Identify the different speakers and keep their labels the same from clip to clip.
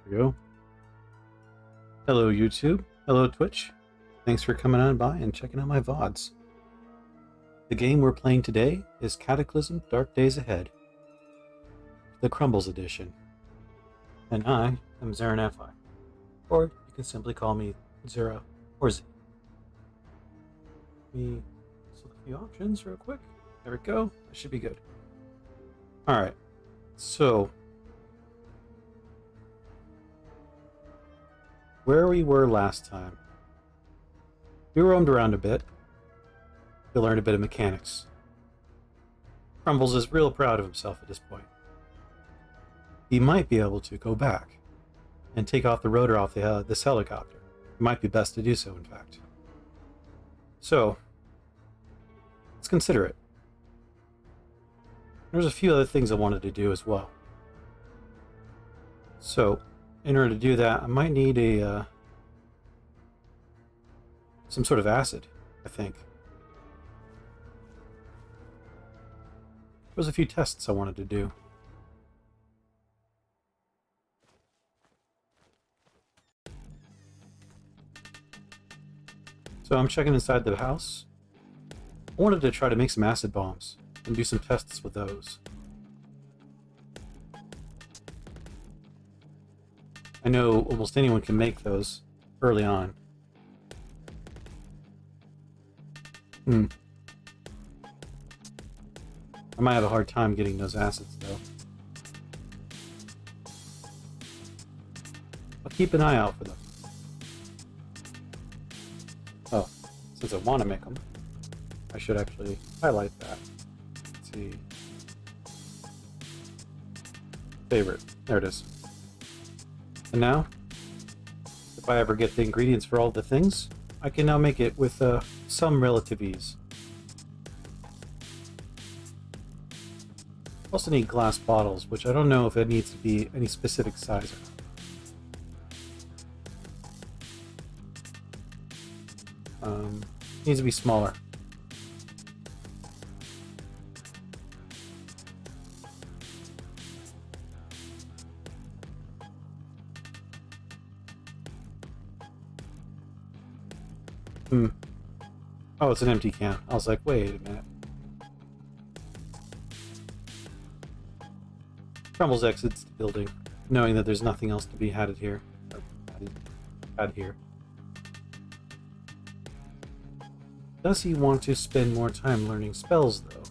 Speaker 1: we go. Hello YouTube, hello Twitch. Thanks for coming on by and checking out my VODs. The game we're playing today is Cataclysm Dark Days Ahead, the Crumbles edition. And I am Zarin Fi, or you can simply call me Zera or Z. Let me select a few options real quick. There we go, that should be good. Alright, so where we were last time, we roamed around a bit. We learned a bit of mechanics. Crumbles is real proud of himself at this point. He might be able to go back and take off the rotor off this helicopter. It might be best to do so, in fact. So, let's consider it. There's a few other things I wanted to do as well. So, in order to do that, I might need some sort of acid, I think. There's a few tests I wanted to do. So I'm checking inside the house. I wanted to try to make some acid bombs and do some tests with those. I know almost anyone can make those early on. I might have a hard time getting those acids, though. I'll keep an eye out for them. Oh, since I want to make them, I should actually highlight that. Let's see. Favorite. There it is. And now, if I ever get the ingredients for all the things, I can now make it with some relative ease. Also need glass bottles, which I don't know if it needs to be any specific size or not. Needs to be smaller. Oh, it's an empty can. I was like, wait a minute. Crumbles exits the building, knowing that there's nothing else to be had here. Does he want to spend more time learning spells, though?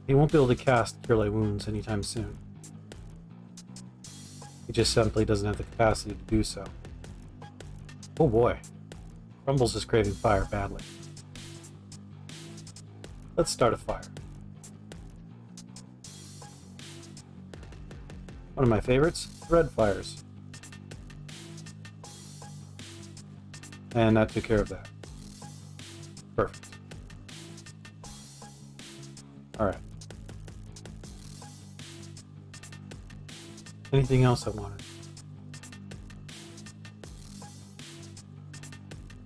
Speaker 1: He won't be able to cast Cure Light Wounds anytime soon. He just simply doesn't have the capacity to do so. Oh boy. Crumbles is craving fire badly. Let's start a fire. One of my favorites, red fires. And that took care of that. Perfect. Alright. Anything else I wanted?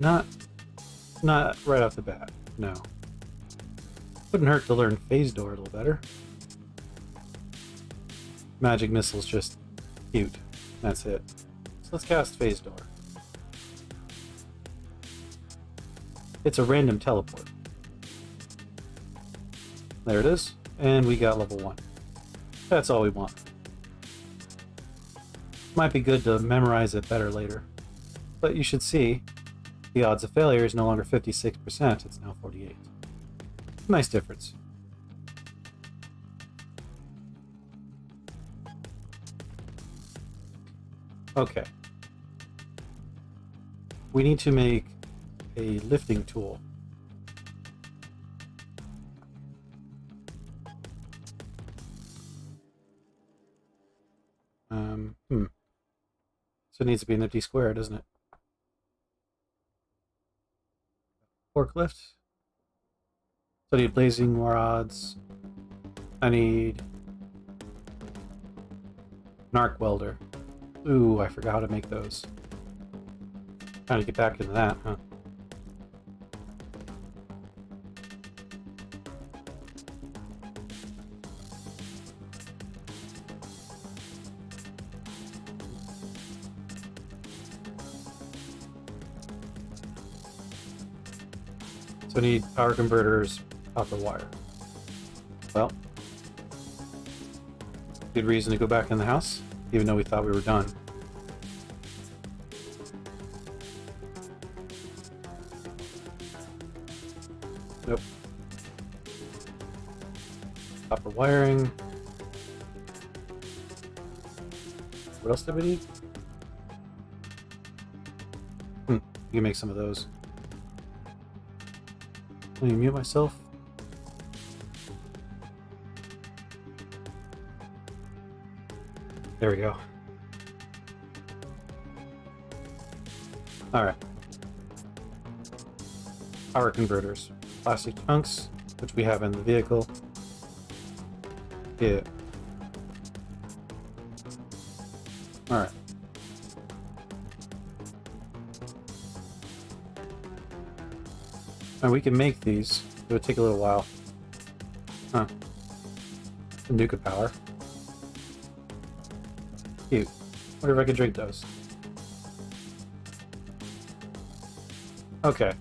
Speaker 1: Not right off the bat, no. Wouldn't hurt to learn Phase Door a little better. Magic Missile's just cute. That's it. So let's cast Phase Door. It's a random teleport. There it is. And we got level 1. That's all we want. Might be good to memorize it better later. But you should see, the odds of failure is no longer 56%, it's now 48. Nice difference. Okay. We need to make a lifting tool. So it needs to be an empty square, doesn't it? Forklift. So I need blazing rods. I need an arc welder. Ooh, I forgot how to make those. Trying to get back into that, huh? So I need power converters, copper wire. Well, good reason to go back in the house, even though we thought we were done. Nope. Copper wiring. What else did we need? You can make some of those. Let me mute myself. There we go. Alright. Power converters. Plastic chunks, which we have in the vehicle. Yeah. Alright. And we can make these. It would take a little while. Huh. The Nuka power. Cute. Wonder if I can drink those. Okay.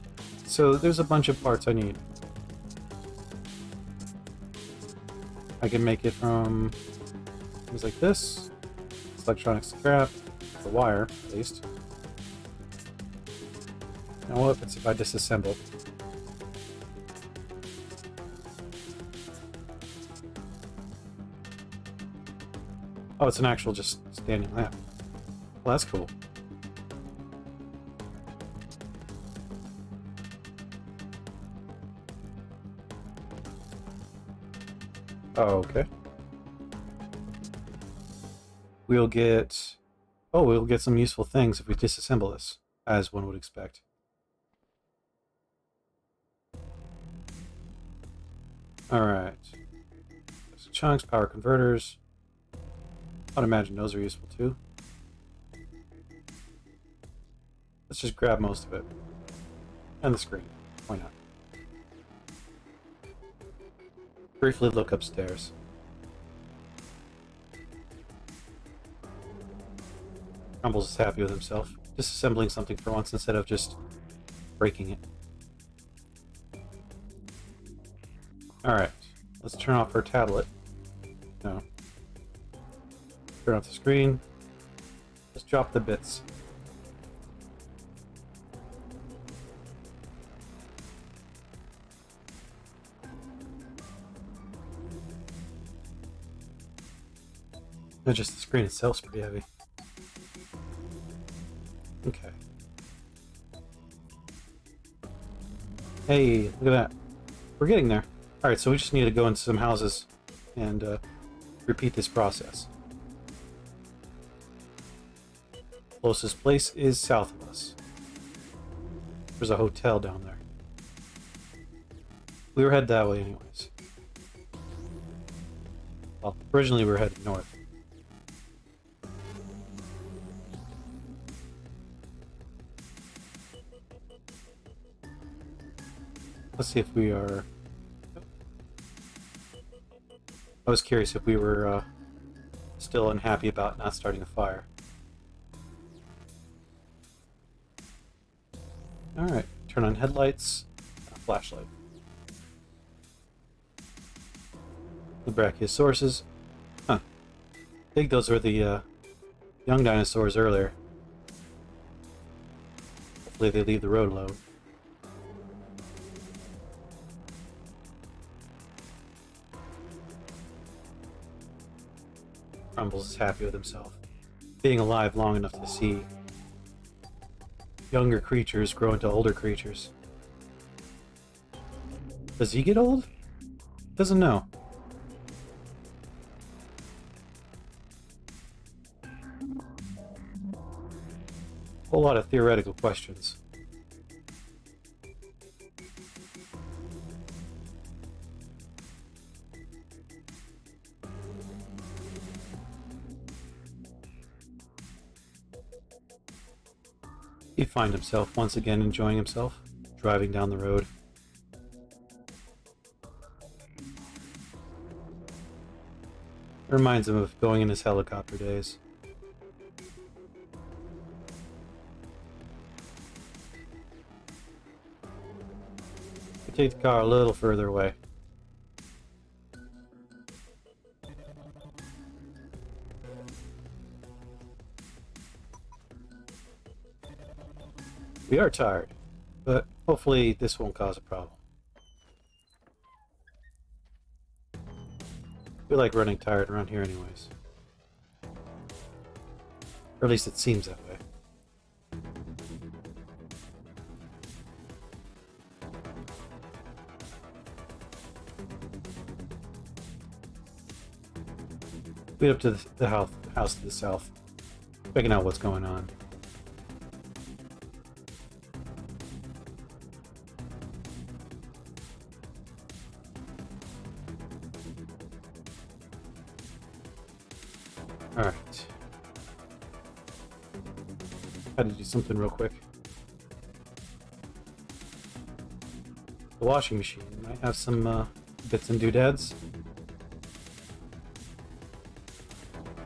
Speaker 1: So there's a bunch of parts I need. I can make it from things like this. It's electronic scrap. The wire, at least. Now what happens if I disassemble? Oh, it's an actual just standing lamp. Well, that's cool. Oh, okay. We'll get... Oh, we'll get some useful things if we disassemble this, as one would expect. Alright. Chunks, power converters. I'd imagine those are useful too. Let's just grab most of it. And the screen. Why not? Briefly look upstairs. Crumbles is happy with himself. Disassembling something for once instead of just breaking it. Alright. Let's turn off her tablet. No. Turn off the screen. Just drop the bits. No, just the screen itself's pretty heavy. Okay. Hey, look at that. We're getting there. Alright, so we just need to go into some houses and repeat this process. Closest place is south of us. There's a hotel down there. We were headed that way anyways. Well, originally we were headed north. Let's see if we are... I was curious if we were still unhappy about not starting a fire. Alright, turn on headlights, flashlight. The brachiosaurus. Huh. I think those were the young dinosaurs earlier. Hopefully they leave the road alone. Crumbles is happy with himself. Being alive long enough to see younger creatures grow into older creatures. Does he get old? Doesn't know. Whole lot of theoretical questions. He'd find himself once again enjoying himself, driving down the road. It reminds him of going in his helicopter days. take the car a little further away. We are tired, but hopefully this won't cause a problem. We like running tired around here anyways. Or at least it seems that way. Lead up to the house to the south, checking out what's going on. Alright. Had to do something real quick. The washing machine might have some bits and doodads.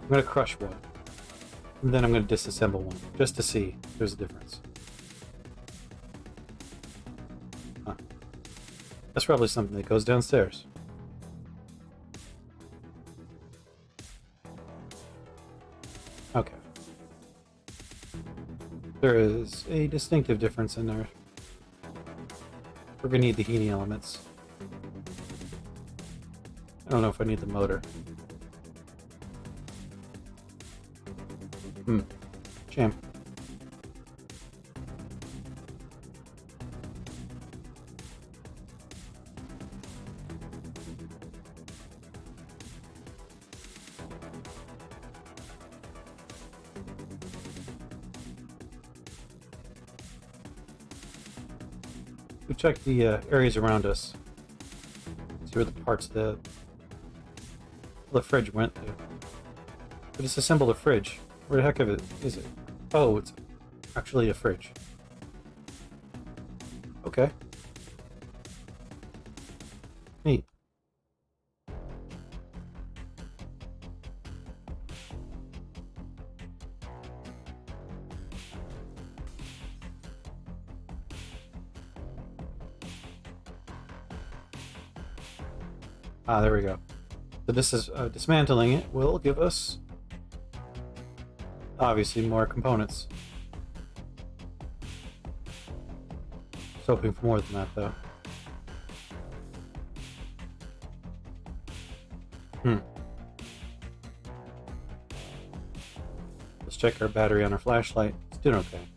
Speaker 1: I'm going to crush one. And then I'm going to disassemble one, just to see if there's a difference. Huh. That's probably something that goes downstairs. Okay. There is a distinctive difference in there. We're going to need the heating elements. I don't know if I need the motor. Shame. We check the areas around us. See where the parts of the fridge went to. We disassembled a fridge. Where the heck of it is it? Oh, it's actually a fridge. Okay. Neat. Ah, there we go. So this is dismantling it will give us obviously more components. Just hoping for more than that, though. Let's check our battery on our flashlight. It's doing okay.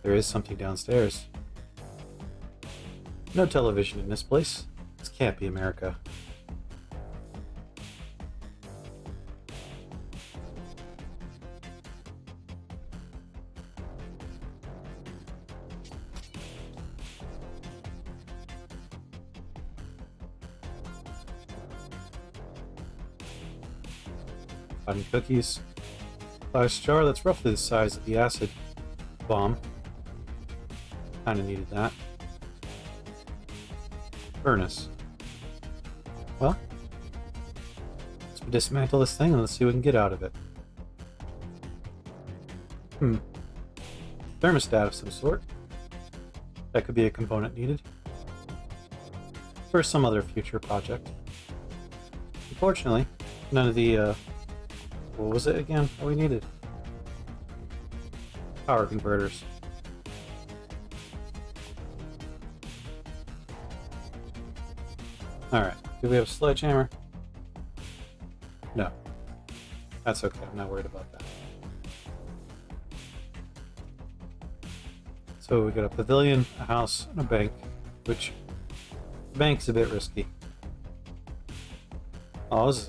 Speaker 1: There is something downstairs. No television in this place. This can't be America. Finding cookies. Glass jar that's roughly the size of the acid bomb. Kinda needed that. Furnace. Well, let's dismantle this thing and let's see what we can get out of it. Thermostat of some sort. That could be a component needed for some other future project. Unfortunately, none of the what was it again that we needed? Power converters. Alright, do we have a sledgehammer? No. That's okay, I'm not worried about that. So we got a pavilion, a house, and a bank, which the bank's a bit risky. Oh, this is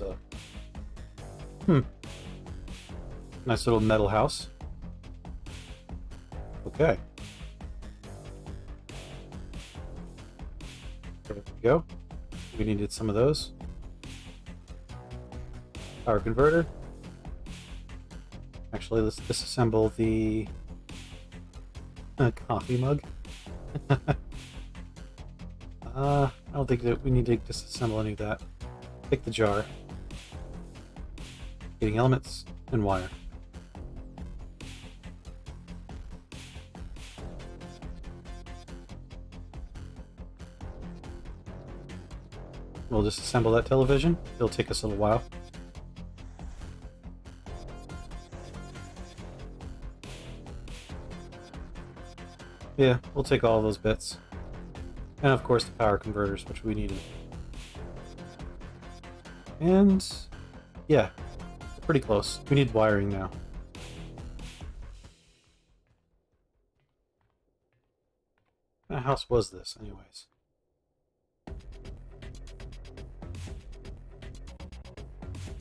Speaker 1: a nice little metal house. Okay. There we go. We needed some of those. Power converter. Actually, let's disassemble the coffee mug. I don't think that we need to disassemble any of that. Take the jar. Heating elements and wire. We'll just assemble that television. It'll take us a little while. Yeah, we'll take all of those bits. And of course the power converters, which we needed. And yeah, pretty close. We need wiring now. What kind of house was this, anyways?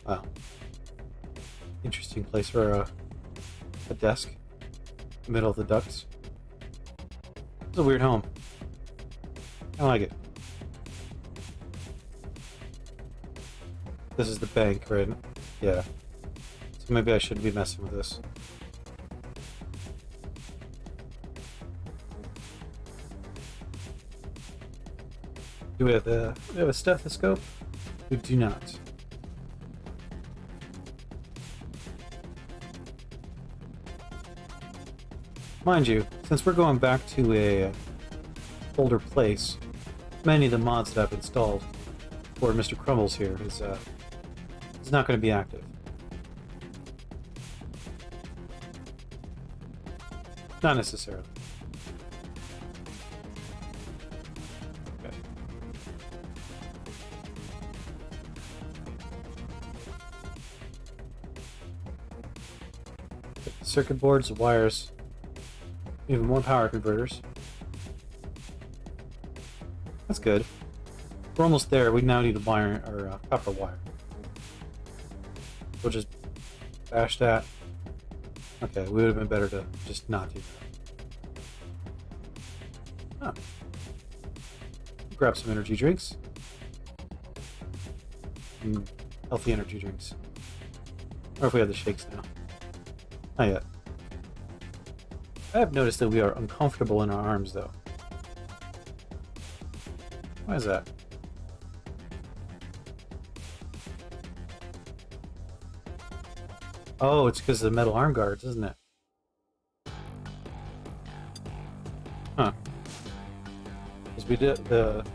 Speaker 1: Wow. Interesting place for a desk. Middle of the ducts. It's a weird home. I like it. This is the bank, right? Yeah. So maybe I shouldn't be messing with this. Do we have a stethoscope? We do not. Mind you, since we're going back to a older place, many of the mods that I've installed for Mr. Crumbles here is not going to be active. Not necessarily. Okay. Circuit boards, wires, even more power converters. That's good. We're almost there. We now need a wire or copper wire. We'll just bash that. Okay, we would have been better to just not do that. Oh. Grab some energy drinks. Healthy energy drinks. Or if we have the shakes now. Not yet. I have noticed that we are uncomfortable in our arms, though. Why is that? Oh, it's because of the metal arm guards, isn't it? Huh. Because we did the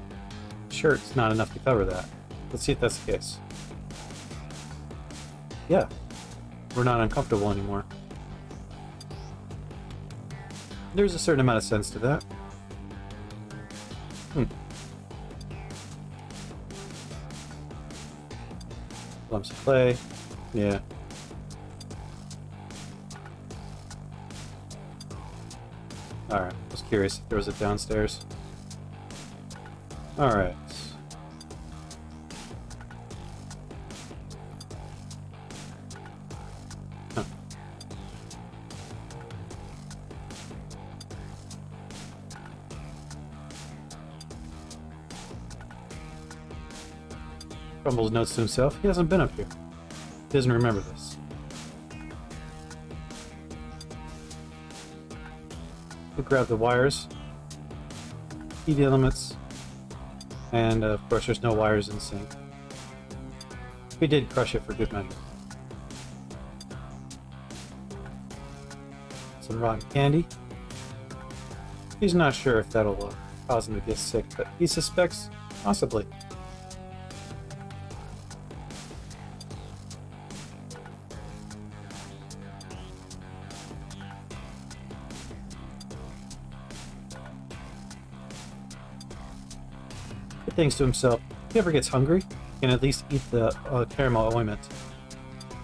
Speaker 1: shirt's not enough to cover that. Let's see if that's the case. Yeah. We're not uncomfortable anymore. There's a certain amount of sense to that. Lumps of clay. Yeah. Alright, I was curious if there was a downstairs. Alright. Huh. Crumbles notes to himself, he hasn't been up here. He doesn't remember this. We'll grab the wires, heat elements, and of course there's no wires in the sink. We did crush it for good measure. Some rotten candy. He's not sure if that'll cause him to get sick, but he suspects possibly. He thinks to himself, if he ever gets hungry, he can at least eat the caramel ointment.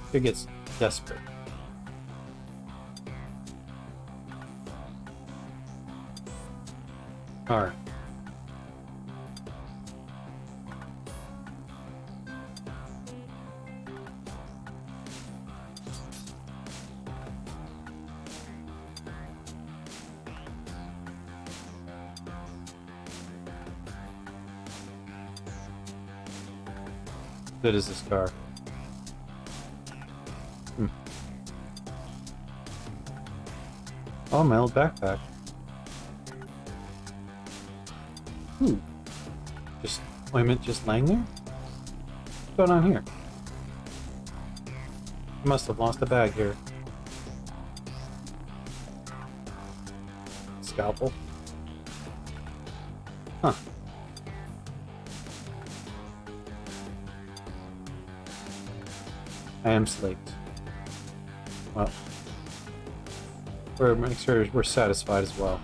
Speaker 1: If he gets desperate. Alright. Good is this car. Oh, my old backpack. Just ointment just laying there? What's going on here? I must have lost a bag here. Scalpel. I am slaked. Well, we're make sure we're satisfied as well.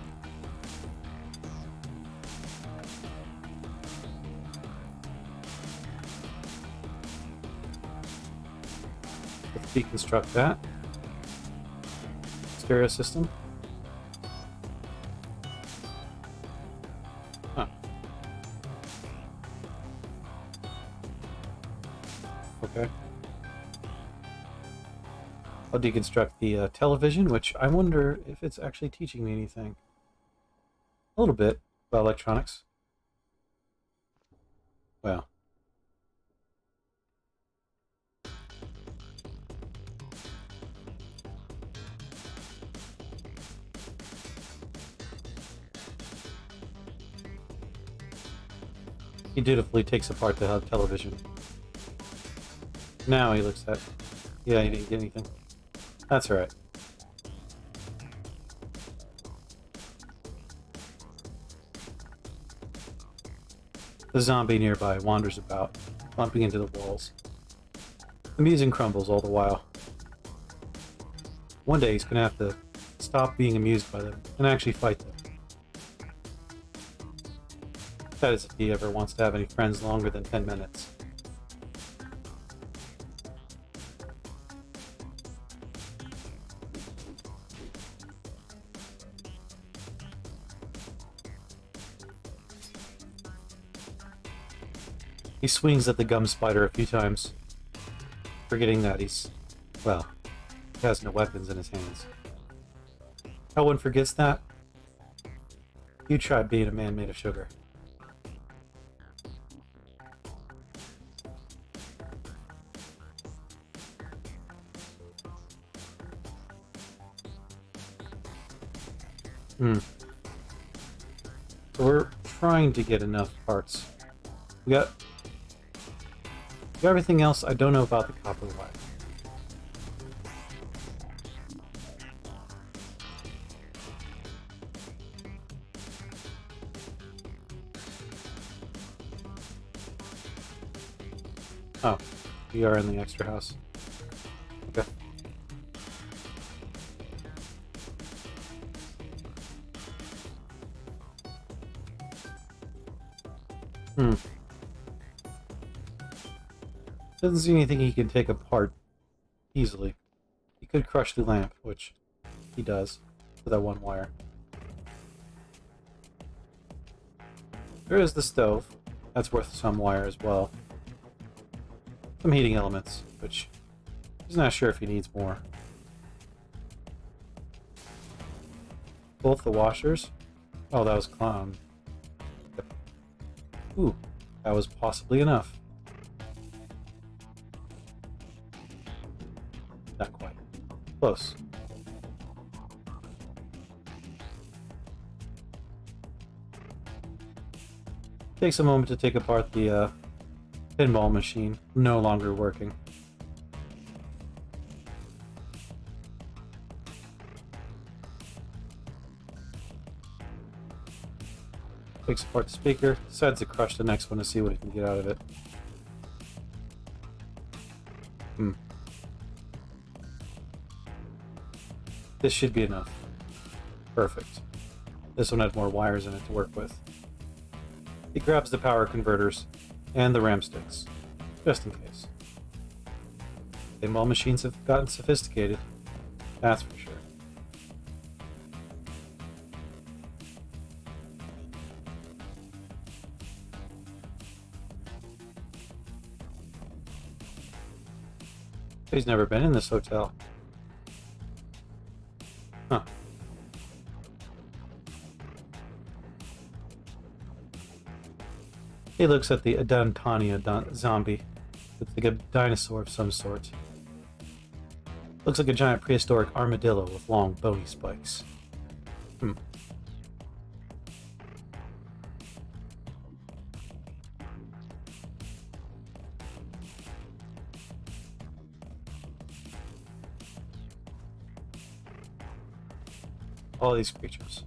Speaker 1: Let's deconstruct that. Stereo system. Huh. Okay. I'll deconstruct the television, which I wonder if it's actually teaching me anything. A little bit about electronics. Well. He dutifully takes apart the television. Now he looks at... Yeah, he didn't get anything. That's alright. The zombie nearby wanders about, bumping into the walls, amusing Crumbles all the while. One day he's gonna have to stop being amused by them and actually fight them. That is if he ever wants to have any friends longer than 10 minutes. He swings at the gum spider a few times, forgetting that well, he has no weapons in his hands. How one forgets that? You tried being a man made of sugar. So we're trying to get enough parts. We got everything else. I don't know about the copper wire. Oh, we are in the extra house. Okay. Doesn't see anything he can take apart easily. He could crush the lamp, which he does with that one wire. There is the stove. That's worth some wire as well. Some heating elements, which he's not sure if he needs more. Both the washers. Oh, that was clown. Yep. Ooh, that was possibly enough. Not quite. Close. Takes a moment to take apart the pinball machine, no longer working. Takes apart the speaker, decides to crush the next one to see what he can get out of it. This should be enough. Perfect. This one has more wires in it to work with. He grabs the power converters and the RAM sticks, just in case. Pinball machines have gotten sophisticated, that's for sure. He's never been in this hotel. Huh. He looks at the Adantania zombie. It's like a dinosaur of some sort. Looks like a giant prehistoric armadillo with long, bony spikes. All these creatures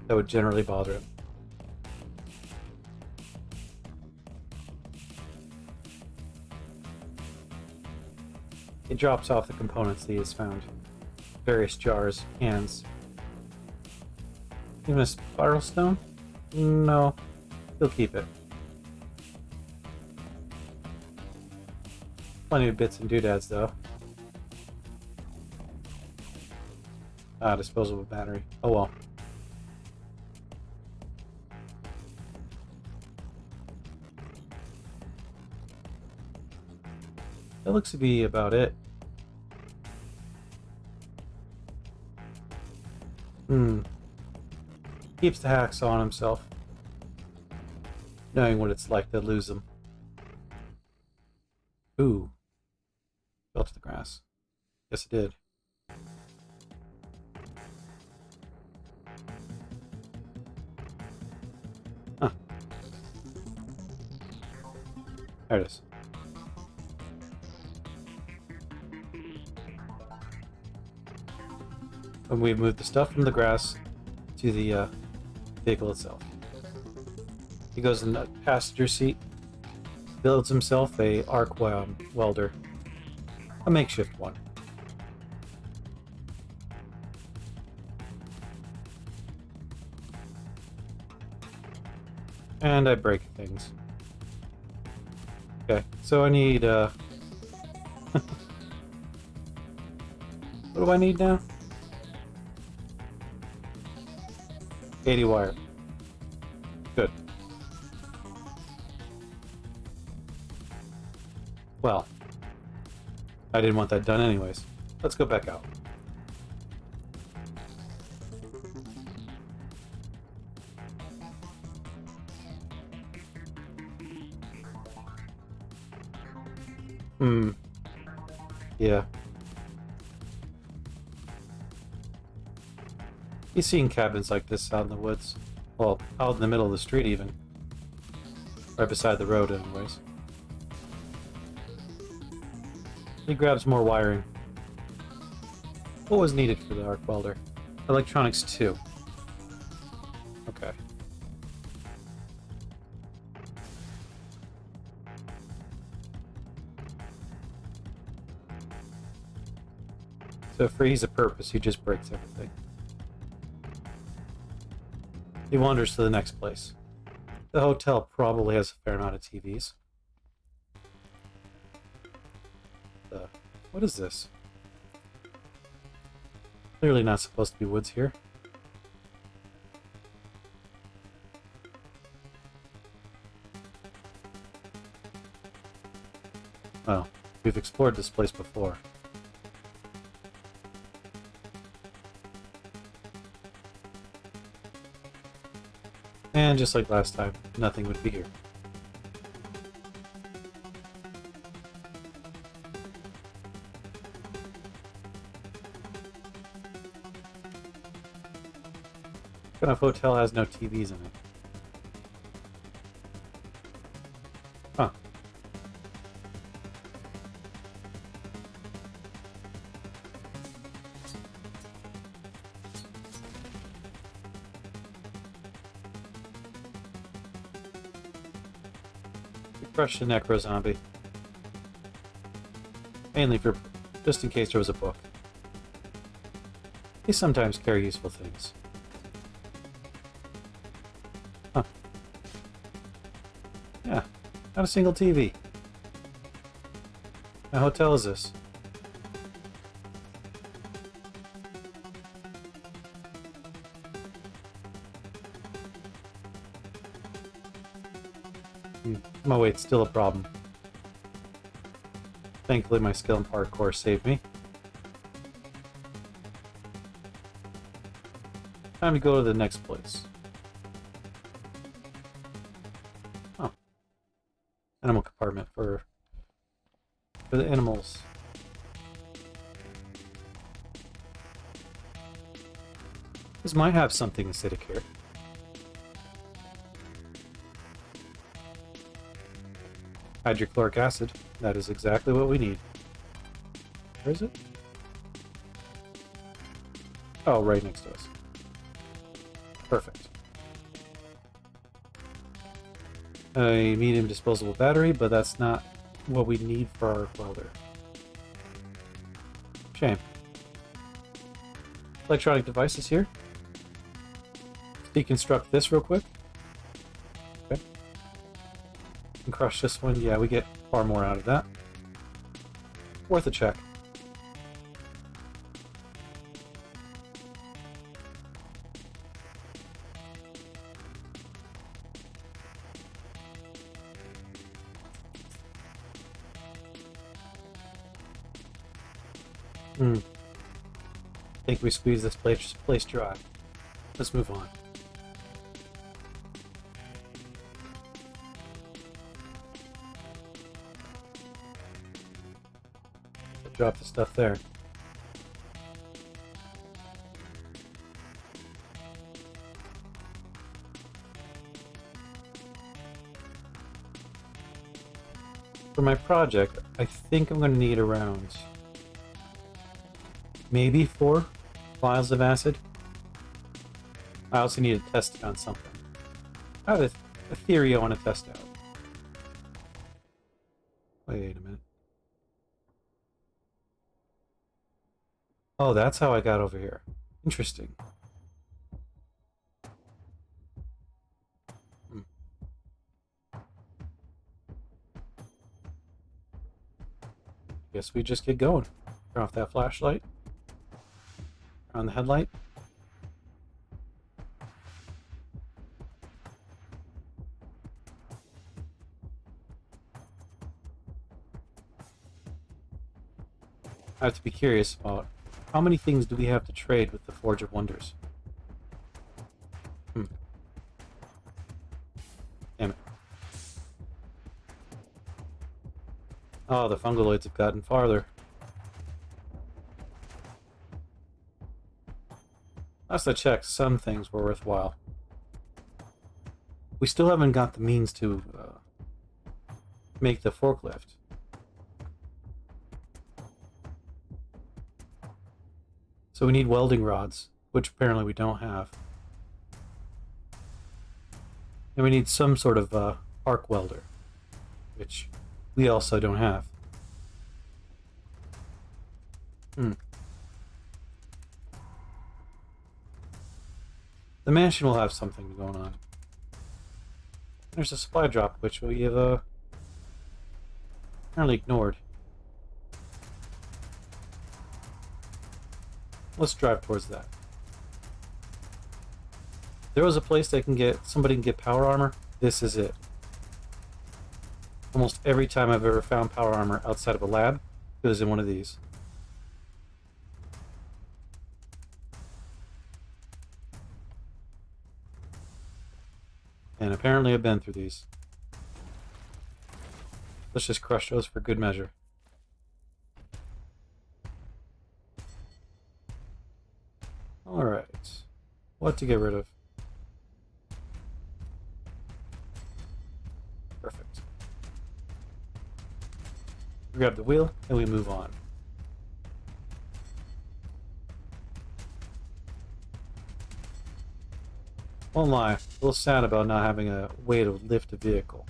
Speaker 1: that would generally bother him. It drops off the components that he has found. Various jars, cans. Even a spiral stone? No. He'll keep it. Plenty of bits and doodads, though. Ah, disposable battery. Oh well. That looks to be about it. Keeps the hacksaw on himself, knowing what it's like to lose them. Ooh. Fell to the grass. Yes, it did. Huh. There it is. And we've moved the stuff from the grass to the vehicle itself. He goes in the passenger seat, builds himself a arc welder, a makeshift one. And I break things. Okay, so I need what do I need now? 80 wire. Good. Well, I didn't want that done anyways. Let's go back out. Yeah. You've seen cabins like this out in the woods. Well, out in the middle of the street even. Right beside the road anyways. He grabs more wiring. What was needed for the arc welder? Electronics 2. Okay. So for ease of purpose, he just breaks everything. He wanders to the next place. The hotel probably has a fair amount of TVs. What is this? Clearly not supposed to be woods here. Well, we've explored this place before. And just like last time, nothing would be here. What kind of hotel has no TVs in it? Huh. We crushed a necro zombie. Mainly for just in case there was a book. They sometimes carry useful things. Huh. Yeah, not a single TV. What hotel is this? My weight's still a problem. Thankfully, my skill in parkour saved me. Time to go to the next place. Oh. Animal compartment for the animals. This might have something acidic here. Hydrochloric acid. That is exactly what we need. Where is it? Oh, right next to us. Perfect. A medium disposable battery, but that's not what we need for our welder. Shame. Electronic devices here. Let's deconstruct this real quick. Okay. And crush this one. Yeah, we get far more out of that. Worth a check. Think we squeeze this place dry. Let's move on. Drop the stuff there. For my project, I think I'm going to need around maybe 4 vials of acid. I also need to test it on something. I have a theory I want to test out. Wait a minute. Oh, that's how I got over here. Interesting. Guess we just get going. Turn off that flashlight. Turn on the headlight. I have to be curious about how many things do we have to trade with the Forge of Wonders? Damn it. Oh, the fungaloids have gotten farther. Last I checked, some things were worthwhile. We still haven't got the means to make the forklift. So we need welding rods, which apparently we don't have. And we need some sort of arc welder, which we also don't have. The mansion will have something going on. There's a supply drop, which we have apparently ignored. Let's drive towards that. There was a place they can get, somebody can get power armor. This is it. Almost every time I've ever found power armor outside of a lab, it was in one of these. And apparently I've been through these. Let's just crush those for good measure. Alright. What to get rid of? Perfect. We grab the wheel and we move on. Won't lie, a little sad about not having a way to lift a vehicle.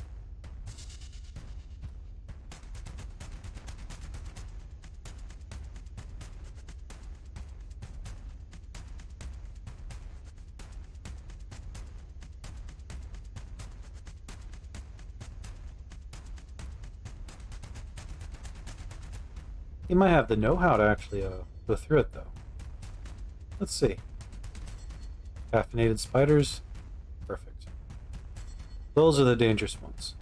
Speaker 1: He might have the know-how to actually go through it, though. Let's see. Caffeinated spiders. Perfect. Those are the dangerous ones.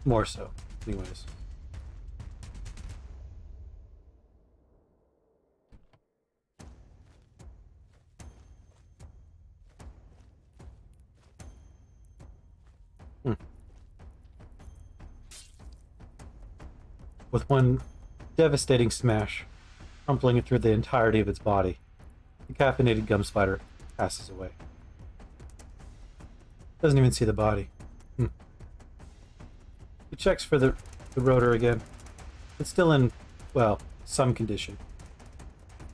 Speaker 1: More so, anyways. With one devastating smash, crumpling it through the entirety of its body, the caffeinated gum spider passes away. Doesn't even see the body. He checks for the rotor again. It's still in, well, some condition.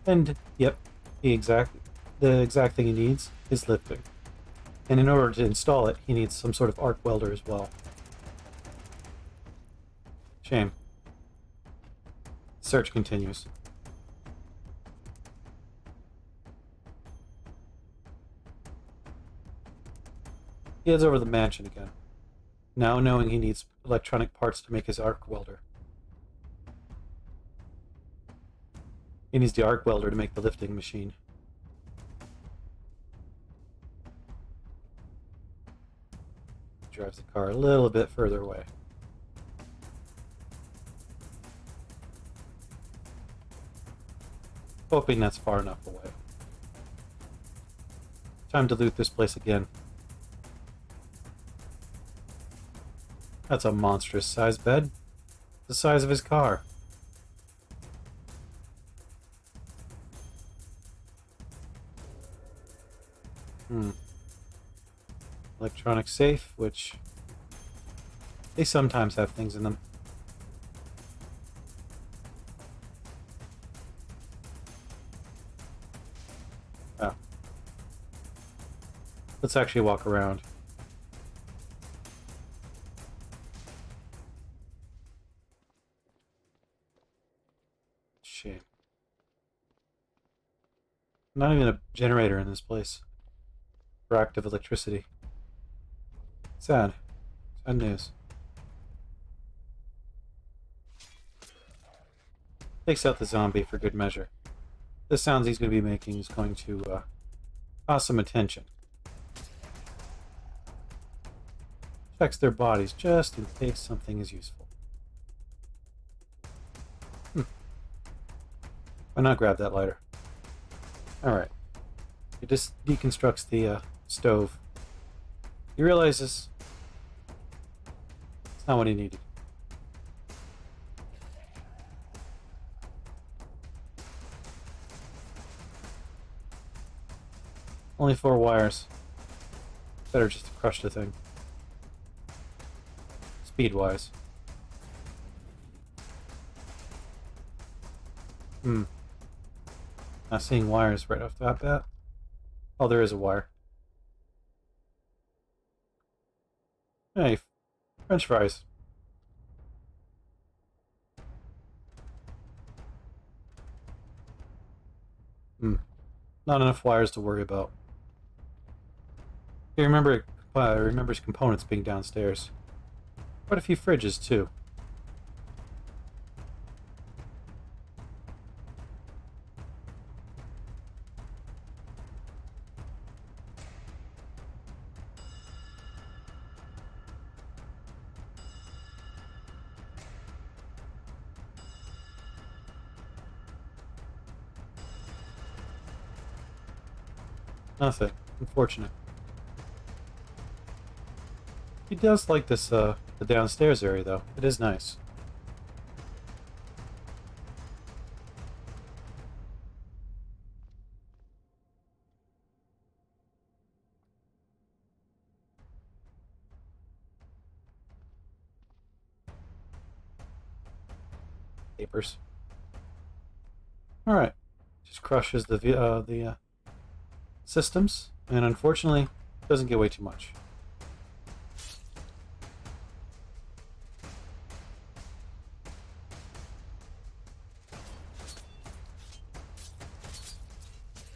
Speaker 1: And, yep, the exact thing he needs is lifting. And in order to install it, he needs some sort of arc welder as well. Shame. Search continues. He heads over to the mansion again, now knowing he needs electronic parts to make his arc welder. He needs the arc welder to make the lifting machine. Drives the car a little bit further away. Hoping that's far enough away. Time to loot this place again. That's a monstrous sized bed. The size of his car. Electronic safe, which they sometimes have things in them. Oh. Let's actually walk around. Shame. Not even a generator in this place for active electricity. Sad. Sad news. Takes out the zombie for good measure. The sounds he's going to be making is going to cause some attention. Checks their bodies just in case something is useful. Why not grab that lighter? Alright. He just deconstructs the stove. He realizes it's not what he needed. Only 4 wires. Better just to crush the thing. Speed-wise. Not seeing wires right off the bat. Oh, there is a wire. Hey, French fries. Not enough wires to worry about. He remembers components being downstairs. Quite a few fridges, too. Nothing. Unfortunate. He does like this, the downstairs area, though. It is nice. Papers. Alright. Just crushes the systems, and unfortunately, doesn't get away too much.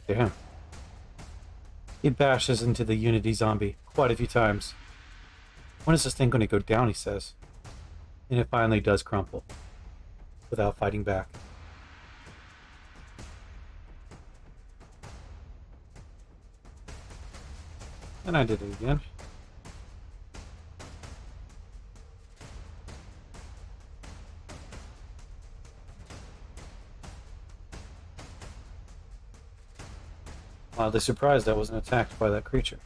Speaker 1: Damn. He bashes into the Unity zombie quite a few times. When is this thing going to go down, he says. And it finally does crumple. Without fighting back. And I did it again. Mildly surprised I wasn't attacked by that creature.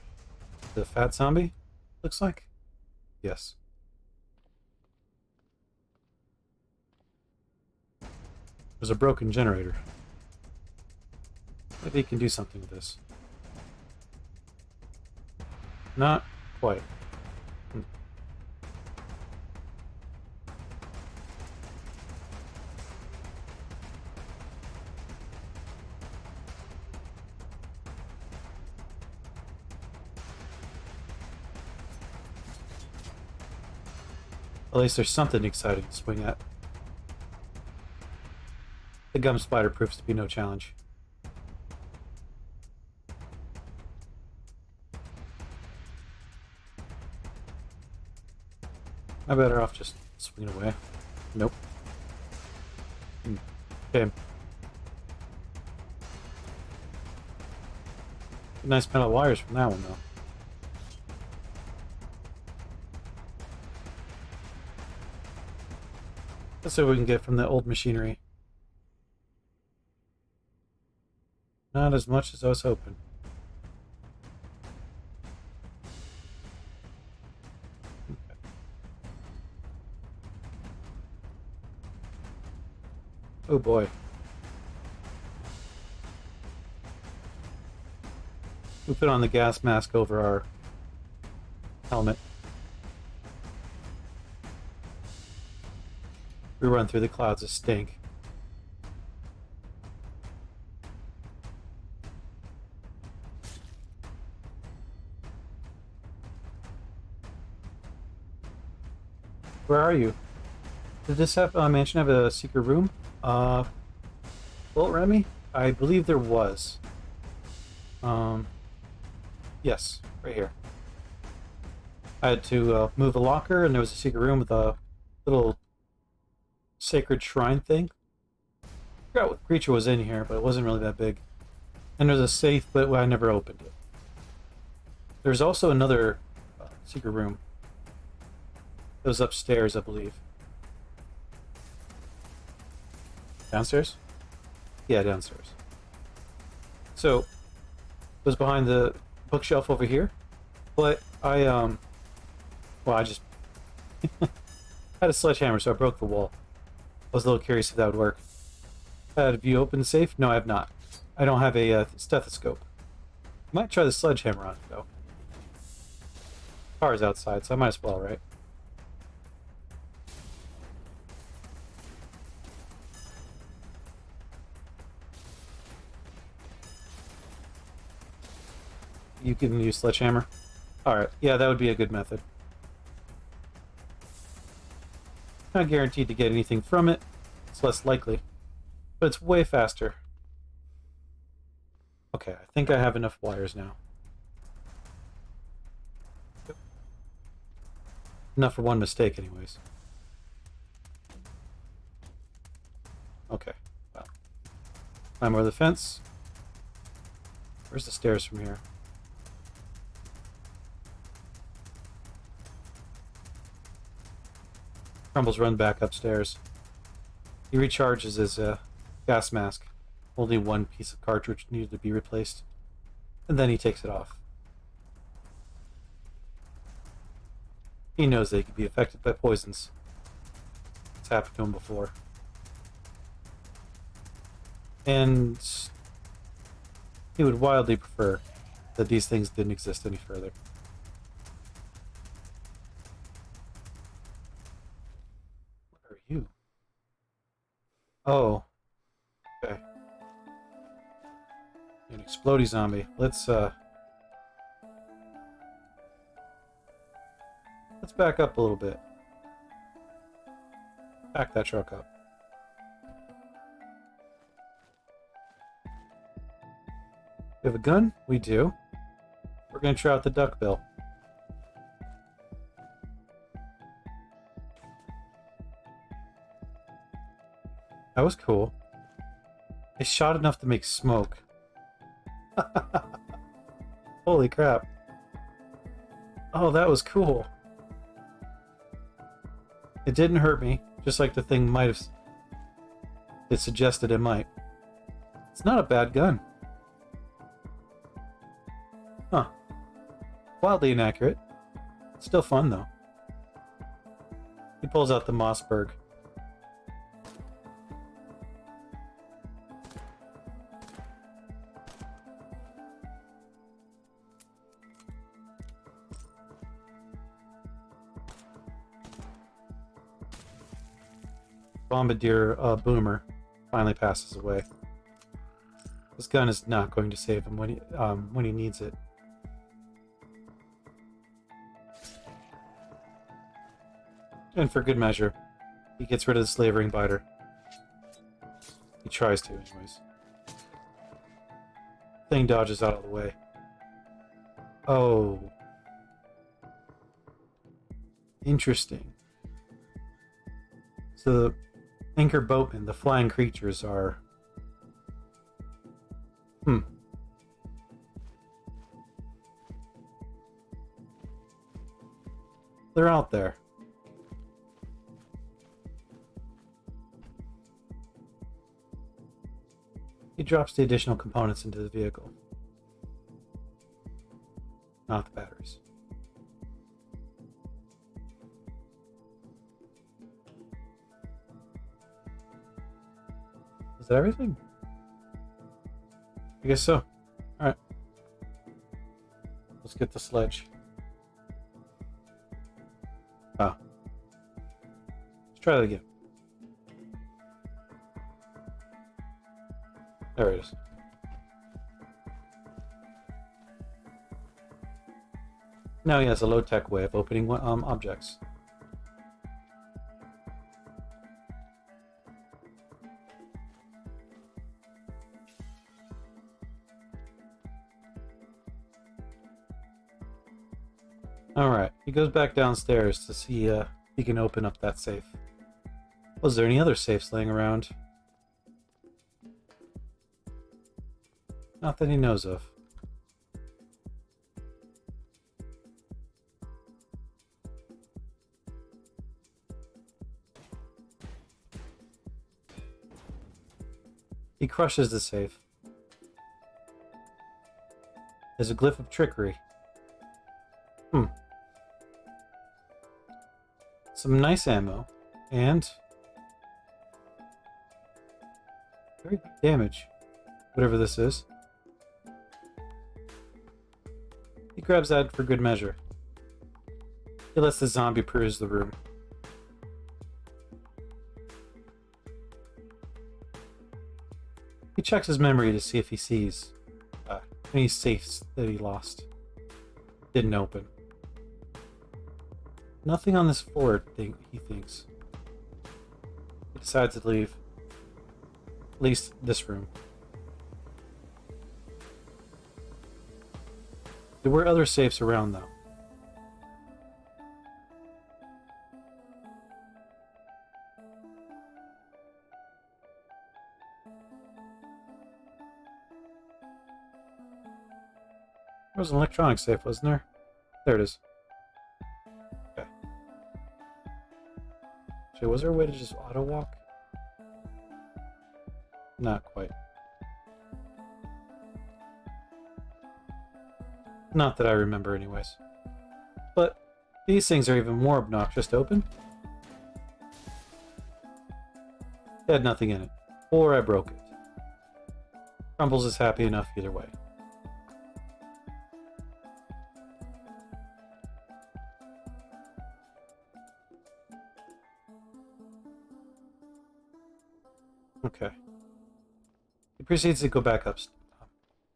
Speaker 1: The fat zombie? Looks like? Yes. There's a broken generator. Maybe he can do something with this. Not quite. At least there's something exciting to swing at. The gum spider proves to be no challenge. I better off just swinging away. Nope. Okay. Nice metal wires from that one, though. Let's see what we can get from the old machinery. Not as much as I was hoping. Okay. Oh boy. We put on the gas mask over our helmet. We run through the clouds of stink. Where are you? Did this mansion have a secret room? Well, Remy, I believe there was. Yes, right here. I had to move a locker, and there was a secret room with a little sacred shrine thing. I forgot what creature was in here, but it wasn't really that big. And there's a safe, but I never opened it. There's also another secret room. It was upstairs, I believe. Downstairs? Yeah, downstairs. So, it was behind the bookshelf over here. But I just had a sledgehammer, so I broke the wall. I was a little curious if that would work. Have you opened the safe? No, I have not. I don't have a stethoscope. Might try the sledgehammer on it, though. Car's outside, so I might as well, right? You can use sledgehammer? Alright, yeah, that would be a good method. Not guaranteed to get anything from it. It's less likely. But it's way faster. Okay, I think I have enough wires now. Enough for one mistake, anyways. Okay. Well, climb over the fence. Where's the stairs from here? Crumbles run back upstairs. He recharges his gas mask. Only one piece of cartridge needed to be replaced. And then he takes it off. He knows they could be affected by poisons. It's happened to him before. And he would wildly prefer that these things didn't exist any further. What are you? Oh. Okay. An explodey zombie. Let's back up a little bit. Back that truck up. We have a gun? We do. We're gonna try out the duckbill. That was cool. It shot enough to make smoke. Holy crap. Oh, that was cool. It didn't hurt me, just like the thing might have... It suggested it might. It's not a bad gun. Huh. Wildly inaccurate. Still fun, though. He pulls out the Mossberg. Bombardier Boomer finally passes away. This gun is not going to save him when he needs it. And for good measure, he gets rid of the slavering biter. He tries to, anyways. Thing dodges out of the way. Oh. Interesting. So the anchor boatmen, the flying creatures, are... They're out there. He drops the additional components into the vehicle. Not the batteries. Is that everything? I guess so. Alright. Let's get the sledge. Oh. Let's try that again. There it is. Now he has a low-tech way of opening objects. Alright, he goes back downstairs to see if he can open up that safe. Was there any other safes laying around? Not that he knows of. He crushes the safe. There's a glyph of trickery. Some nice ammo, and very good damage, whatever this is. He grabs that for good measure. He lets the zombie peruse the room. He checks his memory to see if he sees any safes that he lost. Didn't open. Nothing on this floor, he thinks. He decides to leave. At least this room. There were other safes around, though. There was an electronic safe, wasn't there? There it is. Okay. Actually, was there a way to just auto-walk? Not quite. Not that I remember anyways. But these things are even more obnoxious to open. It had nothing in it. Or I broke it. Crumbles is happy enough either way. Okay. He proceeds to go back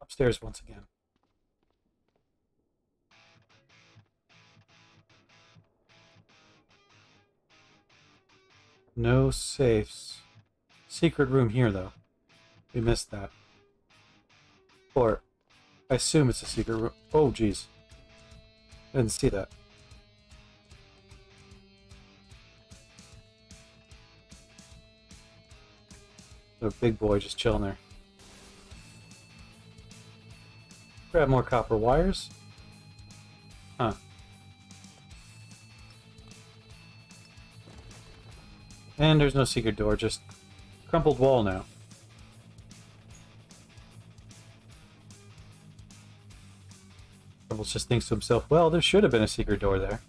Speaker 1: upstairs once again. No safes. Secret room here, though. We missed that. Or, I assume it's a secret room. Oh, jeez. I didn't see that. A big boy just chilling there. Grab more copper wires. Huh. And there's no secret door, just crumpled wall now. Crumbles just thinks to himself, well, there should have been a secret door there.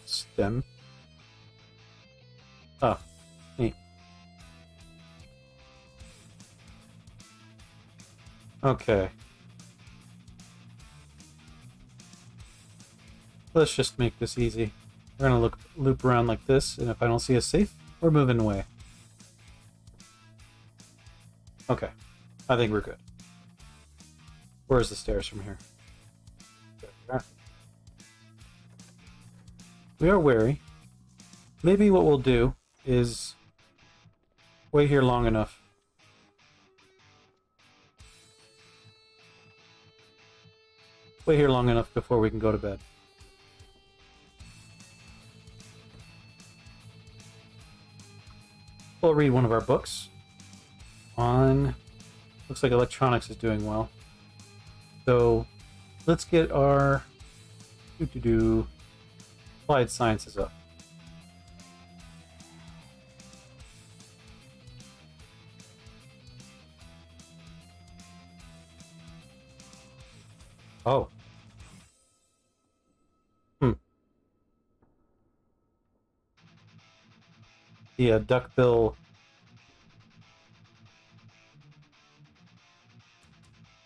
Speaker 1: Stem. Oh, neat. Okay. Let's just make this easy. We're gonna loop around like this, and if I don't see a safe, we're moving away. Okay. I think we're good. Where's the stairs from here? There we are. We are wary. Maybe what we'll do is wait here long enough Wait here long enough before we can go to bed. We'll read one of our books on... Looks like electronics is doing well. So let's get our applied sciences up. Oh. The duckbill...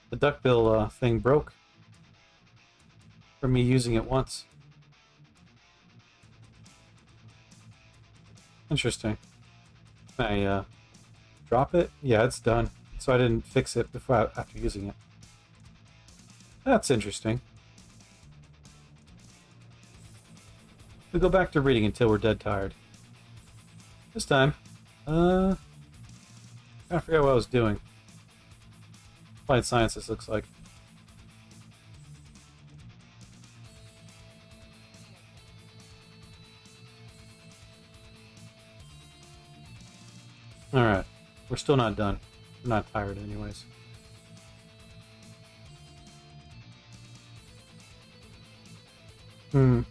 Speaker 1: The duckbill thing broke from me using it once. Interesting. Can I drop it? Yeah, it's done. So I didn't fix it after using it. That's interesting. We go back to reading until we're dead tired. This time, I forgot what I was doing. Applied sciences looks like. Alright. We're still not done. We're not tired anyways. We'll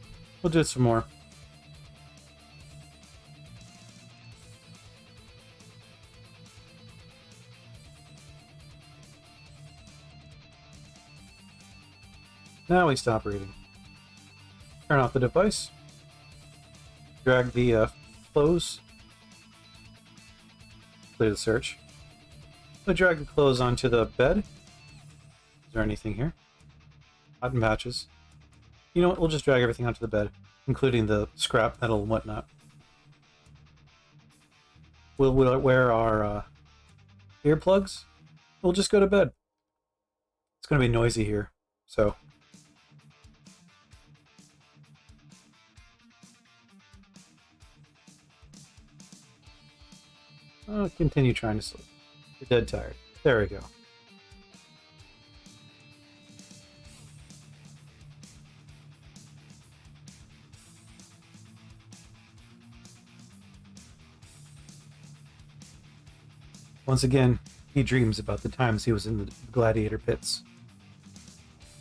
Speaker 1: do some more. Now we stop reading. Turn off the device. Drag the clothes. Clear the search. So drag the clothes onto the bed. Is there anything here? Cotton patches. You know what? We'll just drag everything onto the bed, including the scrap metal and whatnot. We'll wear our earplugs. We'll just go to bed. It's going to be noisy here, so... continue trying to sleep. You're dead tired. There we go. Once again, he dreams about the times he was in the gladiator pits,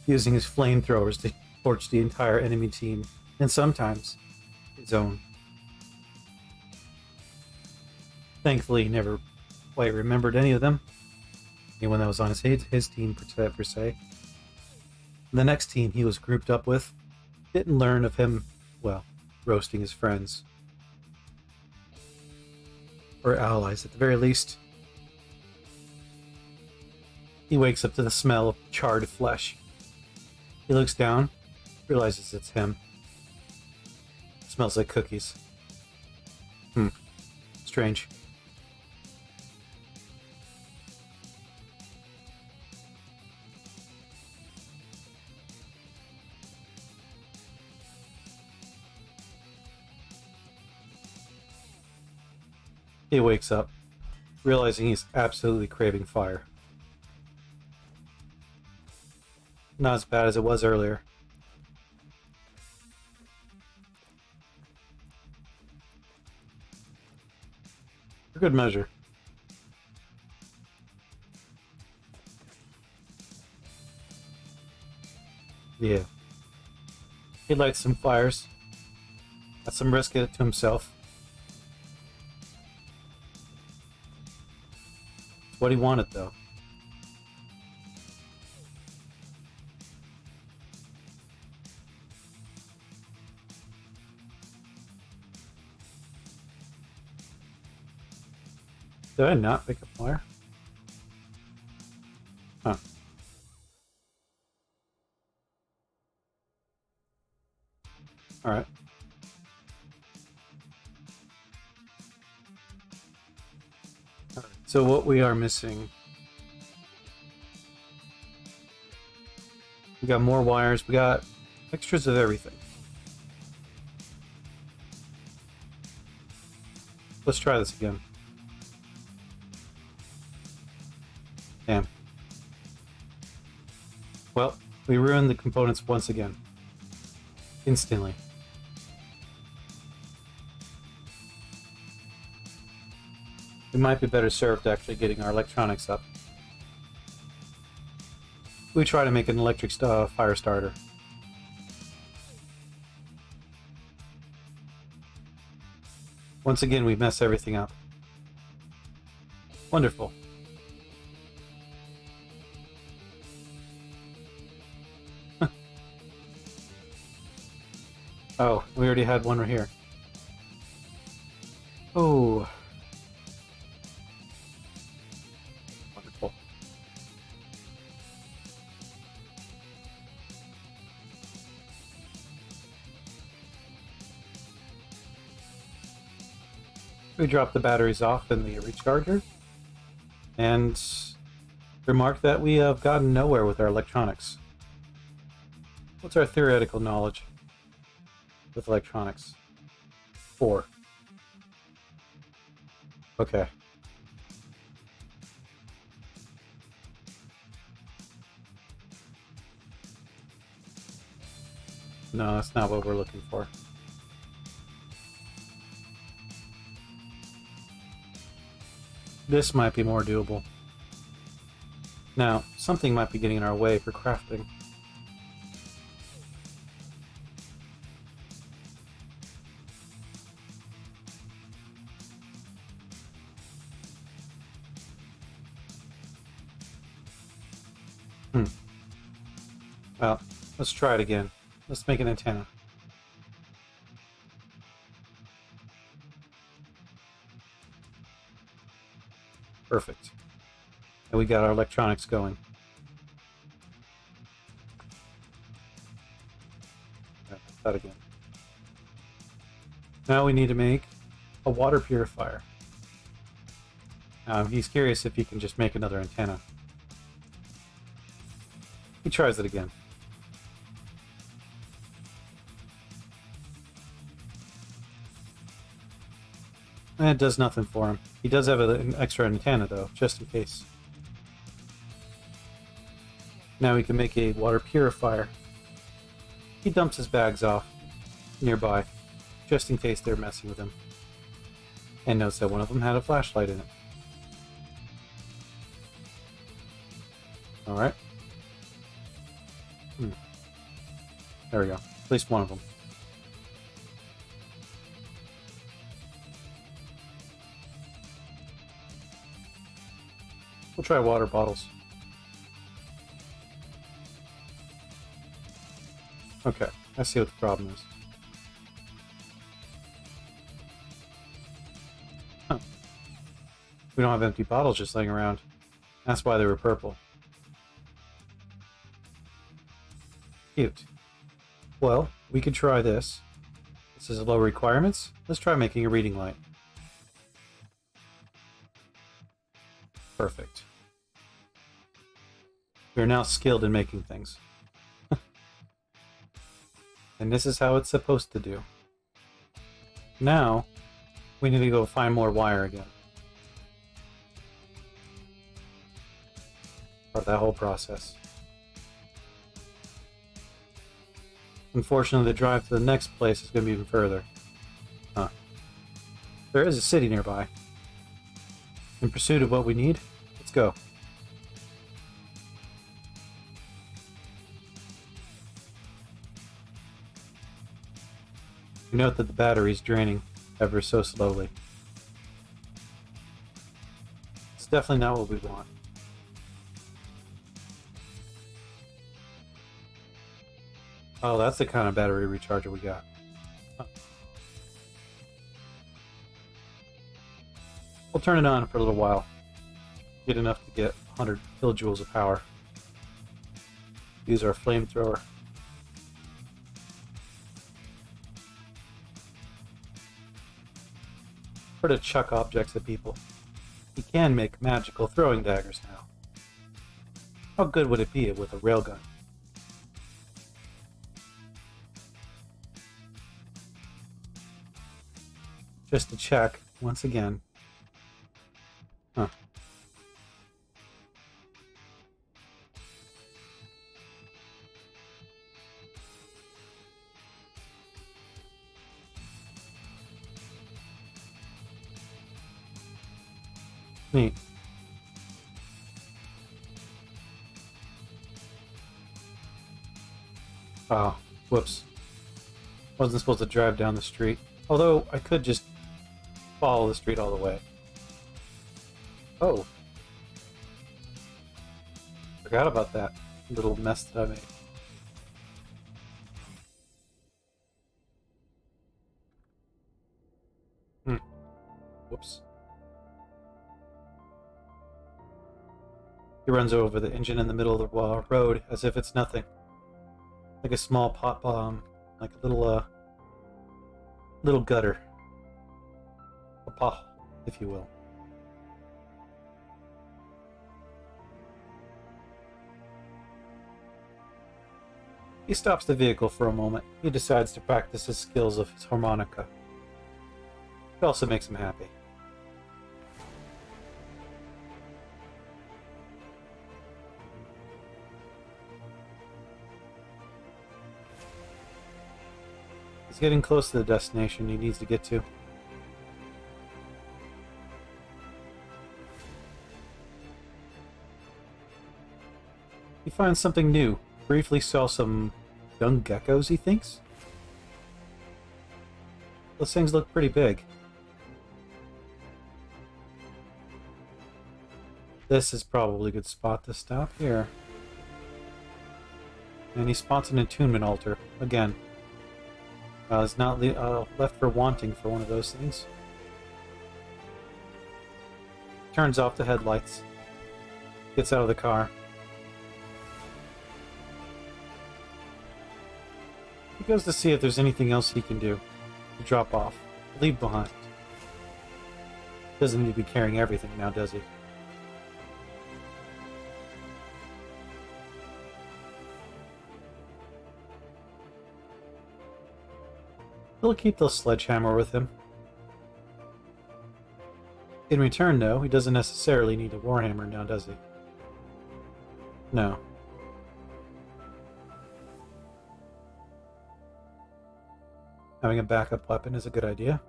Speaker 1: using his flamethrowers to torch the entire enemy team, and sometimes his own. Thankfully, he never quite remembered any of them. Anyone that was on his team, per se. The next team he was grouped up with didn't learn of him, well, roasting his friends. Or allies, at the very least. He wakes up to the smell of charred flesh. He looks down, realizes it's him. Smells like cookies. Strange. He wakes up, realizing he's absolutely craving fire. Not as bad as it was earlier. For good measure. Yeah. He lights some fires. At some risk to himself. It's what he wanted, though. Did I not pick up fire? Huh. Alright. So what we are missing... We got more wires, we got extras of everything. Let's try this again. Damn. Well, We ruined the components once again. Instantly. We might be better served actually getting our electronics up. We try to make an electric fire starter. Once again, we mess everything up. Wonderful. Oh, we already had one right here. Oh. Wonderful. We drop the batteries off in the recharger and remark that we have gotten nowhere with our electronics. What's our theoretical knowledge with electronics? 4. Okay. No, that's not what we're looking for. This might be more doable. Now, something might be getting in our way for crafting. Well, let's try it again. Let's make an antenna. Perfect. And we got our electronics going. That again. Now we need to make a water purifier. He's curious if he can just make another antenna. He tries it again. And it does nothing for him. He does have an extra antenna though, just in case. Now we can make a water purifier. He dumps his bags off nearby, just in case they're messing with him. And notes that one of them had a flashlight in it. Alright. There we go. At least one of them. We'll try water bottles. Okay, I see what the problem is. Huh. We don't have empty bottles just laying around. That's why they were purple. Cute. Well, we could try this. This is low requirements. Let's try making a reading light. Perfect. We are now skilled in making things. And this is how it's supposed to do. Now, we need to go find more wire again. Part of that whole process. Unfortunately, the drive to the next place is going to be even further. Huh. There is a city nearby. In pursuit of what we need, let's go. You note that the battery is draining ever so slowly. It's definitely not what we want. Oh, that's the kind of battery recharger we got. Huh. We'll turn it on for a little while. Get enough to get 100 kilojoules of power. Use our flamethrower. For to chuck objects at people. He can make magical throwing daggers now. How good would it be with a railgun? Just to check, once again. Huh. Neat. Oh, whoops. Wasn't supposed to drive down the street. Although, I could just follow the street all the way. Oh. Forgot about that little mess that I made. Whoops. He runs over the engine in the middle of the road as if it's nothing. Like a small pot bomb. Like a little gutter. A pothole, if you will. He stops the vehicle for a moment. He decides to practice his skills of his harmonica. It also makes him happy. He's getting close to the destination he needs to get to. He finds something new. Briefly saw some young geckos, he thinks? Those things look pretty big. This is probably a good spot to stop here. And he spots an attunement altar. Again. Is not left for wanting for one of those things. Turns off the headlights. Gets out of the car. He goes to see if there's anything else he can do to drop off, leave behind. Doesn't need to be carrying everything now, does he? He'll keep the sledgehammer with him. In return, though, he doesn't necessarily need a warhammer now, does he? No. Having a backup weapon is a good idea.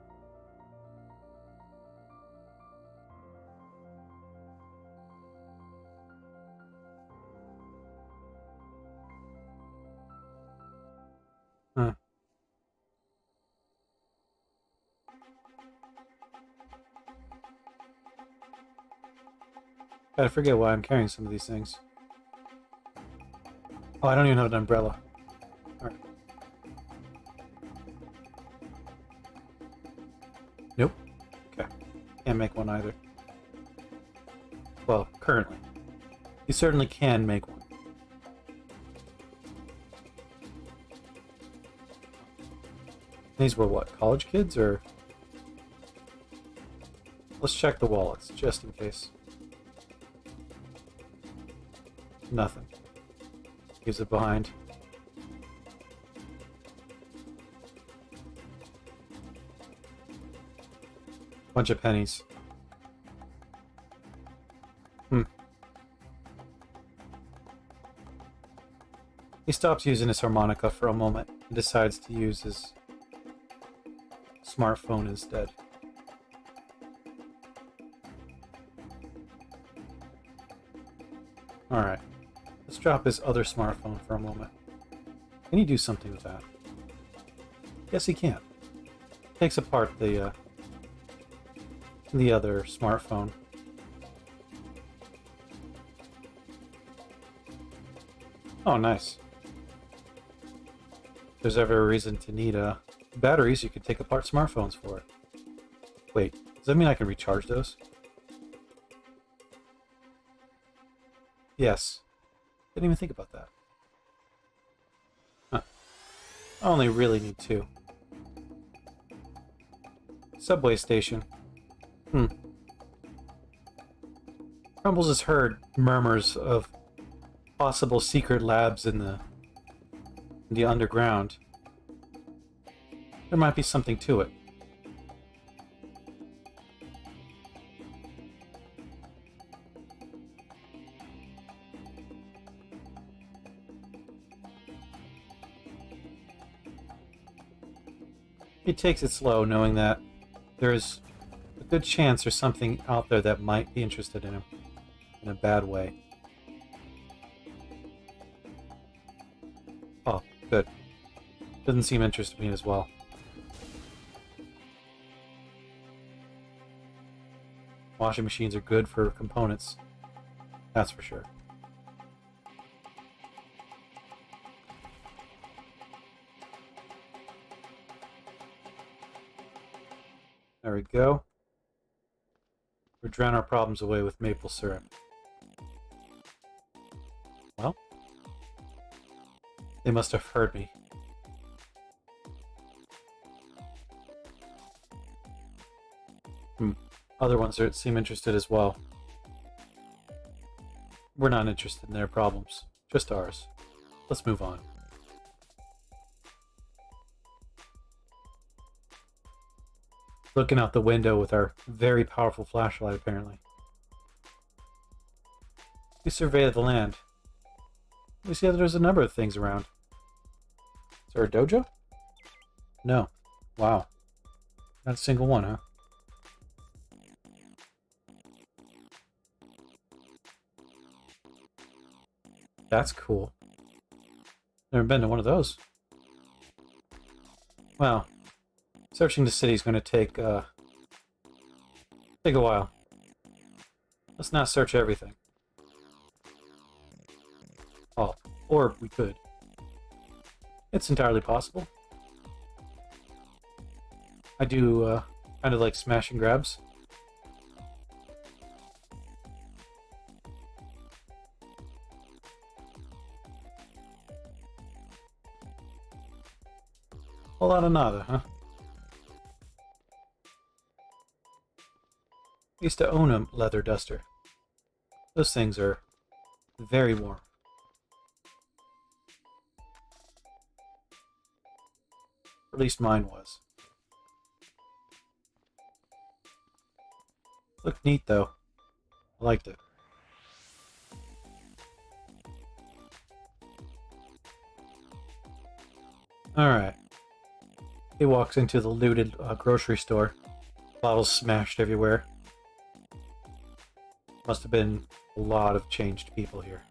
Speaker 1: Huh. I forget why I'm carrying some of these things. Oh, I don't even have an umbrella. Alright. Nope. Okay. Can't make one either. Well, currently. You certainly can make one. These were what, college kids, or... Let's check the wallets, just in case. Nothing. Leaves it behind. Bunch of pennies. He stops using his harmonica for a moment and decides to use his smartphone instead. Alright. Let's drop his other smartphone for a moment. Can he do something with that? Yes, he can. Takes apart the other smartphone. Oh, nice. If there's ever a reason to need batteries, you could take apart smartphones for it. Wait, does that mean I can recharge those? Yes. Didn't even think about that. Huh. I only really need 2. Subway station. Crumbles has heard murmurs of possible secret labs in the underground. There might be something to it. He takes it slow, knowing that there is a good chance there's something out there that might be interested in him in a bad way. Oh, good. Doesn't seem interested in me as well. Washing machines are good for components. That's for sure. There we go. We're drowning our problems away with maple syrup. Well, they must have heard me. Other ones that seem interested as well. We're not interested in their problems, just ours. Let's move on. Looking out the window with our very powerful flashlight, apparently. We survey the land. We see that there's a number of things around. Is there a dojo? No. Wow. Not a single one, huh? That's cool. Never been to one of those. Well, searching the city is going to take a while. Let's not search everything. Oh, or we could. It's entirely possible. I do kind of like smash and grabs. A lot of nada, huh? I used to own a leather duster. Those things are very warm. At least mine was. Looked neat though. I liked it. Alright. He walks into the looted grocery store. Bottles smashed everywhere. Must have been a lot of changed people here.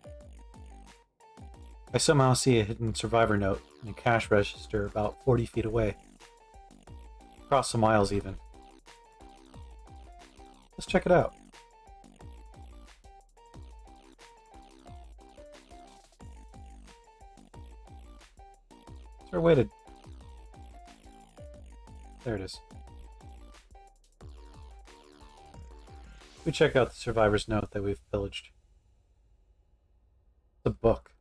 Speaker 1: I somehow see a hidden survivor note in a cash register about 40 feet away. Across some miles even. Let's check it out. Is there a way to... There it is. We check out the survivor's note that we've pillaged. It's a book.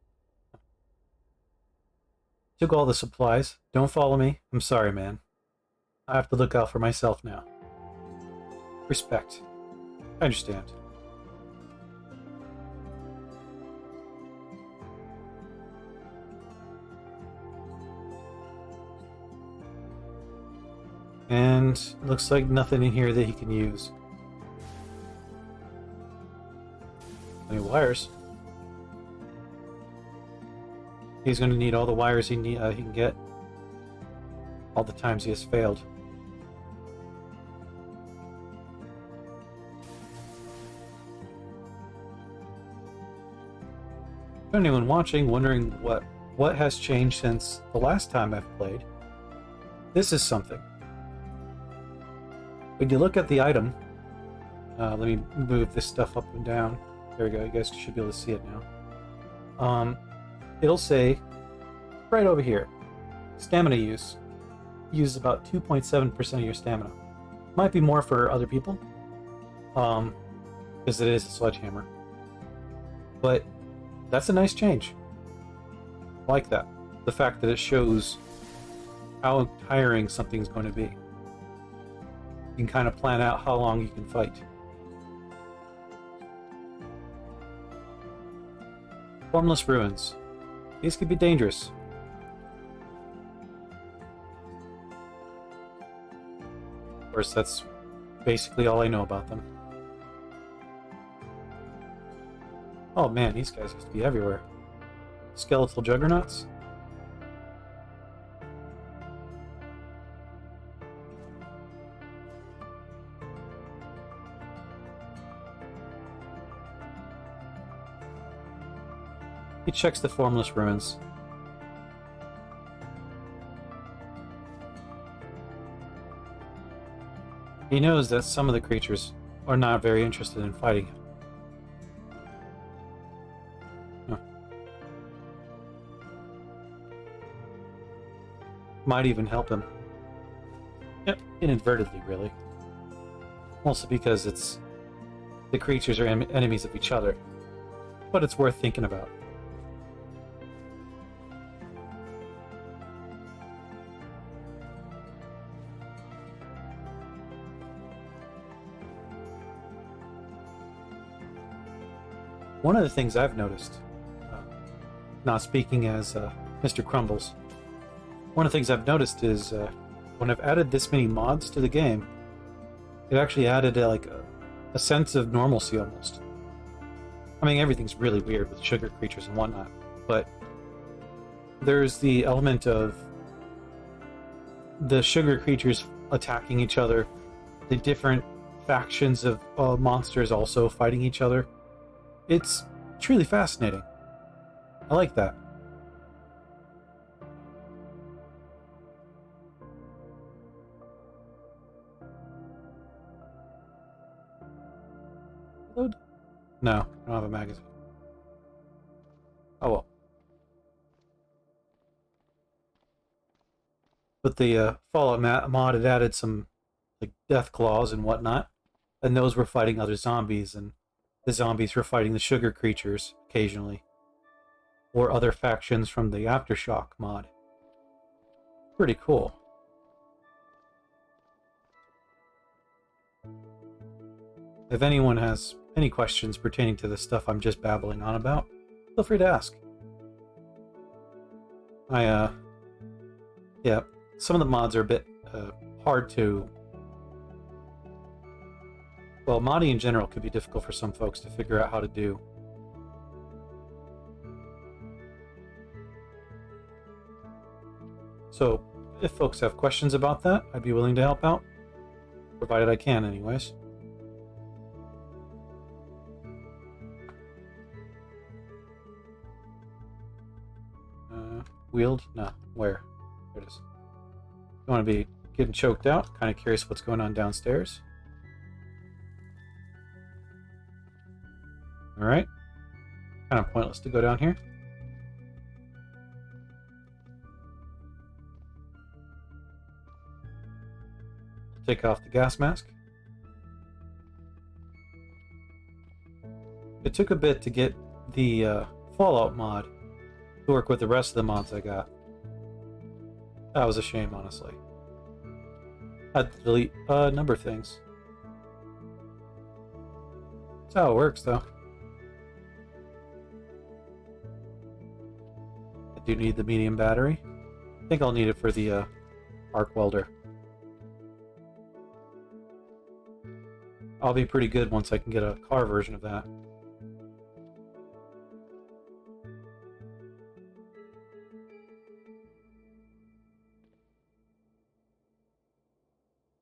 Speaker 1: Took all the supplies. Don't follow me. I'm sorry, man. I have to look out for myself now. Respect. I understand. And looks like nothing in here that he can use. Any wires? He's going to need all the wires he can get. All the times he has failed. For anyone watching, wondering what has changed since the last time I've played, this is something. When you look at the item, let me move this stuff up and down. There we go. You guys should be able to see it now. It'll say right over here, stamina use. Uses about 2.7% of your stamina. Might be more for other people, because it is a sledgehammer. But that's a nice change. I like that. The fact that it shows how tiring something's going to be. You can kind of plan out how long you can fight. Formless ruins. These could be dangerous. Of course, that's basically all I know about them. Oh man, these guys used to be everywhere. Skeletal juggernauts? He checks the formless ruins. He knows that some of the creatures are not very interested in fighting him. Huh. Might even help him. Yep, inadvertently, really. Mostly because the creatures are enemies of each other. But it's worth thinking about. One of the things I've noticed, not speaking as Mr. Crumbles, one of the things I've noticed is when I've added this many mods to the game, it actually added a sense of normalcy almost. I mean, everything's really weird with sugar creatures and whatnot, but there's the element of the sugar creatures attacking each other, the different factions of monsters also fighting each other. It's truly fascinating. I like that. Load? No, I don't have a magazine. Oh well. But the Fallout mod had added some like death claws and whatnot, and those were fighting other zombies, and the zombies were fighting the sugar creatures occasionally, or other factions from the Aftershock mod. Pretty cool. If anyone has any questions pertaining to the stuff I'm just babbling on about, feel free to ask. Yeah, some of the mods are a bit hard to... Well, modding in general could be difficult for some folks to figure out how to do. So, if folks have questions about that, I'd be willing to help out. Provided I can, anyways. Wheeled? No. Where? There it is. You want to be getting choked out? Kind of curious what's going on downstairs. Alright. Kind of pointless to go down here. Take off the gas mask. It took a bit to get the Fallout mod to work with the rest of the mods I got. That was a shame, honestly. I had to delete a number of things. That's how it works, though. I do need the medium battery. I think I'll need it for the arc welder. I'll be pretty good once I can get a car version of that.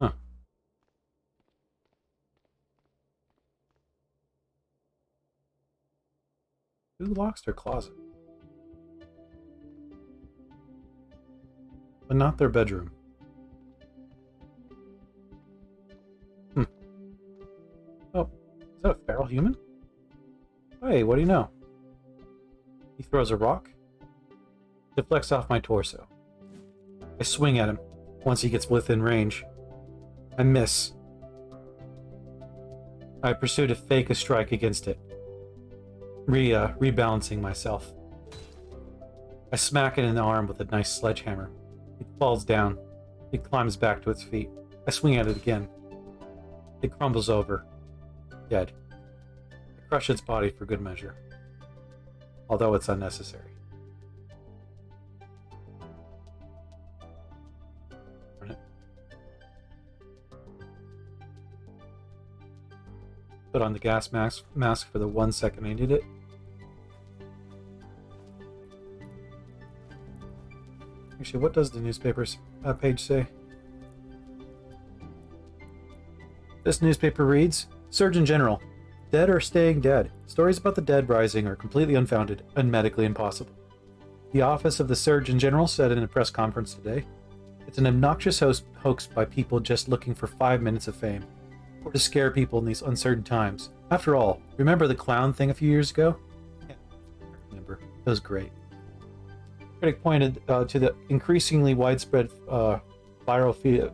Speaker 1: Huh. Who locks their closet? But not their bedroom. Oh, is that a feral human? Hey, what do you know? He throws a rock. Deflects off my torso. I swing at him once he gets within range. I miss. I pursue to fake a strike against it. Rebalancing myself. I smack it in the arm with a nice sledgehammer. It falls down. It climbs back to its feet. I swing at it again. It crumbles over. Dead. I crush its body for good measure. Although it's unnecessary. Burn it. Put on the gas mask for the 1 second I need it. Actually, what does the newspaper's page say? This newspaper reads, Surgeon General, dead are staying dead. Stories about the dead rising are completely unfounded and medically impossible. The Office of the Surgeon General said in a press conference today, it's an obnoxious hoax by people just looking for 5 minutes of fame, or to scare people in these uncertain times. After all, remember the clown thing a few years ago? Yeah, I remember. It was great. The critic pointed to the increasingly widespread viral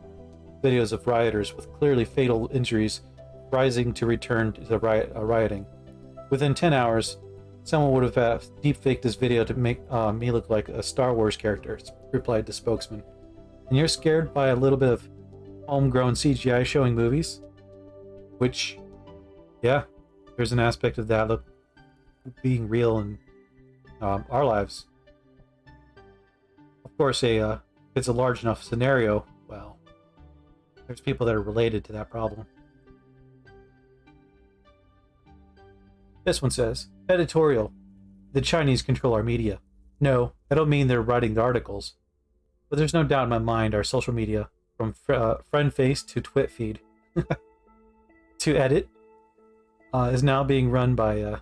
Speaker 1: videos of rioters with clearly fatal injuries rising to return to the rioting. Within 10 hours, someone would have deepfaked this video to make me look like a Star Wars character, replied the spokesman. And you're scared by a little bit of homegrown CGI showing movies? Which, yeah, there's an aspect of that look being real in our lives. Of course, if it's a large enough scenario, well, there's people that are related to that problem. This one says, editorial, the Chinese control our media. No, I don't mean they're writing the articles. But there's no doubt in my mind our social media, from friend face to twit feed, to edit, is now being run by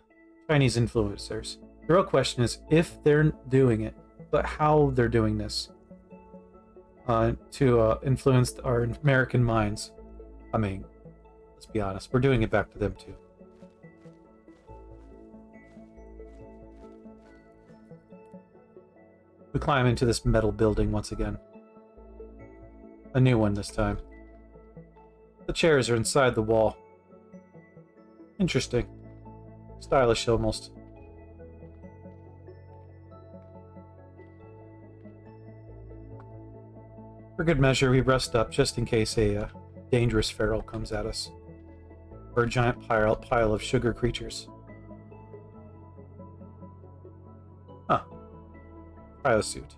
Speaker 1: Chinese influencers. The real question is if they're doing it, but how they're doing this to influence our American minds. I mean, let's be honest, we're doing it back to them too. We climb into this metal building once again. A new one this time. The chairs are inside the wall. Interesting. Stylish almost. For good measure, we rest up just in case a dangerous feral comes at us. Or a giant pile of sugar creatures. Huh. Cryosuit.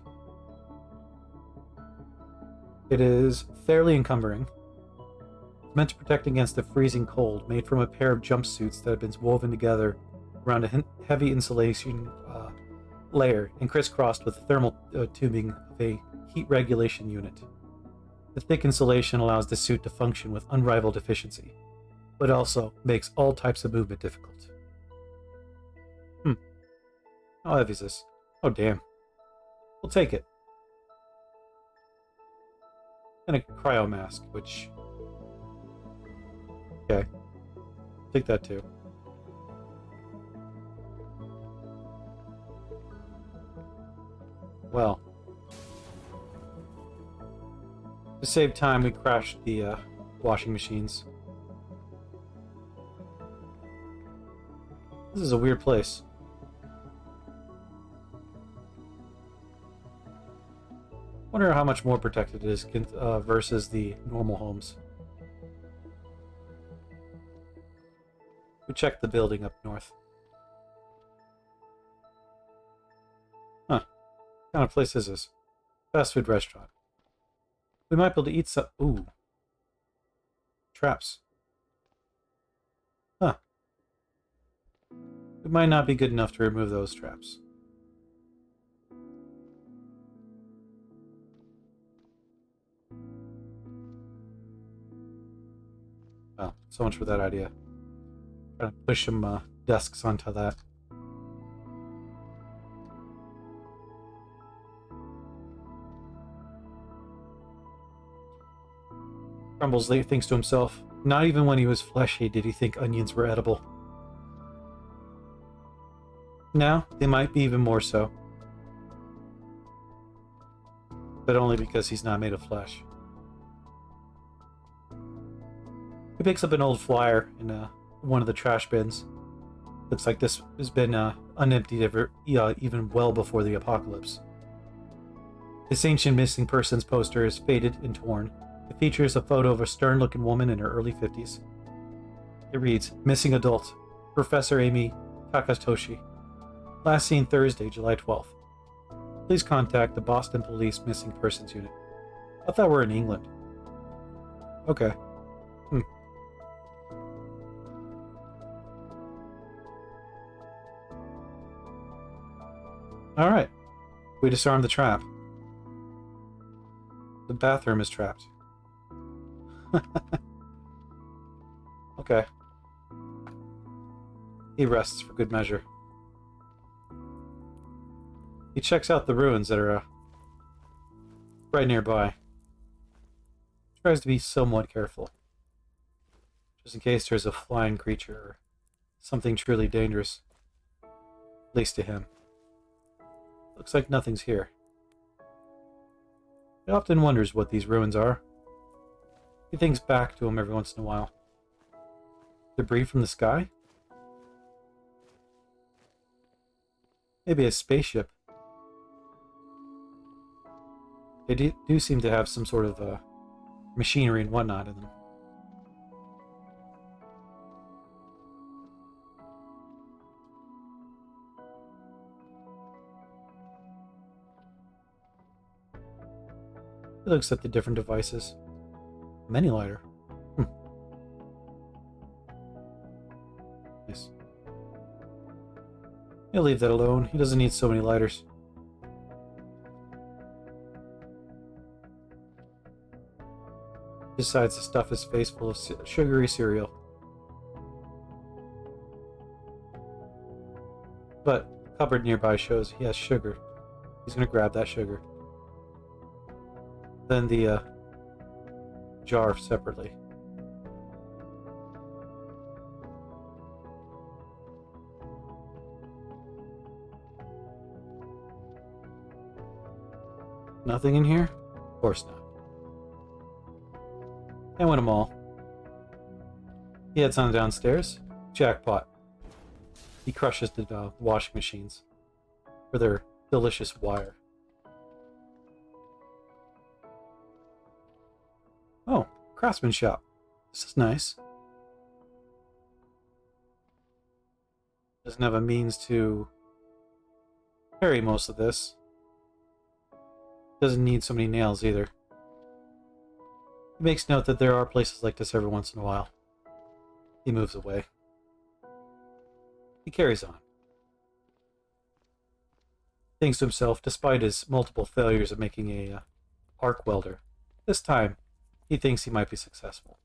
Speaker 1: It is fairly encumbering. It's meant to protect against the freezing cold, made from a pair of jumpsuits that have been woven together around a heavy insulation layer and crisscrossed with thermal tubing of a heat regulation unit. The thick insulation allows the suit to function with unrivaled efficiency, but also makes all types of movement difficult. How heavy is this? Oh damn. We'll take it. And a cryo mask, which... okay. Take that too. Well. To save time, we crashed the washing machines. This is a weird place. Wonder how much more protected it is versus the normal homes. We checked the building up north. Huh. What kind of place is this? Fast food restaurant. We might be able to eat some... ooh. Traps. Huh. It might not be good enough to remove those traps. Well, so much for that idea. Try to push some desks onto that. Crumbles thinks to himself, not even when he was fleshy did he think onions were edible. Now, they might be even more so. But only because he's not made of flesh. He picks up an old flyer in one of the trash bins. Looks like this has been unemptied even well before the apocalypse. This ancient missing persons poster is faded and torn. It features a photo of a stern-looking woman in her early 50s. It reads, Missing Adult, Professor Amy Takatoshi. Last seen Thursday, July 12th. Please contact the Boston Police Missing Persons Unit. I thought we're in England. Okay. Alright. We disarmed the trap. The bathroom is trapped. Okay. He rests for good measure. He checks out the ruins that are right nearby. Tries to be somewhat careful, just in case there's a flying creature or something truly dangerous, at least to him. Looks like nothing's here. He often wonders what these ruins are. He thinks back to them every once in a while. Debris from the sky? Maybe a spaceship. They do seem to have some sort of machinery and whatnot in them. He looks at the different devices. Mini lighter. Nice. He'll leave that alone. He doesn't need so many lighters. He decides to stuff his face full of sugary cereal. But the cupboard nearby shows he has sugar. He's going to grab that sugar. Then the jar separately. Nothing in here? Of course not. Can't win them all. He heads on downstairs. Jackpot. He crushes the washing machines for their delicious wire. Oh, craftsman shop. This is nice. Doesn't have a means to carry most of this. Doesn't need so many nails either. He makes note that there are places like this every once in a while. He moves away. He carries on. Thinks to himself, despite his multiple failures at making a arc welder, this time he thinks he might be successful.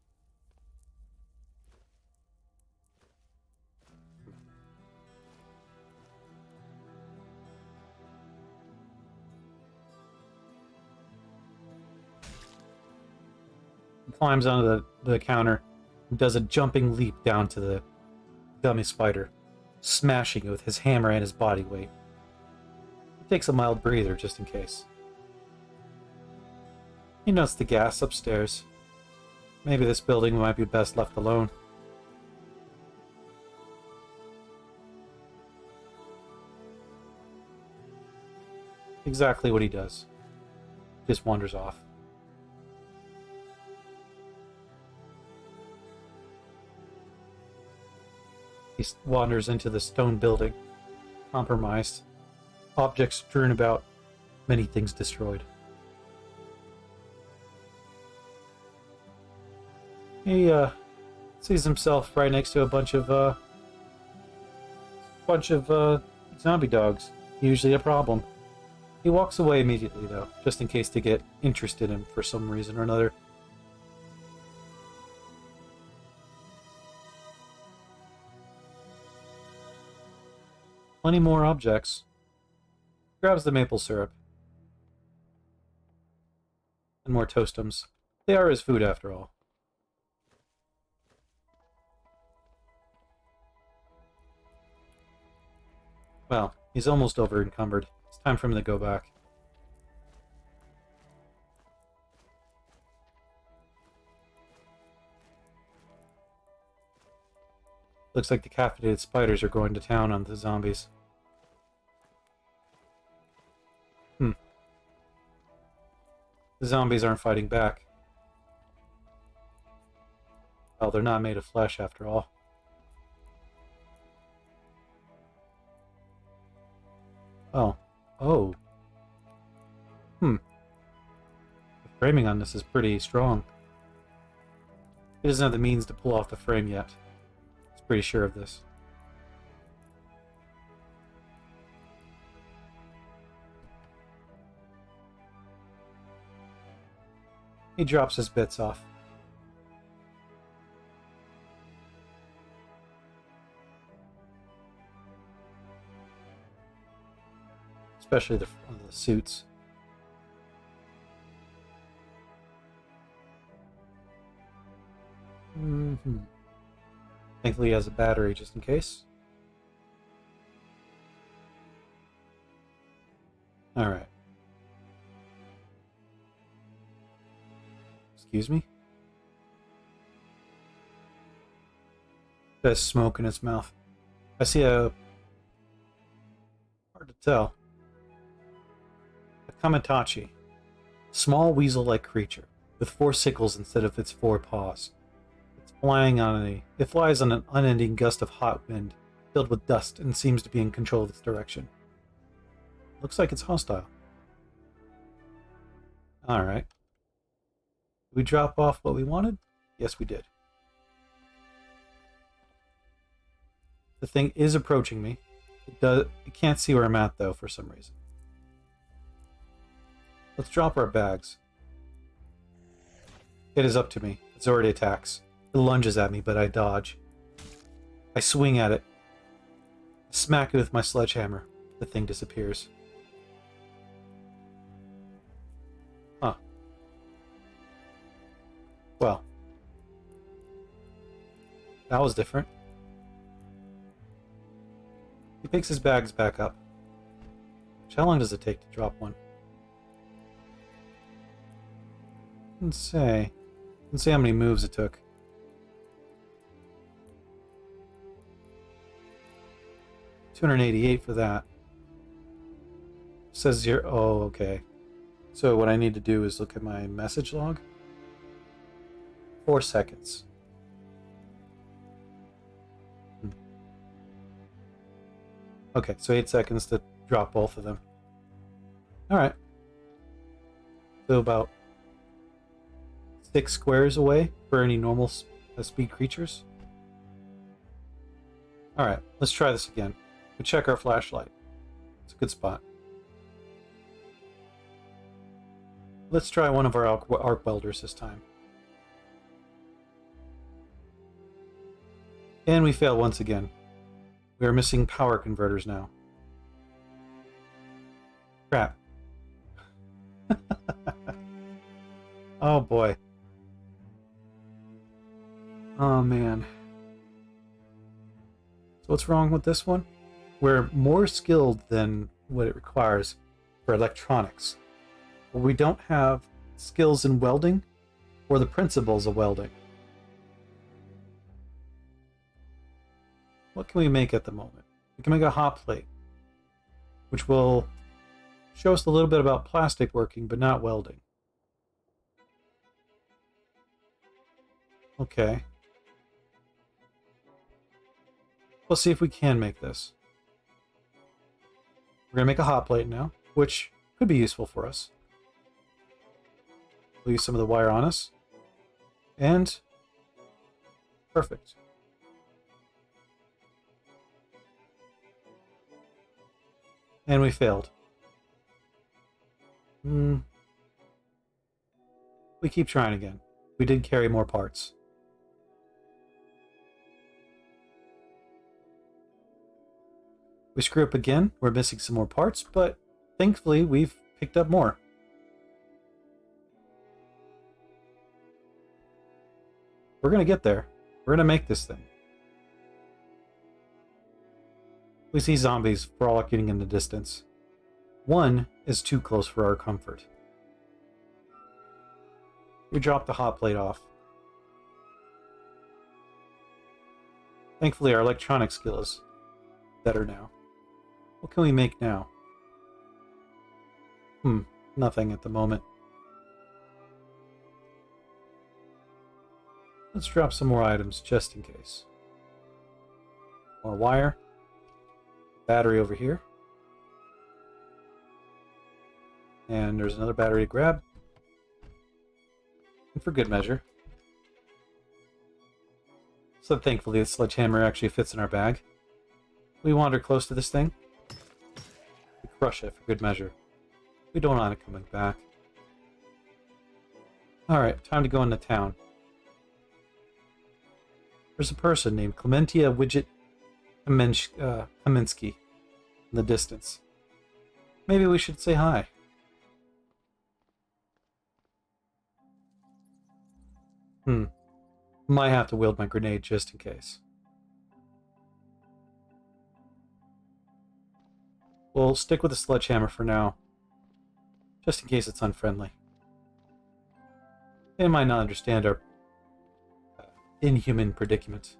Speaker 1: He climbs onto the counter and does a jumping leap down to the dummy spider, smashing it with his hammer and his body weight. He takes a mild breather just in case. He notes the gas upstairs. Maybe this building might be best left alone. Exactly what he does. Just wanders off. He wanders into the stone building, compromised, objects strewn about, many things destroyed. He sees himself right next to a bunch of zombie dogs. Usually a problem. He walks away immediately, though, just in case they get interested in him for some reason or another. Plenty more objects. Grabs the maple syrup. And more toastums. They are his food, after all. Well, he's almost over encumbered. It's time for him to go back. Looks like the caffeinated spiders are going to town on the zombies. The zombies aren't fighting back. Well, they're not made of flesh after all. Oh. Oh. The framing on this is pretty strong. He doesn't have the means to pull off the frame yet. He's pretty sure of this. He drops his bits off. especially the suits. Thankfully, he has a battery just in case. All right. Excuse me? There's smoke in its mouth. I see a... Hard to tell. A Kamitachi. Small weasel-like creature, with 4 sickles instead of its 4 paws. It flies on an unending gust of hot wind, filled with dust, and seems to be in control of its direction. Looks like it's hostile. Alright. Did we drop off what we wanted? Yes, we did. The thing is approaching me. It can't see where I'm at, though, for some reason. Let's drop our bags. It is up to me. It already attacks. It lunges at me, but I dodge. I swing at it. I smack it with my sledgehammer. The thing disappears. Huh. Well. That was different. He picks his bags back up. How long does it take to drop one? Let's say how many moves it took. 288 for that. It says 0. Oh, okay. So what I need to do is look at my message log. 4 seconds. Okay, so 8 seconds to drop both of them. Alright. So about 6 squares away for any normal speed creatures. Alright, let's try this again. We check our flashlight. It's a good spot. Let's try one of our arc welders this time. And we fail once again. We are missing power converters now. Crap. Oh boy. Oh man. So what's wrong with this one? We're more skilled than what it requires for electronics. But we don't have skills in welding or the principles of welding. What can we make at the moment? We can make a hot plate, which will show us a little bit about plastic working, but not welding. Okay. Let's see if we can make this. We're going to make a hot plate now, which could be useful for us. We'll use some of the wire on us. And perfect. And we failed. We keep trying again. We did carry more parts. We screw up again. We're missing some more parts, but thankfully we've picked up more. We're going to get there. We're going to make this thing. We see zombies frolicking in the distance. One is too close for our comfort. We drop the hot plate off. Thankfully, our electronic skill is better now. What can we make now? Nothing at the moment. Let's drop some more items just in case. More wire. Battery over here. And there's another battery to grab. And for good measure. So thankfully the sledgehammer actually fits in our bag. We wander close to this thing. We crush it for good measure. We don't want it coming back. Alright, time to go into town. There's a person named Clementia Widget Kaminsky in the distance. Maybe we should say hi. Might have to wield my grenade just in case. We'll stick with the sledgehammer for now, just in case it's unfriendly. They might not understand our inhuman predicament.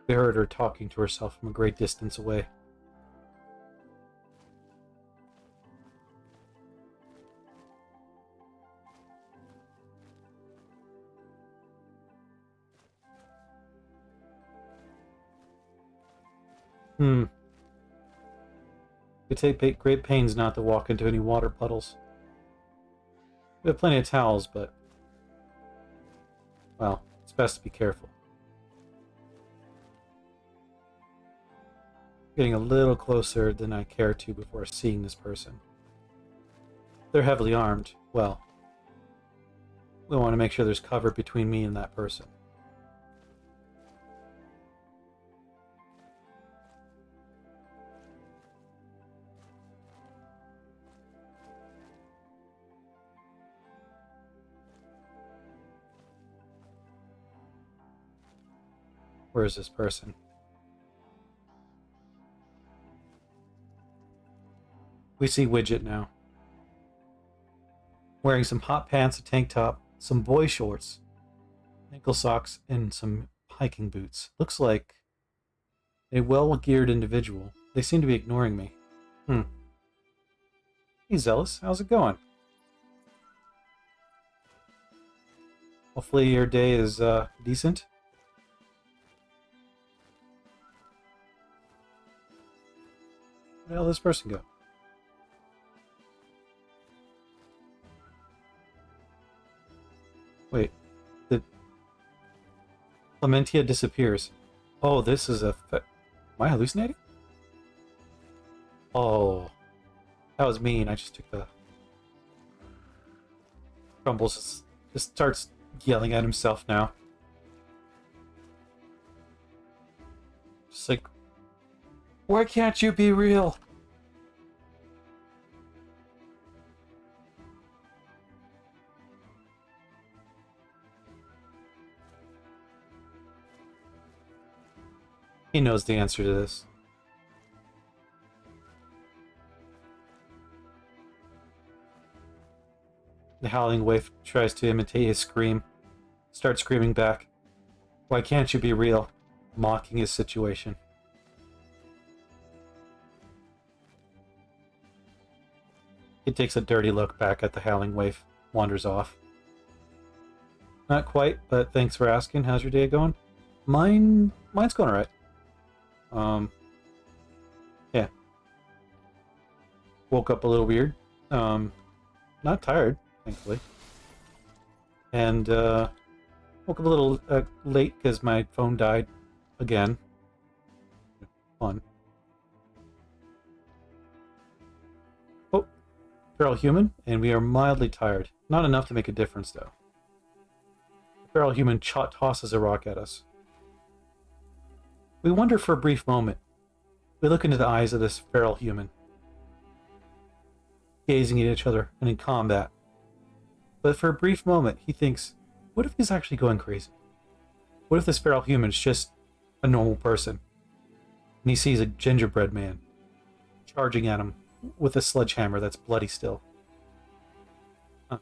Speaker 1: We heard her talking to herself from a great distance away. We take great pains not to walk into any water puddles. We have plenty of towels, but... well, it's best to be careful. Getting a little closer than I care to before seeing this person. They're heavily armed. Well, we want to make sure there's cover between me and that person. Where is this person? We see Widget now. Wearing some hot pants, a tank top, some boy shorts, ankle socks, and some hiking boots. Looks like a well-geared individual. They seem to be ignoring me. Hey, Zealous, how's it going? Hopefully your day is decent. Where the hell did this person go? Wait, Clementia disappears. Oh, this is a... Am I hallucinating? Oh, that was mean. I just took the... Crumbles just starts yelling at himself now. Just like, why can't you be real? He knows the answer to this. The howling waif tries to imitate his scream. Starts screaming back. Why can't you be real? Mocking his situation. He takes a dirty look back at the howling waif. Wanders off. Not quite, but thanks for asking. How's your day going? Mine's going alright. Yeah. Woke up a little weird. Not tired, thankfully. And, woke up a little late because my phone died again. Fun. Oh, feral human, and we are mildly tired. Not enough to make a difference, though. The feral human tosses a rock at us. We wonder for a brief moment. We look into the eyes of this feral human, gazing at each other and in combat. But for a brief moment, he thinks, what if he's actually going crazy? What if this feral human is just a normal person? And he sees a gingerbread man charging at him with a sledgehammer that's bloody still. Huh.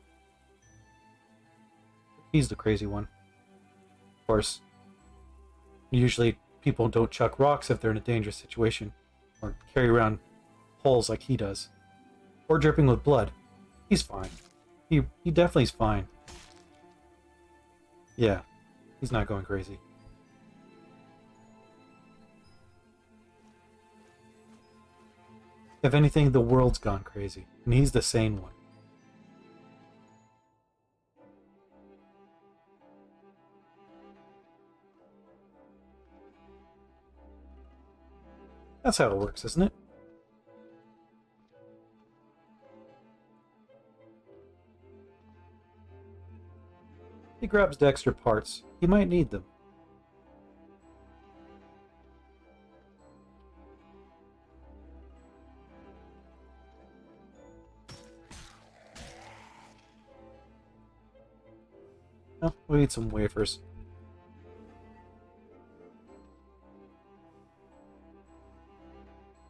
Speaker 1: He's the crazy one. Of course, usually people don't chuck rocks if they're in a dangerous situation, or carry around holes like he does, or dripping with blood. He's fine. He definitely is fine. Yeah, he's not going crazy. If anything, the world's gone crazy, and he's the sane one. That's how it works, isn't it? He grabs the extra parts. He might need them. Oh, we need some wafers.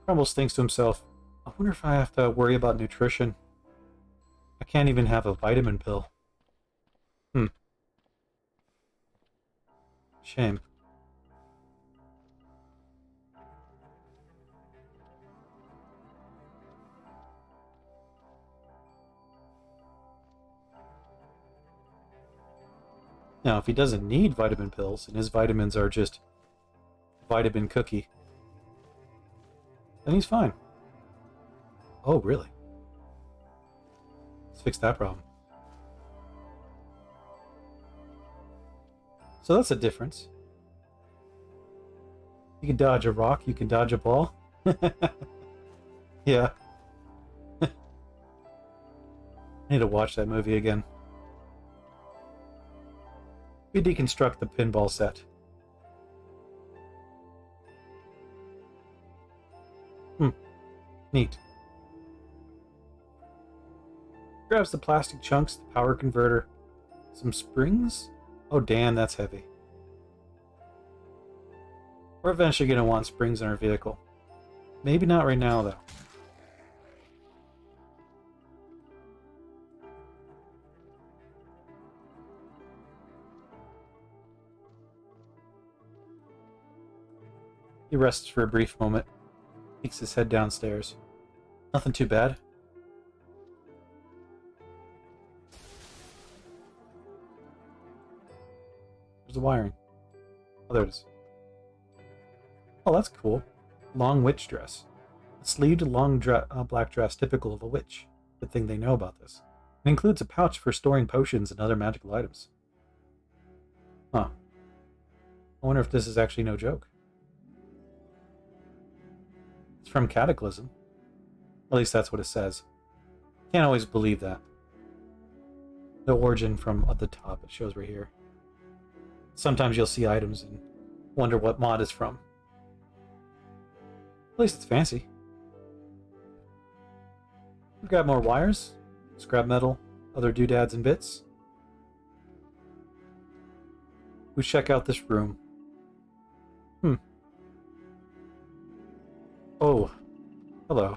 Speaker 1: Crumbles thinks to himself, I wonder if I have to worry about nutrition. I can't even have a vitamin pill. Shame. Now, if he doesn't need vitamin pills, and his vitamins are just vitamin cookie, then he's fine. Oh, really? Let's fix that problem. So that's a difference. You can dodge a rock, you can dodge a ball. Yeah. I need to watch that movie again. We deconstruct the pinball set. Neat. Grabs the plastic chunks, the power converter, some springs. Oh damn, that's heavy. We're eventually going to want springs in our vehicle. Maybe not right now, though. He rests for a brief moment, peeks his head downstairs. Nothing too bad. There's the wiring. Oh, there it is. Oh, that's cool. Long witch dress. A sleeved long black dress typical of a witch. Good thing they know about this. It includes a pouch for storing potions and other magical items. Huh. I wonder if this is actually no joke. It's from Cataclysm. At least that's what it says. Can't always believe that. The origin from at the top, it shows right here. Sometimes you'll see items and wonder what mod is from. At least it's fancy. We grab more wires, scrap metal, other doodads and bits. We check out this room. Oh, hello.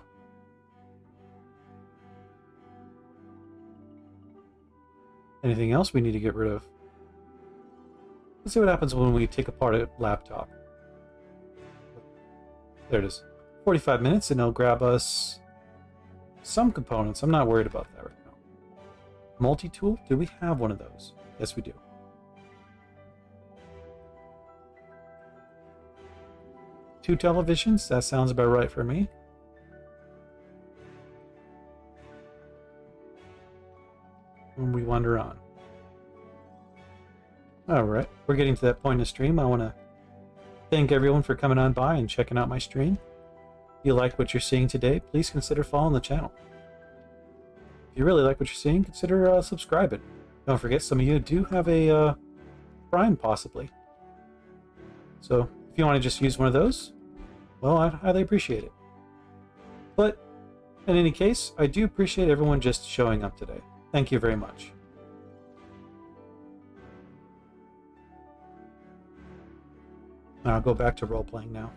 Speaker 1: Anything else we need to get rid of? Let's see what happens when we take apart a laptop. There it is. 45 minutes and it'll grab us some components. I'm not worried about that right now. Multi-tool? Do we have one of those? Yes, we do. Two televisions? That sounds about right for me. And we wander on. Alright, we're getting to that point in the stream. I want to thank everyone for coming on by and checking out my stream. If you like what you're seeing today, please consider following the channel. If you really like what you're seeing, consider subscribing. Don't forget, some of you do have a Prime, possibly. So, if you want to just use one of those, well, I'd highly appreciate it. But, in any case, I do appreciate everyone just showing up today. Thank you very much. I'll go back to role-playing now.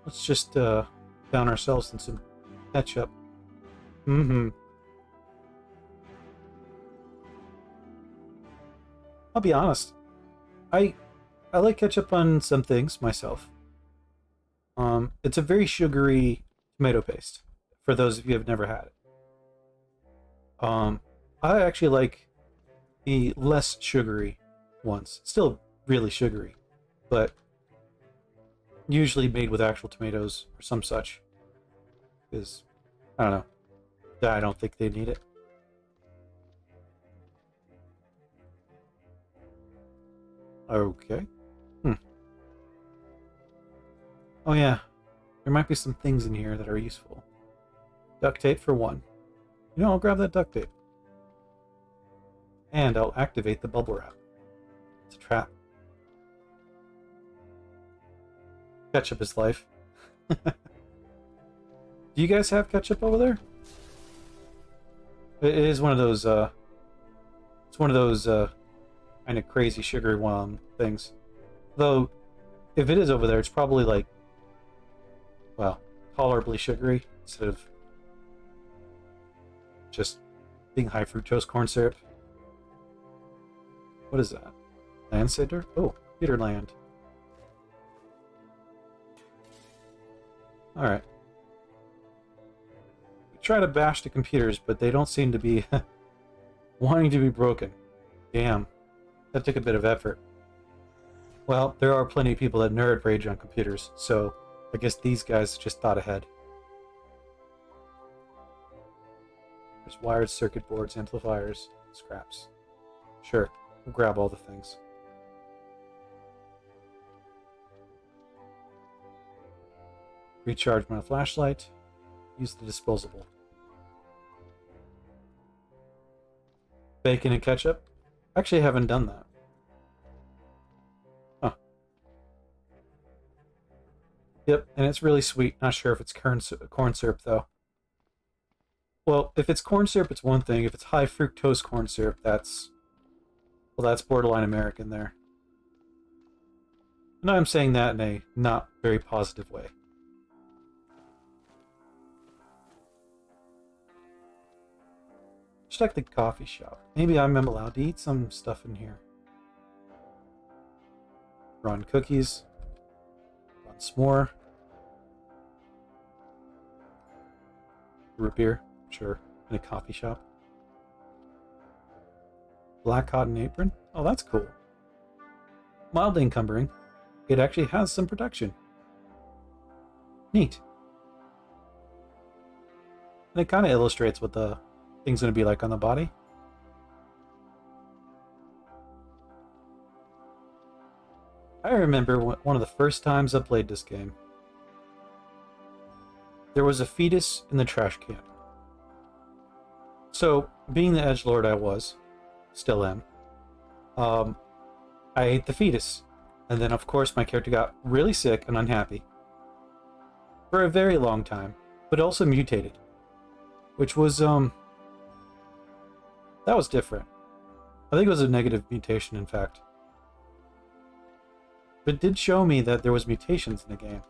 Speaker 1: Let's just down ourselves in some ketchup. I'll be honest. I like ketchup on some things myself. It's a very sugary tomato paste, for those of you who have never had it. I actually like the less sugary ones. Still really sugary, but usually made with actual tomatoes or some such. Because, I don't know. I don't think they need it. Okay. Oh yeah, there might be some things in here that are useful. Duct tape for one. You know, I'll grab that duct tape. And I'll activate the bubble wrap. It's a trap. Ketchup is life. Do you guys have ketchup over there? It is one of those, it's one of those, kind of crazy sugary one things. Though, if it is over there, it's probably like, well, tolerably sugary instead of just being high fructose corn syrup. What is that? Land cider? Oh, computer land. Alright. We try to bash the computers, but they don't seem to be wanting to be broken. Damn. That took a bit of effort. Well, there are plenty of people that nerd rage on computers, so I guess these guys just thought ahead. There's wired circuit boards, amplifiers, scraps. Sure, we'll grab all the things. Recharge my flashlight. Use the disposable. Bacon and ketchup? Actually, I haven't done that. Huh. Yep, and it's really sweet. Not sure if it's corn syrup, though. Well, if it's corn syrup, it's one thing. If it's high fructose corn syrup, that's... well, that's borderline American there. And I'm saying that in a not very positive way. Check the coffee shop. Maybe I'm allowed to eat some stuff in here. Run cookies. Run s'more. Root beer. Sure. In a coffee shop. Black cotton apron. Oh, that's cool. Mildly encumbering. It actually has some protection. Neat. And it kind of illustrates what the thing's going to be like on the body. I remember one of the first times I played this game. There was a fetus in the trash can. So, being the edgelord I was, still am, I ate the fetus. And then, of course, my character got really sick and unhappy. For a very long time. But also mutated. Which was, that was different. I think it was a negative mutation, in fact. But it did show me that there was mutations in the game.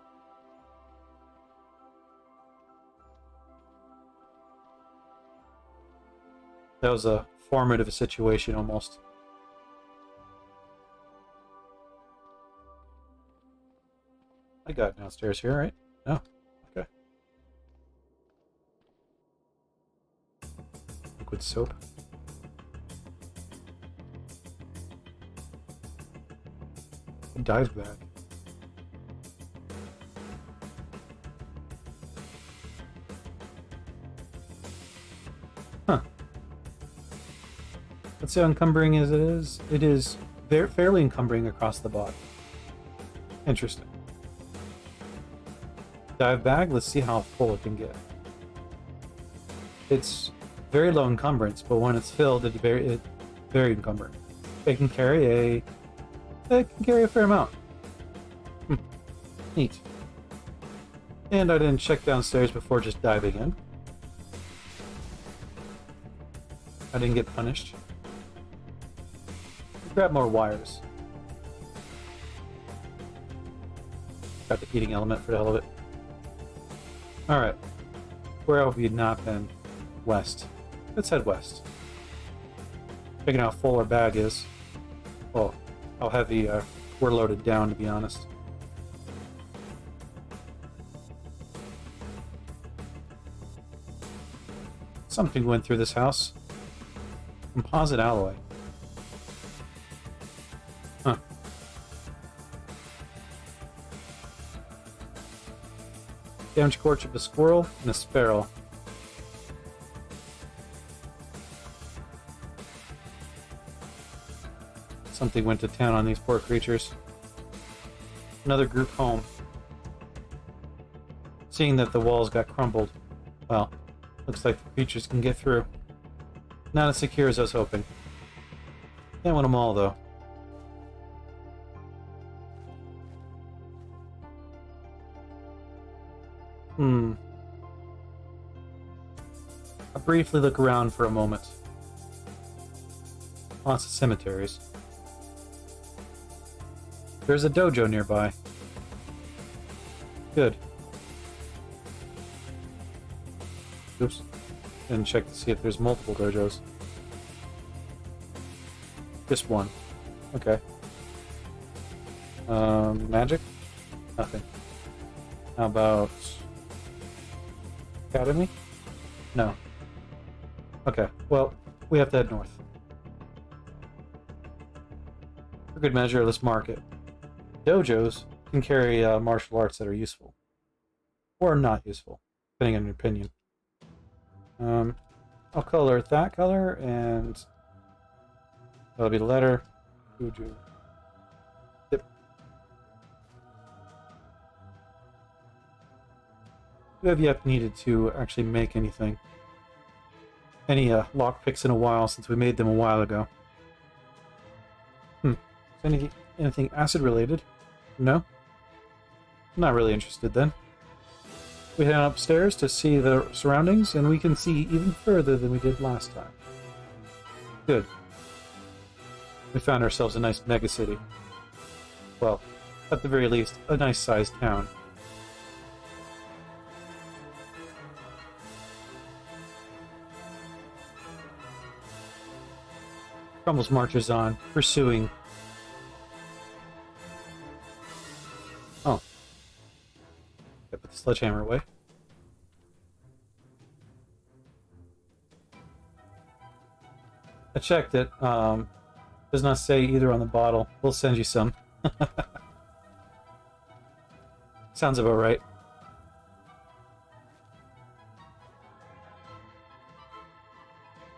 Speaker 1: That was a formative situation, almost. I got it downstairs here, right? No. Okay. Liquid soap. A dive bag. Huh. Let's see how encumbering as it is. It is fairly encumbering across the body. Interesting. Dive bag, let's see how full it can get. It's very low encumbrance, but when it's filled, it's very encumbered. It can carry a fair amount. Neat. And I didn't check downstairs before just diving in. I didn't get punished. Grab more wires. Got the heating element for the hell of it. Alright. Where have we not been? West. Let's head west. Checking out how full our bag is. Well, how heavy we're loaded down, to be honest. Something went through this house. Composite alloy. Huh. Damaged corpse of a squirrel and a sparrow. Something went to town on these poor creatures. Another group home. Seeing that the walls got crumbled, well, Looks like the creatures can get through. Not as secure as I was hoping. Can't win them all, though. I briefly look around for a moment. Lots of cemeteries. There's a dojo nearby. Good. Oops. And check to see if there's multiple dojos. Just one. Okay. Magic? Nothing. How about... Academy? No. Okay, well, we have to head north. For good measure, let's mark it. Dojos can carry martial arts that are useful. Or not useful, depending on your opinion. I'll color it that color, and that'll be the letter. Uju. Yep. We have yet needed to actually make anything. Any lockpicks in a while, since we made them a while ago. Anything acid related? No? Not really interested then. We head upstairs to see the surroundings, and we can see even further than we did last time. Good. We found ourselves a nice megacity. Well, at the very least, a nice-sized town. Crumbles marches on, pursuing... Oh. I put the sledgehammer away. I checked it. Does not say either on the bottle. We'll send you some. Sounds about right.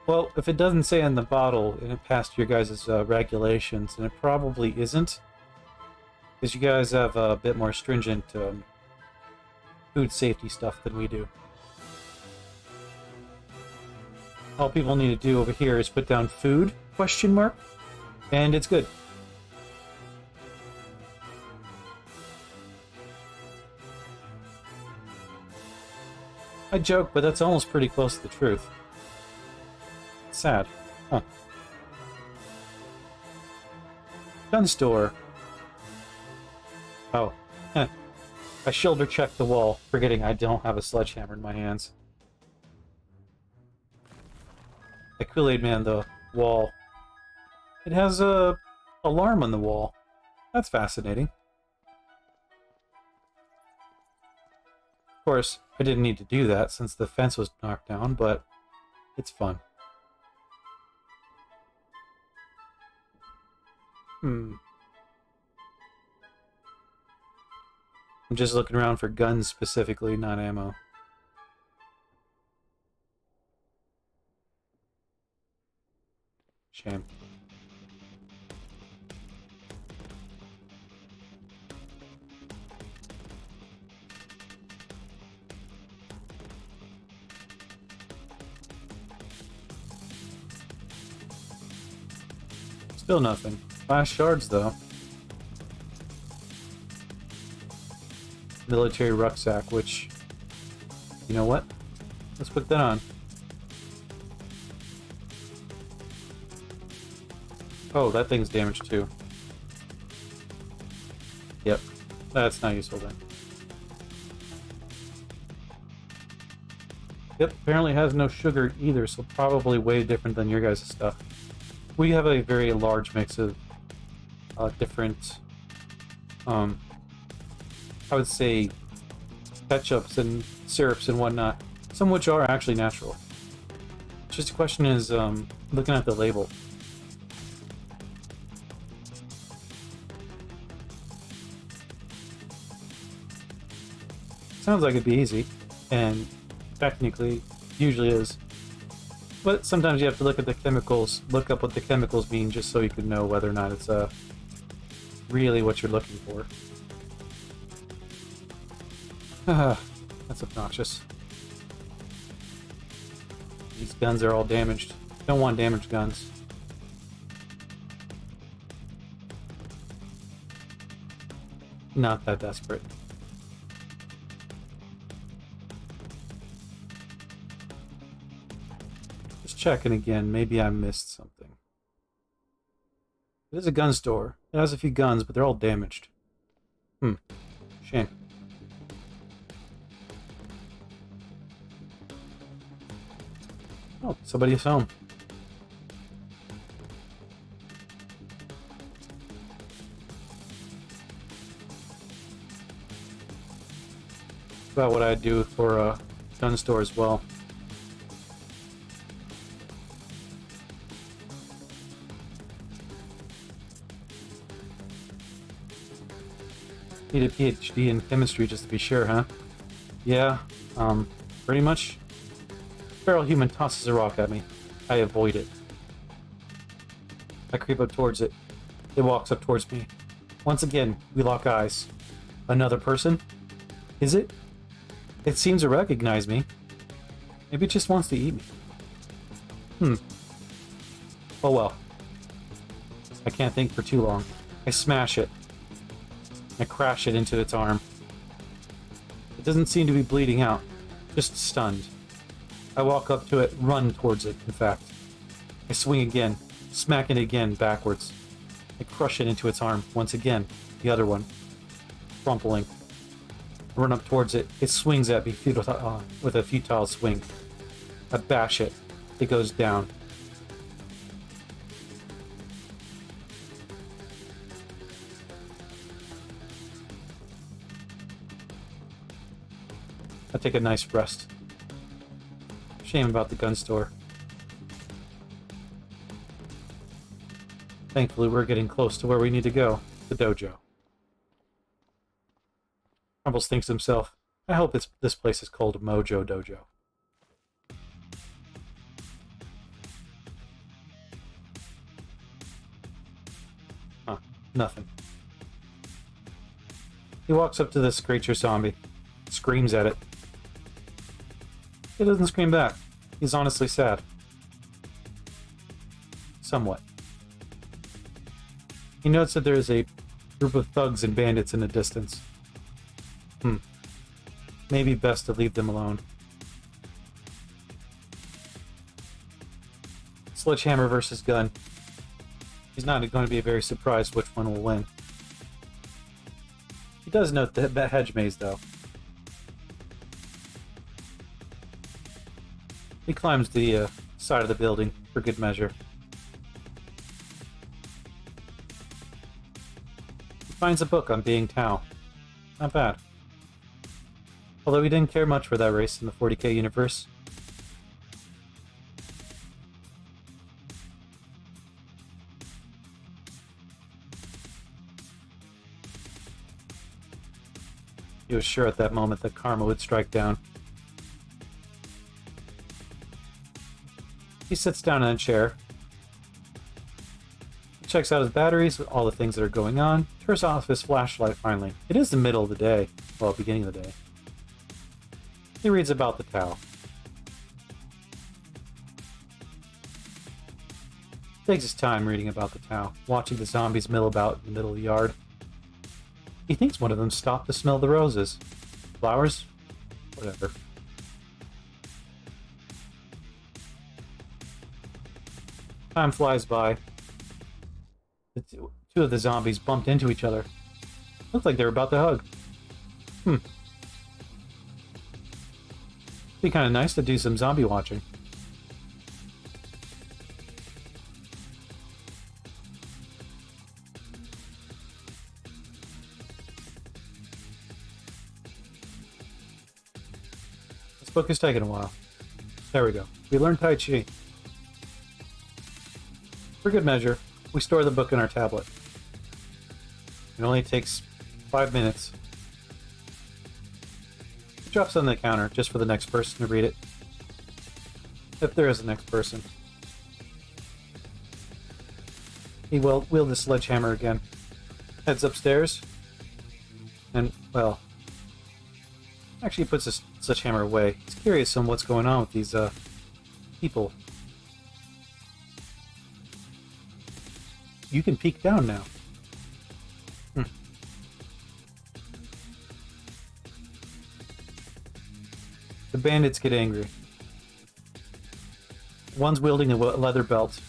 Speaker 1: Well, if it doesn't say on the bottle and it passed your guys' regulations, then it probably isn't. Because you guys have a bit more stringent food safety stuff than we do. All people need to do over here is put down food, question mark, and it's good. I joke, but that's almost pretty close to the truth. Sad. Huh. Gun store. Oh. I shoulder checked the wall, forgetting I don't have a sledgehammer in my hands. The Kool-Aid Man, the wall. It has a alarm on the wall. That's fascinating. Of course, I didn't need to do that since the fence was knocked down, but it's fun. I'm just looking around for guns specifically, not ammo. Shame. Still nothing. Last shards, though. Military rucksack, which... You know what? Let's put that on. Oh, that thing's damaged too. Yep. That's not useful then. Yep, apparently has no sugar either, so probably way different than your guys' stuff. We have a very large mix of different, I would say, ketchups and syrups and whatnot, some of which are actually natural. Just the question is, looking at the label. Sounds like it'd be easy, and technically, usually is. But sometimes you have to look at the chemicals, look up what the chemicals mean, just so you can know whether or not it's really what you're looking for. That's obnoxious. These guns are all damaged. Don't want damaged guns. Not that desperate. Just checking again. Maybe I missed something. It is a gun store. It has a few guns, but they're all damaged. Shame. Oh, somebody's home. About what I'd do for a gun store as well. Need a PhD in chemistry just to be sure, huh? Yeah, pretty much. Feral human tosses a rock at me. I avoid it. I creep up towards it. It walks up towards me. Once again, we lock eyes. Another person? Is it? It seems to recognize me. Maybe it just wants to eat me. Oh well. I can't think for too long. I smash it. I crash it into its arm. It doesn't seem to be bleeding out, just stunned. I walk up to it, run towards it, in fact. I swing again, smack it again backwards. I crush it into its arm, once again, the other one, crumpling. I run up towards it, it swings at me with a futile swing. I bash it, it goes down. I take a nice rest. Shame about the gun store. Thankfully, we're getting close to where we need to go, the dojo. Crumbles thinks to himself, I hope this place is called Mojo Dojo. Huh, nothing. He walks up to this creature zombie, screams at it. It doesn't scream back. He's honestly sad. Somewhat. He notes that there is a group of thugs and bandits in the distance. Maybe best to leave them alone. Sledgehammer versus gun. He's not going to be very surprised which one will win. He does note the hedge maze, though. He climbs the side of the building for good measure. He finds a book on being Tau. Not bad. Although he didn't care much for that race in the 40k universe. He was sure at that moment that karma would strike down. He sits down in a chair. He checks out his batteries with all the things that are going on. Turns off his flashlight finally. It is the middle of the day. Well, beginning of the day. He reads about the Tau. Takes his time reading about the Tau, watching the zombies mill about in the middle of the yard. He thinks one of them stopped to smell the roses. Flowers? Whatever. Time flies by. The two of the zombies bumped into each other. Looked like they were about to hug. Be kind of nice to do some zombie watching. This book is taking a while. There we go. We learned Tai Chi. For good measure, we store the book in our tablet. It only takes 5 minutes. He drops it on the counter just for the next person to read it. If there is a next person. He will wield the sledgehammer again. Heads upstairs. And, well... Actually puts the sledgehammer away. He's curious on what's going on with these people. You can peek down now. The bandits get angry. One's wielding a leather belt.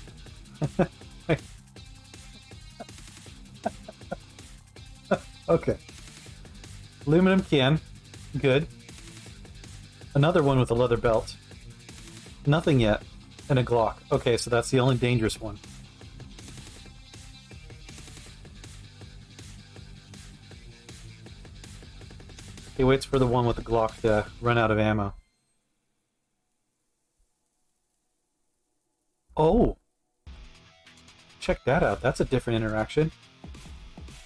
Speaker 1: Okay. Aluminum can. Good. Another one with a leather belt. Nothing yet. And a Glock. Okay, so that's the only dangerous one. He waits for the one with the Glock to run out of ammo. Oh! Check that out. That's a different interaction.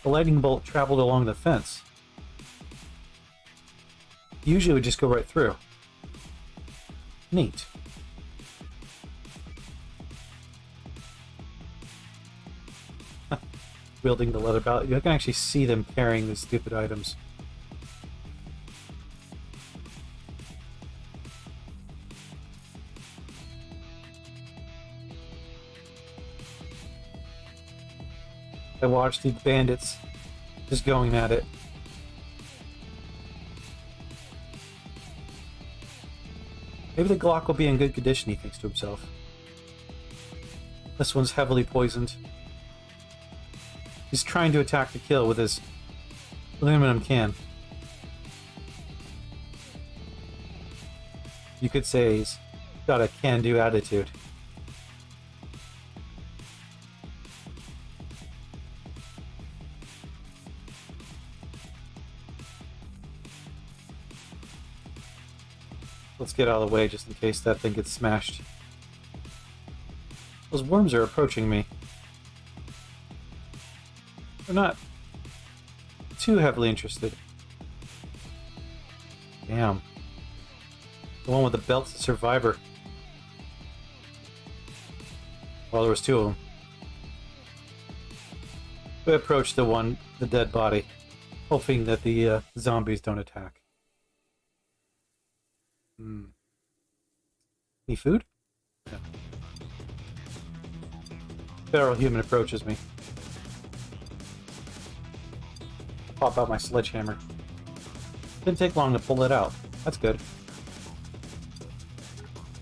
Speaker 1: The lightning bolt traveled along the fence. Usually it would just go right through. Neat. Wielding the leather belt. You can actually see them carrying these stupid items. I watched the bandits just going at it. Maybe the Glock will be in good condition, he thinks to himself. This one's heavily poisoned. He's trying to attack the kill with his aluminum can. You could say he's got a can-do attitude. Let's get out of the way just in case that thing gets smashed. Those worms are approaching me. They're not too heavily interested. Damn. The one with the belt's the survivor. Well, there was two of them. We approach the dead body, hoping that the zombies don't attack. Any food? No. Feral human approaches me. Pop out my sledgehammer. Didn't take long to pull it out. That's good.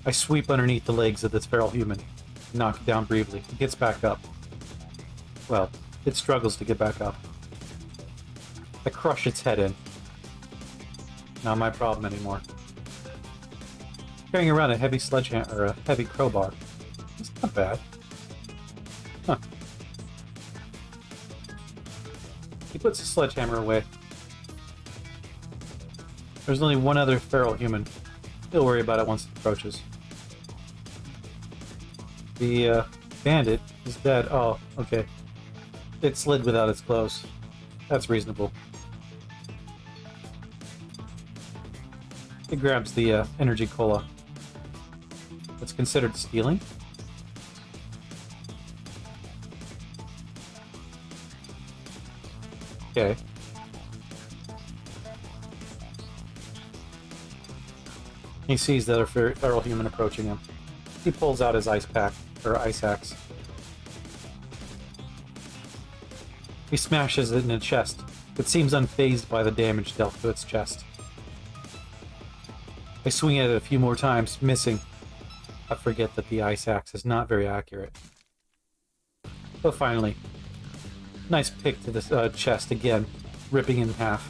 Speaker 1: I sweep underneath the legs of this feral human. Knock it down briefly. It gets back up. Well, it struggles to get back up. I crush its head in. Not my problem anymore. Carrying around a heavy sledgehammer, or a heavy crowbar. It's not bad. Huh. He puts the sledgehammer away. There's only one other feral human. He'll worry about it once it approaches. The bandit is dead. Oh, okay. It slid without its clothes. That's reasonable. He grabs the energy cola. That's considered stealing. Okay. He sees the other feral human approaching him. He pulls out his ice pack, or ice axe. He smashes it in the chest. It seems unfazed by the damage dealt to its chest. I swing at it a few more times, missing. I forget that the ice axe is not very accurate. But finally, nice pick to the chest again, ripping in half.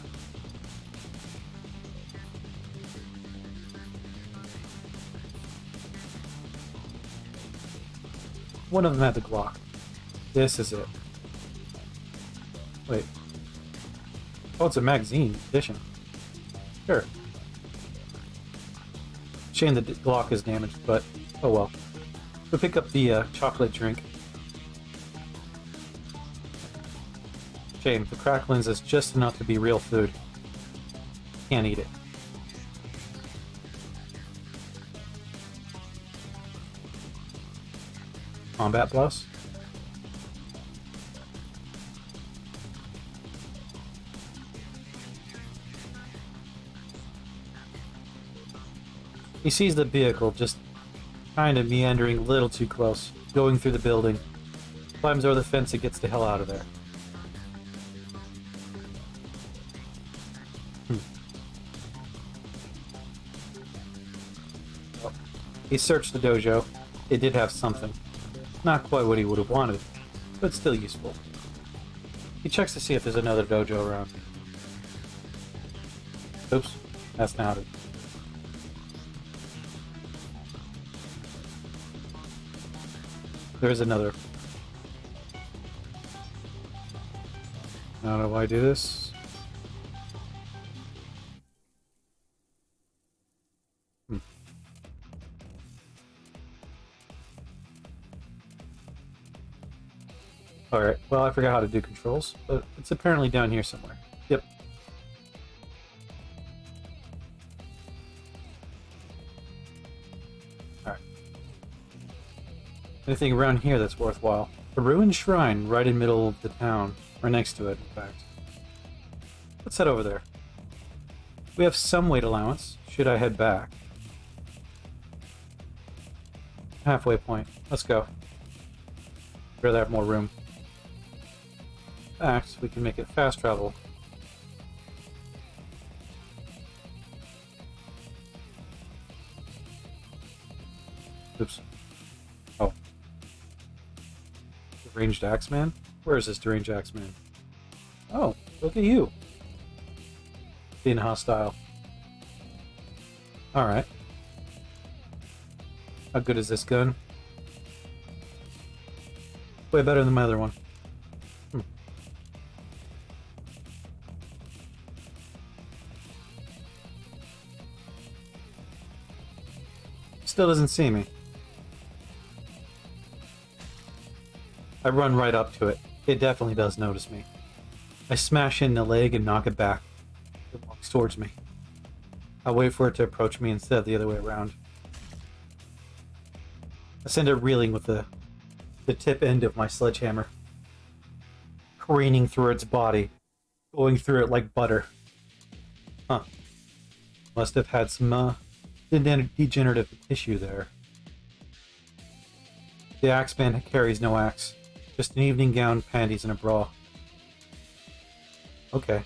Speaker 1: One of them had the Glock. This is it. Wait. Oh, it's a magazine edition. Sure. Shame the Glock is damaged, but oh well. We'll pick up the chocolate drink. Shame, the cracklings is just enough to be real food. Can't eat it. Combat blouse. He sees the vehicle just Kind of meandering a little too close. Going through the building. Climbs over the fence and gets the hell out of there. Well, he searched the dojo. It did have something. Not quite what he would have wanted, but still useful. He checks to see if there's another dojo around. Oops, that's not it. There's another. How do I do this? Alright, well I forgot how to do controls, but it's apparently down here somewhere. Yep. Alright. Anything around here that's worthwhile? A ruined shrine right in the middle of the town. Or next to it, in fact. Let's head over there. We have some weight allowance, should I head back. Halfway point. Let's go. Rather have more room. In fact, we can make it fast travel. Oops. Oh. Deranged Axeman? Where is this deranged Axeman? Oh, look at you. Being hostile. Alright. How good is this gun? Way better than my other one. Still doesn't see me. I run right up to it. It definitely does notice me. I smash in the leg and knock it back. It walks towards me. I wait for it to approach me instead of the other way around. I send it reeling with the tip end of my sledgehammer. Careening through its body. Going through it like butter. Huh. Must have had some degenerative tissue there. The Axeman carries no axe. Just an evening gown, panties, and a bra. Okay.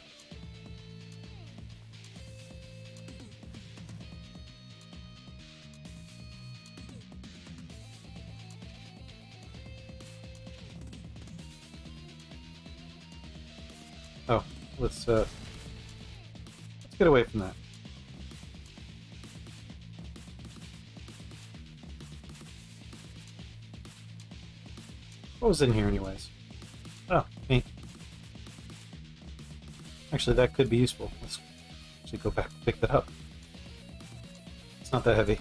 Speaker 1: Oh, let's get away from that. What was in here anyways? Oh, me. Actually, that could be useful. Let's actually go back and pick that up. It's not that heavy.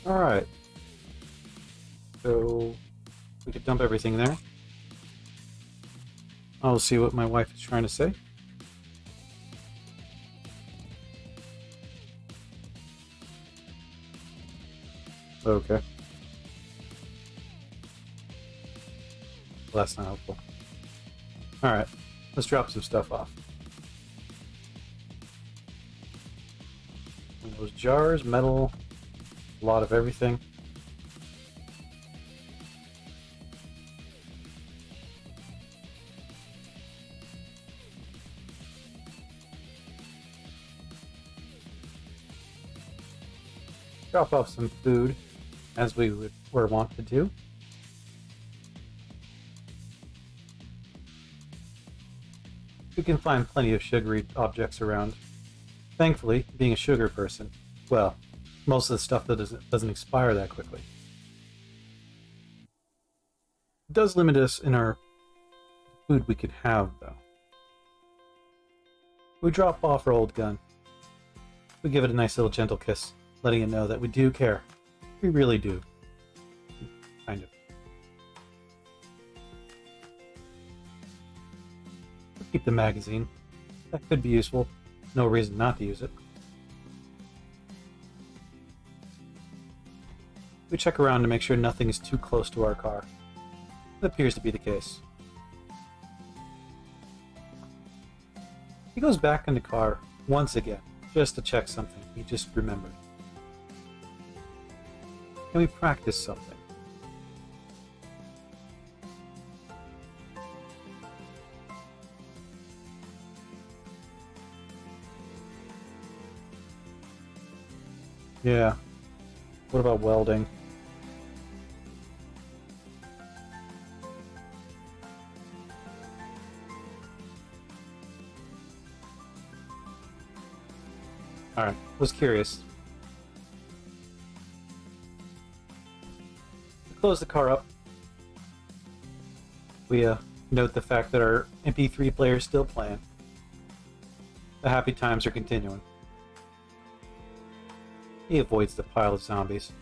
Speaker 1: Alright. So, we could dump everything there. I'll see what my wife is trying to say. Okay. Well, that's not helpful. Alright, let's drop some stuff off. And those jars, metal, a lot of everything. Drop off some food, as we were wont to do. We can find plenty of sugary objects around. Thankfully, being a sugar person, well, most of the stuff that doesn't expire that quickly. It does limit us in our food we could have, though. We drop off our old gun. We give it a nice little gentle kiss, letting it know that we do care. We really do. Kind of. We'll keep the magazine. That could be useful. No reason not to use it. We check around to make sure nothing is too close to our car. That appears to be the case. He goes back in the car once again, just to check something he just remembered. Can we practice something? Yeah. What about welding? Alright, was curious. We close the car up. We note the fact that our MP3 player is still playing. The happy times are continuing. He avoids the pile of zombies.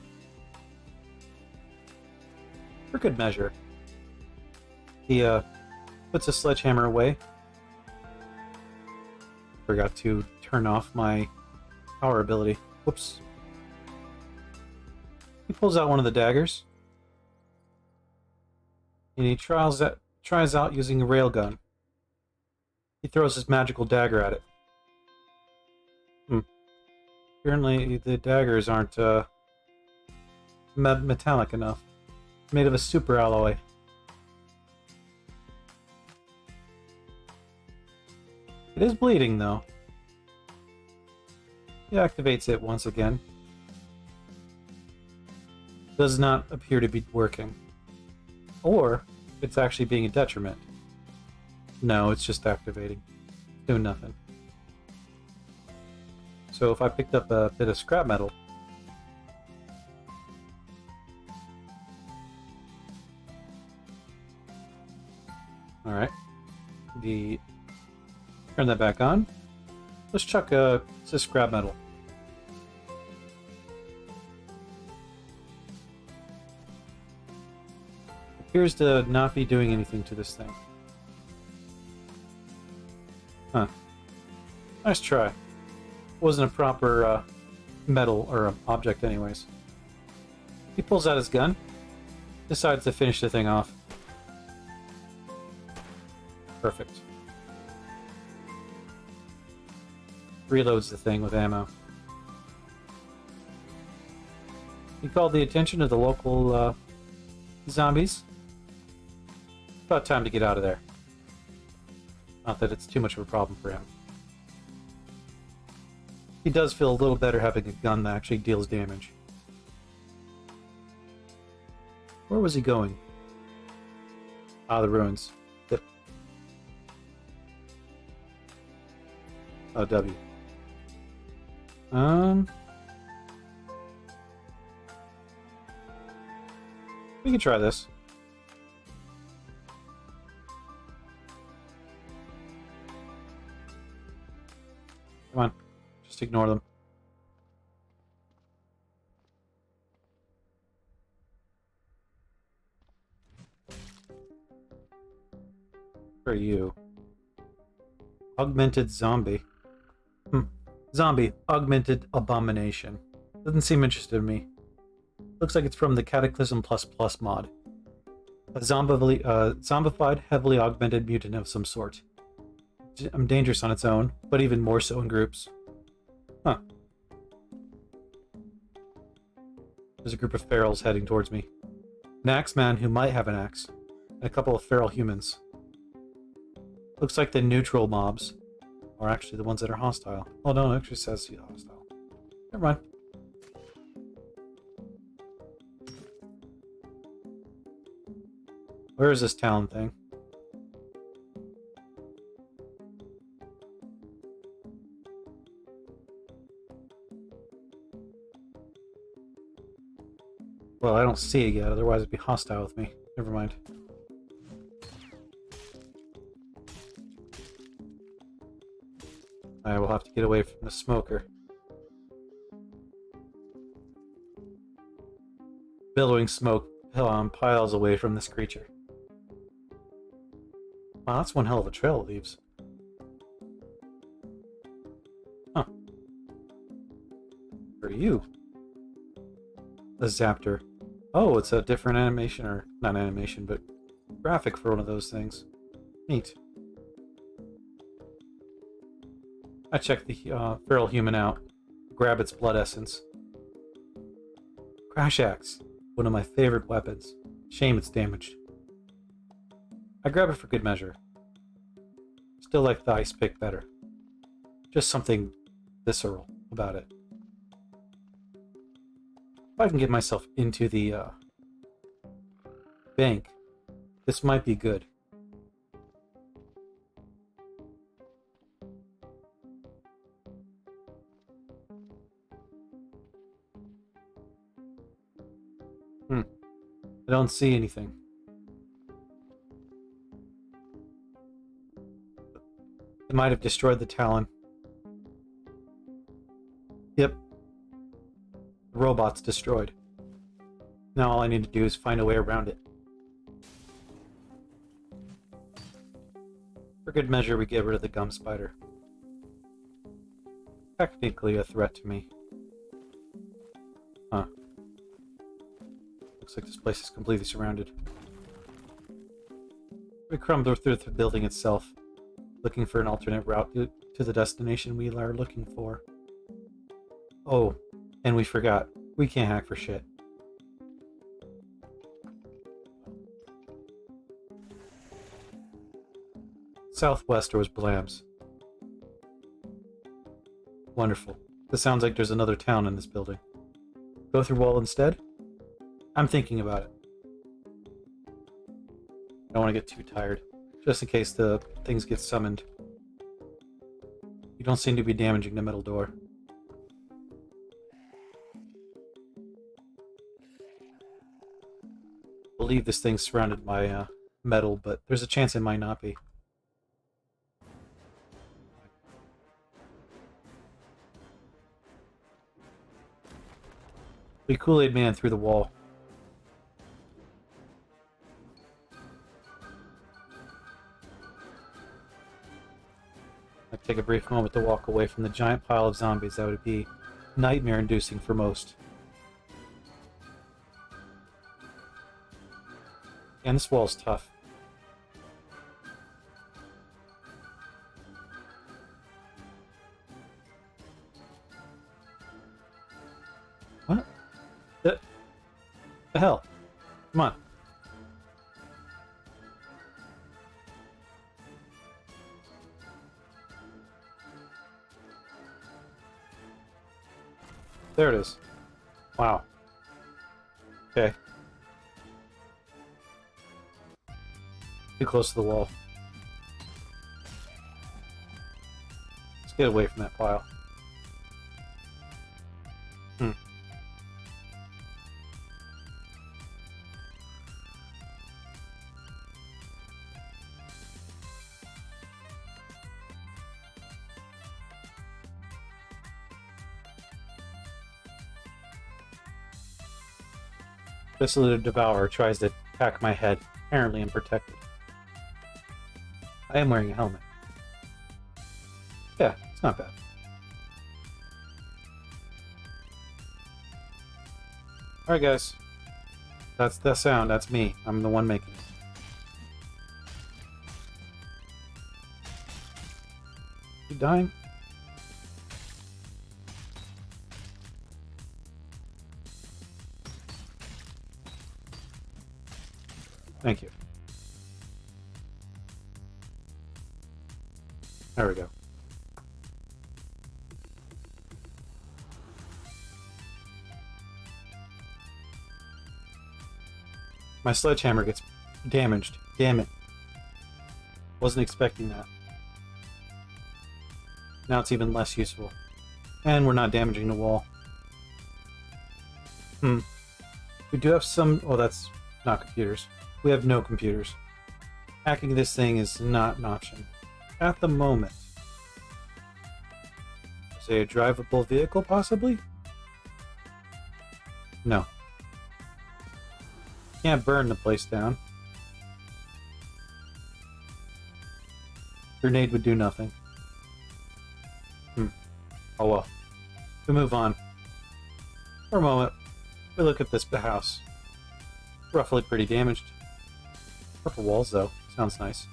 Speaker 1: For good measure. He puts a sledgehammer away. Forgot to turn off my power ability. Whoops. He pulls out one of the daggers. And he tries out using a railgun. He throws his magical dagger at it. Apparently the daggers aren't metallic enough. It's made of a super alloy. It is bleeding though. He activates it once again. Does not appear to be working. Or it's actually being a detriment. No, it's just activating. Doing nothing. So if I picked up a bit of scrap metal, alright, turn that back on. Let's chuck some scrap metal. Appears to not be doing anything to this thing. Huh. Nice try. Wasn't a proper metal or object anyways. He pulls out his gun, decides to finish the thing off. Perfect. Reloads the thing with ammo. He called the attention of the local zombies. About time to get out of there. Not that it's too much of a problem for him. He does feel a little better having a gun that actually deals damage. Where was he going? Ah, the ruins. Yep. Oh, W. We can try this. Come on. Just ignore them. For you. Augmented zombie. Zombie. Augmented abomination. Doesn't seem interested in me. Looks like it's from the Cataclysm++ mod. A zombified, heavily augmented mutant of some sort. Dangerous on its own, but even more so in groups. Huh. There's a group of ferals heading towards me. An axeman who might have an axe, and a couple of feral humans. Looks like the neutral mobs are actually the ones that are hostile. Oh no, it actually says hostile. Never mind. Where is this town thing? Well, I don't see it yet, otherwise it'd be hostile with me. Never mind. I will have to get away from the smoker. Billowing smoke piles away from this creature. Wow, that's one hell of a trail it leaves. Huh. For you. A Zaptor. Oh, it's a different animation, or not animation, but graphic for one of those things. Neat. I check the feral human out, grab its blood essence. Crash axe, one of my favorite weapons. Shame it's damaged. I grab it for good measure. Still like the ice pick better. Just something visceral about it. If I can get myself into the bank, this might be good. I don't see anything. It might have destroyed the Talon. Yep. The robot's destroyed. Now all I need to do is find a way around it. For good measure, we get rid of the gum spider. Technically a threat to me. Huh. Looks like this place is completely surrounded. We crumble through the building itself, looking for an alternate route to the destination we are looking for. Oh, and we forgot. We can't hack for shit. Southwest was Blams. Wonderful. This sounds like there's another town in this building. Go through wall instead? I'm thinking about it. I don't want to get too tired, just in case the things get summoned. You don't seem to be damaging the metal door. I believe this thing's surrounded by metal, but there's a chance it might not be. The Kool-Aid Man through the wall. I take a brief moment to walk away from the giant pile of zombies that would be nightmare-inducing for most. And this wall's tough. What? The hell? Come on. There it is. Wow. Okay. Too close to the wall. Let's get away from that pile. This little devourer tries to attack my head, apparently unprotected. I am wearing a helmet. Yeah, it's not bad. Alright guys. That's the sound, that's me. I'm the one making it. You dying? Thank you. There we go. My sledgehammer gets damaged. Damn it. Wasn't expecting that. Now it's even less useful. And we're not damaging the wall. We do have some... Oh, that's not computers. We have no computers. Hacking this thing is not an option. At the moment. Say a drivable vehicle, possibly? No. Can't burn the place down. Grenade would do nothing. Oh well. We move on. For a moment, we look at this house. Roughly pretty damaged. Purple walls, though. Sounds nice.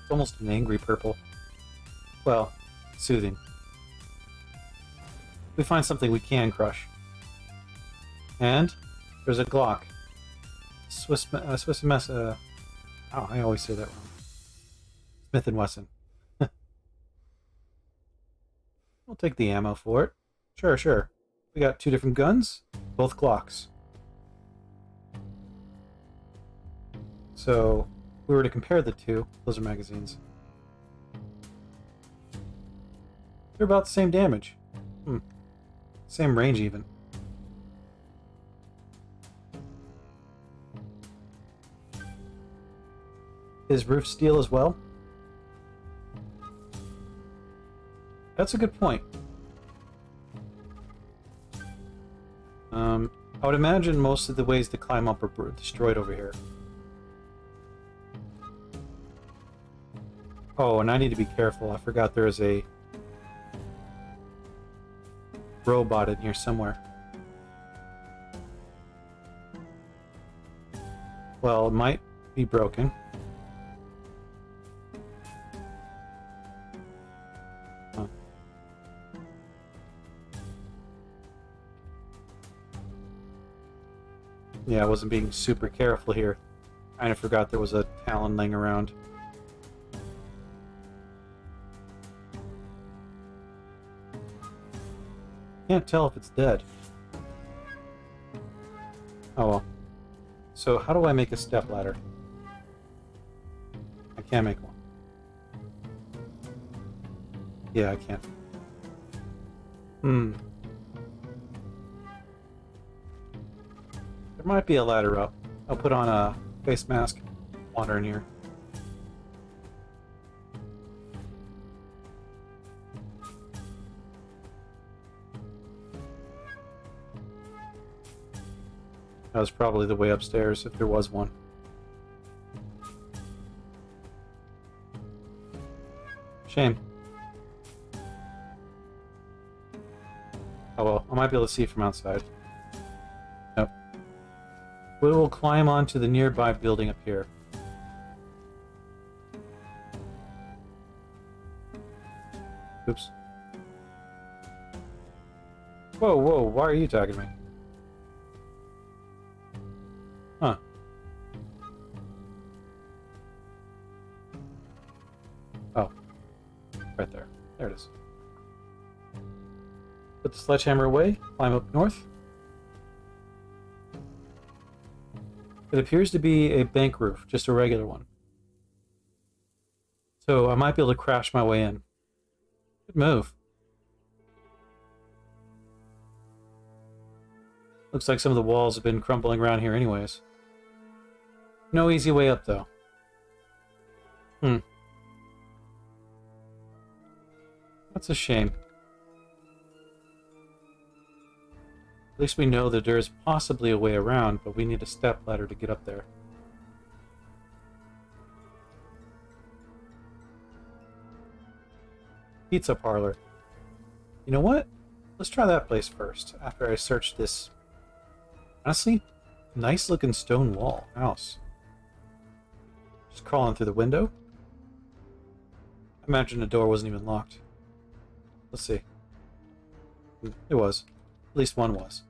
Speaker 1: It's almost an angry purple. Well, soothing. We find something we can crush. And there's a Glock. Swiss mess. Oh, I always say that wrong. Smith and Wesson. We'll take the ammo for it. Sure, sure. We got 2 different guns, both Glocks. So, if we were to compare the two, those are magazines. They're about the same damage. Same range even. Is roof steel as well? That's a good point. I would imagine most of the ways to climb up are destroyed over here. Oh, and I need to be careful. I forgot there is a robot in here somewhere. Well, it might be broken. Huh. Yeah, I wasn't being super careful here. I kind of forgot there was a Talon laying around. Can't tell if it's dead. Oh well. So how do I make a step ladder? I can't make one. Yeah, I can't. There might be a ladder up. I'll put on a face mask. Wander in here. That was probably the way upstairs, if there was one. Shame. Oh well, I might be able to see from outside. Nope. We will climb onto the nearby building up here. Oops. Whoa, whoa, why are you talking to me? Huh. Oh. Right there. There it is. Put the sledgehammer away, climb up north. It appears to be a bank roof, just a regular one. So I might be able to crash my way in. Good move. Looks like some of the walls have been crumbling around here anyways. No easy way up, though. That's a shame. At least we know that there is possibly a way around, but we need a step ladder to get up there. Pizza parlor. You know what? Let's try that place first, after I search this, honestly, nice looking stone wall house. Just crawling through the window. I imagine the door wasn't even locked. Let's see. It was. At least one was.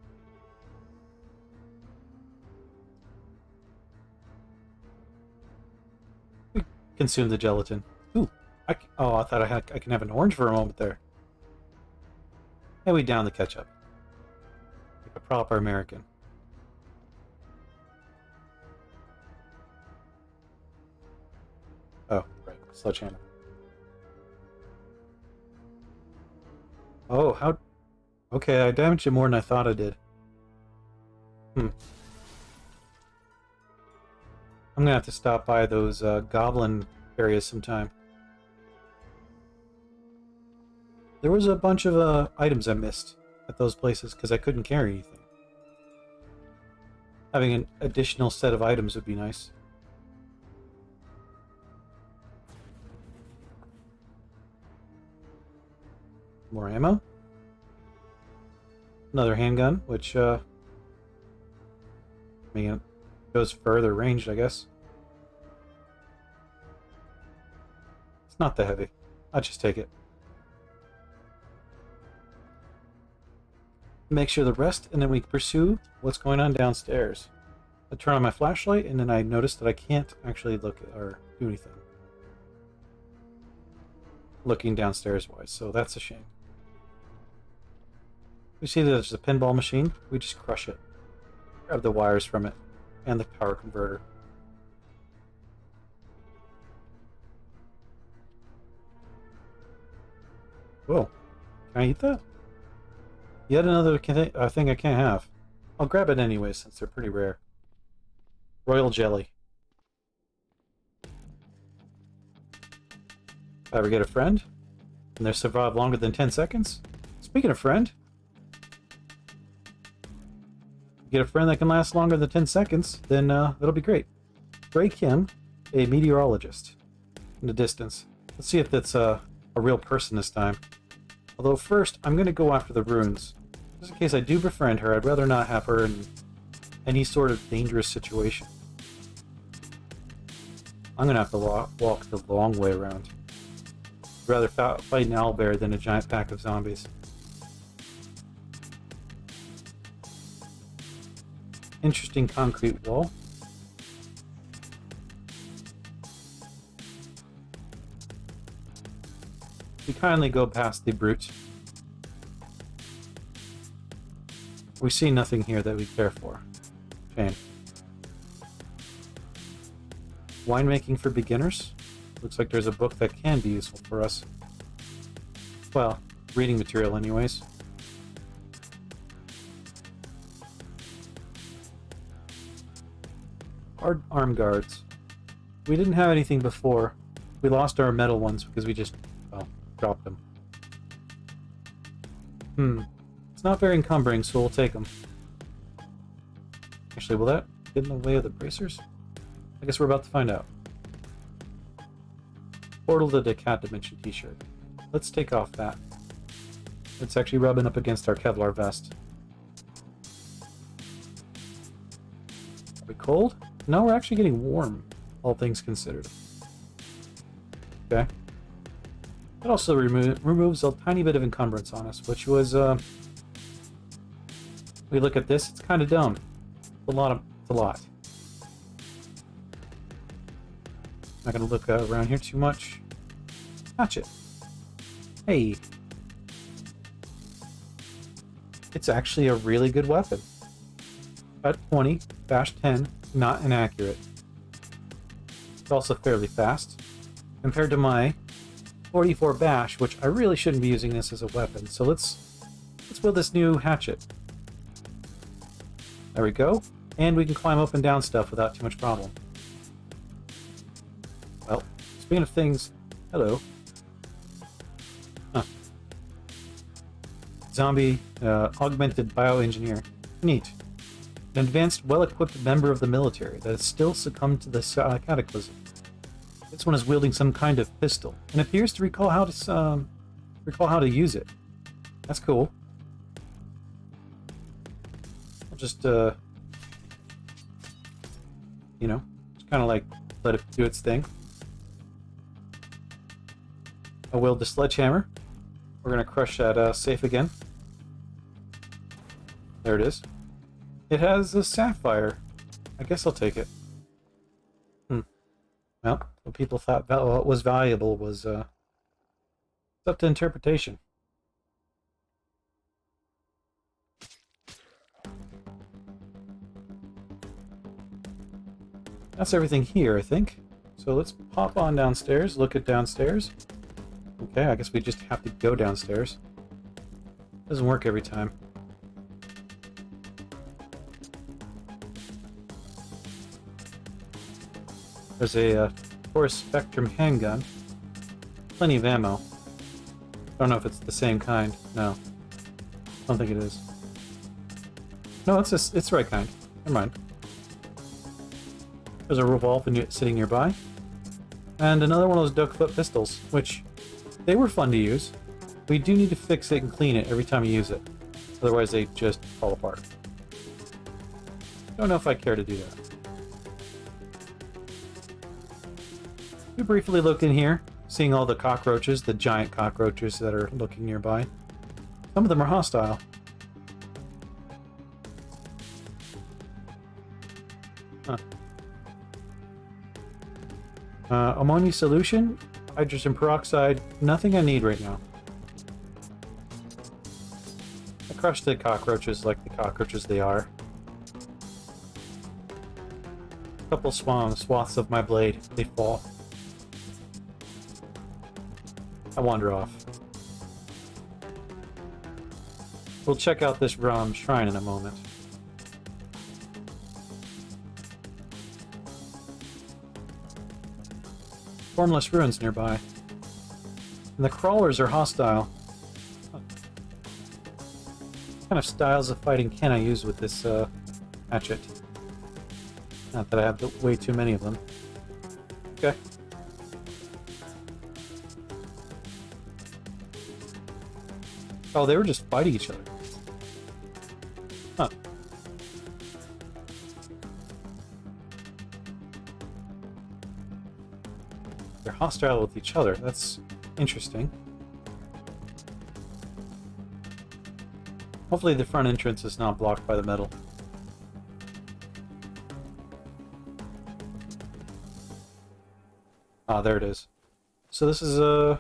Speaker 1: We consume the gelatin. Ooh. I thought I can have an orange for a moment there. And we down the ketchup. Like a proper American. Oh, right. Sledgehammer. Oh, how... Okay, I damaged it more than I thought I did. I'm gonna have to stop by those goblin areas sometime. There was a bunch of items I missed at those places because I couldn't carry anything. Having an additional set of items would be nice. More ammo. Another handgun, which, I mean, it goes further ranged, I guess. It's not that heavy. I'll just take it. Make sure the rest, and then we pursue what's going on downstairs. I turn on my flashlight, and then I notice that I can't actually look at or do anything. Looking downstairs wise, so that's a shame. We see that there's a pinball machine. We just crush it. Grab the wires from it, and the power converter. Whoa. Can I eat that? Yet another thing I can't have. I'll grab it anyway, since they're pretty rare. Royal jelly. If I ever get a friend, and they survive longer than 10 seconds? Speaking of friend, get a friend that can last longer than 10 seconds, then that'll be great. Ray Kim, a meteorologist. In the distance. Let's see if that's a real person this time. Although first, I'm going to go after the runes. Just in case I do befriend her, I'd rather not have her in any sort of dangerous situation. I'm going to have to walk the long way around. I'd rather fight an owlbear than a giant pack of zombies. Interesting concrete wall. We kindly go past the brute. We see nothing here that we care for. Shame. Winemaking for beginners? Looks like there's a book that can be useful for us. Well, reading material anyways. Our arm guards. We didn't have anything before. We lost our metal ones because we just, well, dropped them. It's not very encumbering, so we'll take them. Actually, will that get in the way of the bracers? I guess we're about to find out. Portal to the Cat Dimension t-shirt. Let's take off that. It's actually rubbing up against our Kevlar vest. Are we cold? No, we're actually getting warm, all things considered. Okay. It also removes a tiny bit of encumbrance on us, which was, we look at this, it's kind of dumb. It's a lot. Not gonna look around here too much. Hatchet. Hey. It's actually a really good weapon. At 20, bash 10, not inaccurate. It's also fairly fast. Compared to my 44 bash, which I really shouldn't be using this as a weapon. So let's build this new hatchet. There we go. And we can climb up and down stuff without too much problem. Well, speaking of things, hello. Huh. Zombie augmented bioengineer. Neat. An advanced, well-equipped member of the military that has still succumbed to the cataclysm. This one is wielding some kind of pistol and appears to recall how to use it. That's cool. I'll just you know, just kind of like let it do its thing. I wield the sledgehammer. We're gonna crush that safe again. There it is. It has a sapphire. I guess I'll take it. Well, what people thought was valuable was it's up to interpretation. That's everything here, I think. So let's pop on downstairs, look at downstairs. Okay, I guess we just have to go downstairs. Doesn't work every time. There's a Taurus Spectrum handgun. Plenty of ammo. Don't know if it's the same kind. No. Don't think it is. No, it's the right kind. Never mind. There's a revolver sitting nearby. And another one of those duckfoot pistols, which they were fun to use. We do need to fix it and clean it every time you use it. Otherwise they just fall apart. Don't know if I care to do that. We briefly look in here, seeing all the cockroaches, the giant cockroaches that are looking nearby. Some of them are hostile. Ammonia solution, hydrogen peroxide, nothing I need right now. I crushed the cockroaches like the cockroaches they are. A couple swaths of my blade, they fall. I wander off. We'll check out this shrine in a moment. Formless ruins nearby. And the crawlers are hostile. What kind of styles of fighting can I use with this hatchet? Not that I have way too many of them. Okay. Oh, they were just fighting each other. Huh. They're hostile with each other. That's interesting. Hopefully the front entrance is not blocked by the metal. Ah, there it is. So this is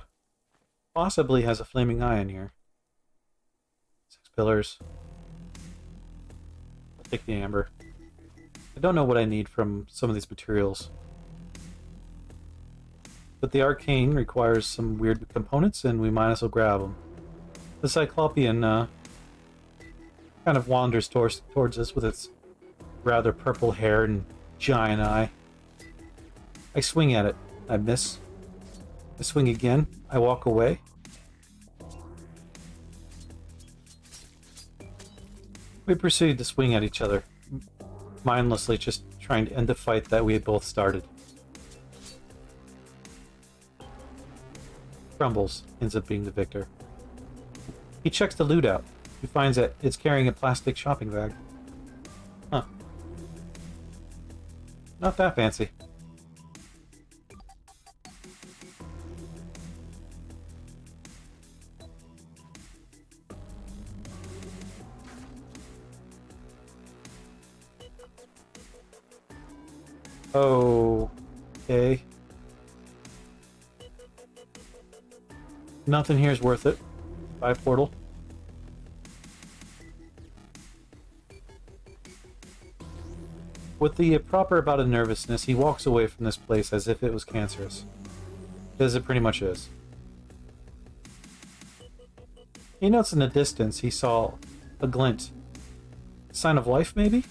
Speaker 1: possibly has a flaming eye in here. 6 pillars. I'll take the amber. I don't know what I need from some of these materials. But the arcane requires some weird components, and we might as well grab them. The Cyclopean kind of wanders towards us with its rather purple hair and giant eye. I swing at it. I miss. I swing again. I walk away. We proceed to swing at each other, mindlessly just trying to end the fight that we had both started. Crumbles ends up being the victor. He checks the loot out. He finds that it's carrying a plastic shopping bag. Huh. Not that fancy. Okay. Nothing here is worth it. Bye, portal. With the proper amount of nervousness, he walks away from this place as if it was cancerous. Because it pretty much is. He notes in the distance he saw a glint. Sign of life, maybe?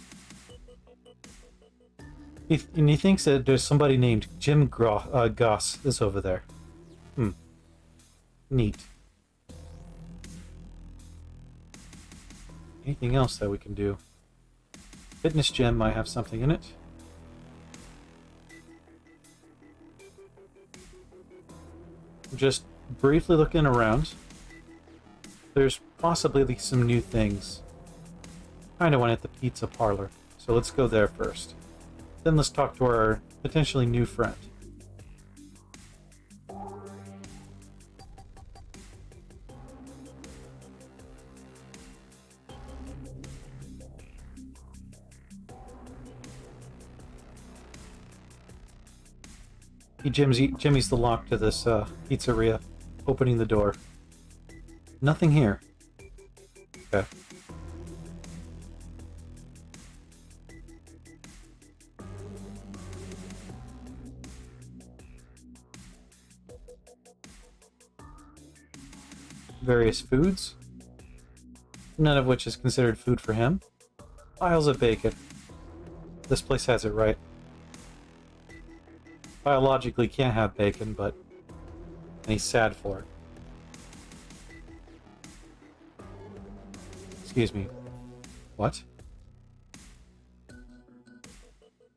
Speaker 1: And he thinks that there's somebody named Jim Goss is over there. Neat. Anything else that we can do? Fitness gem might have something in it. Just briefly looking around. There's possibly some new things. Kinda went at the pizza parlor, so let's go there first. Then let's talk to our potentially new friend. He jimmies the lock to this pizzeria, opening the door. Nothing here. Okay. Various foods, none of which is considered food for him. Piles of bacon. This place has it right. Biologically can't have bacon, but and he's sad for it. Excuse me. What?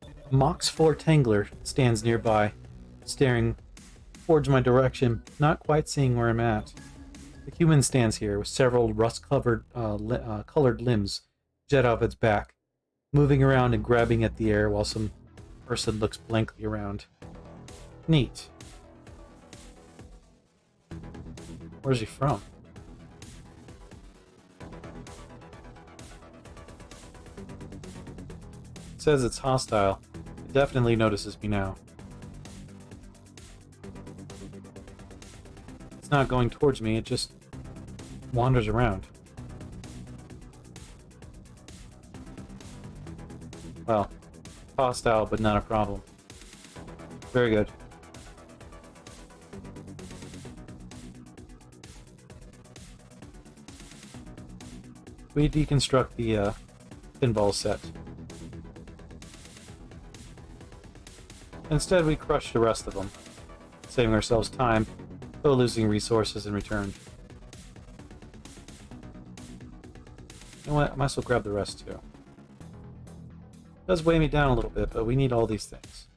Speaker 1: A Mox 4 Tangler stands nearby, staring towards my direction, not quite seeing where I'm at. The human stands here with several rust-covered colored limbs jet off its back, moving around and grabbing at the air while some person looks blankly around. Neat. Where's he from? It says it's hostile. It definitely notices me now. It's not going towards me, it just wanders around. Well, hostile, but not a problem. Very good. We deconstruct the pinball set. Instead, we crush the rest of them, saving ourselves time, though losing resources in return. You know what? I might as well grab the rest too. It does weigh me down a little bit, but we need all these things.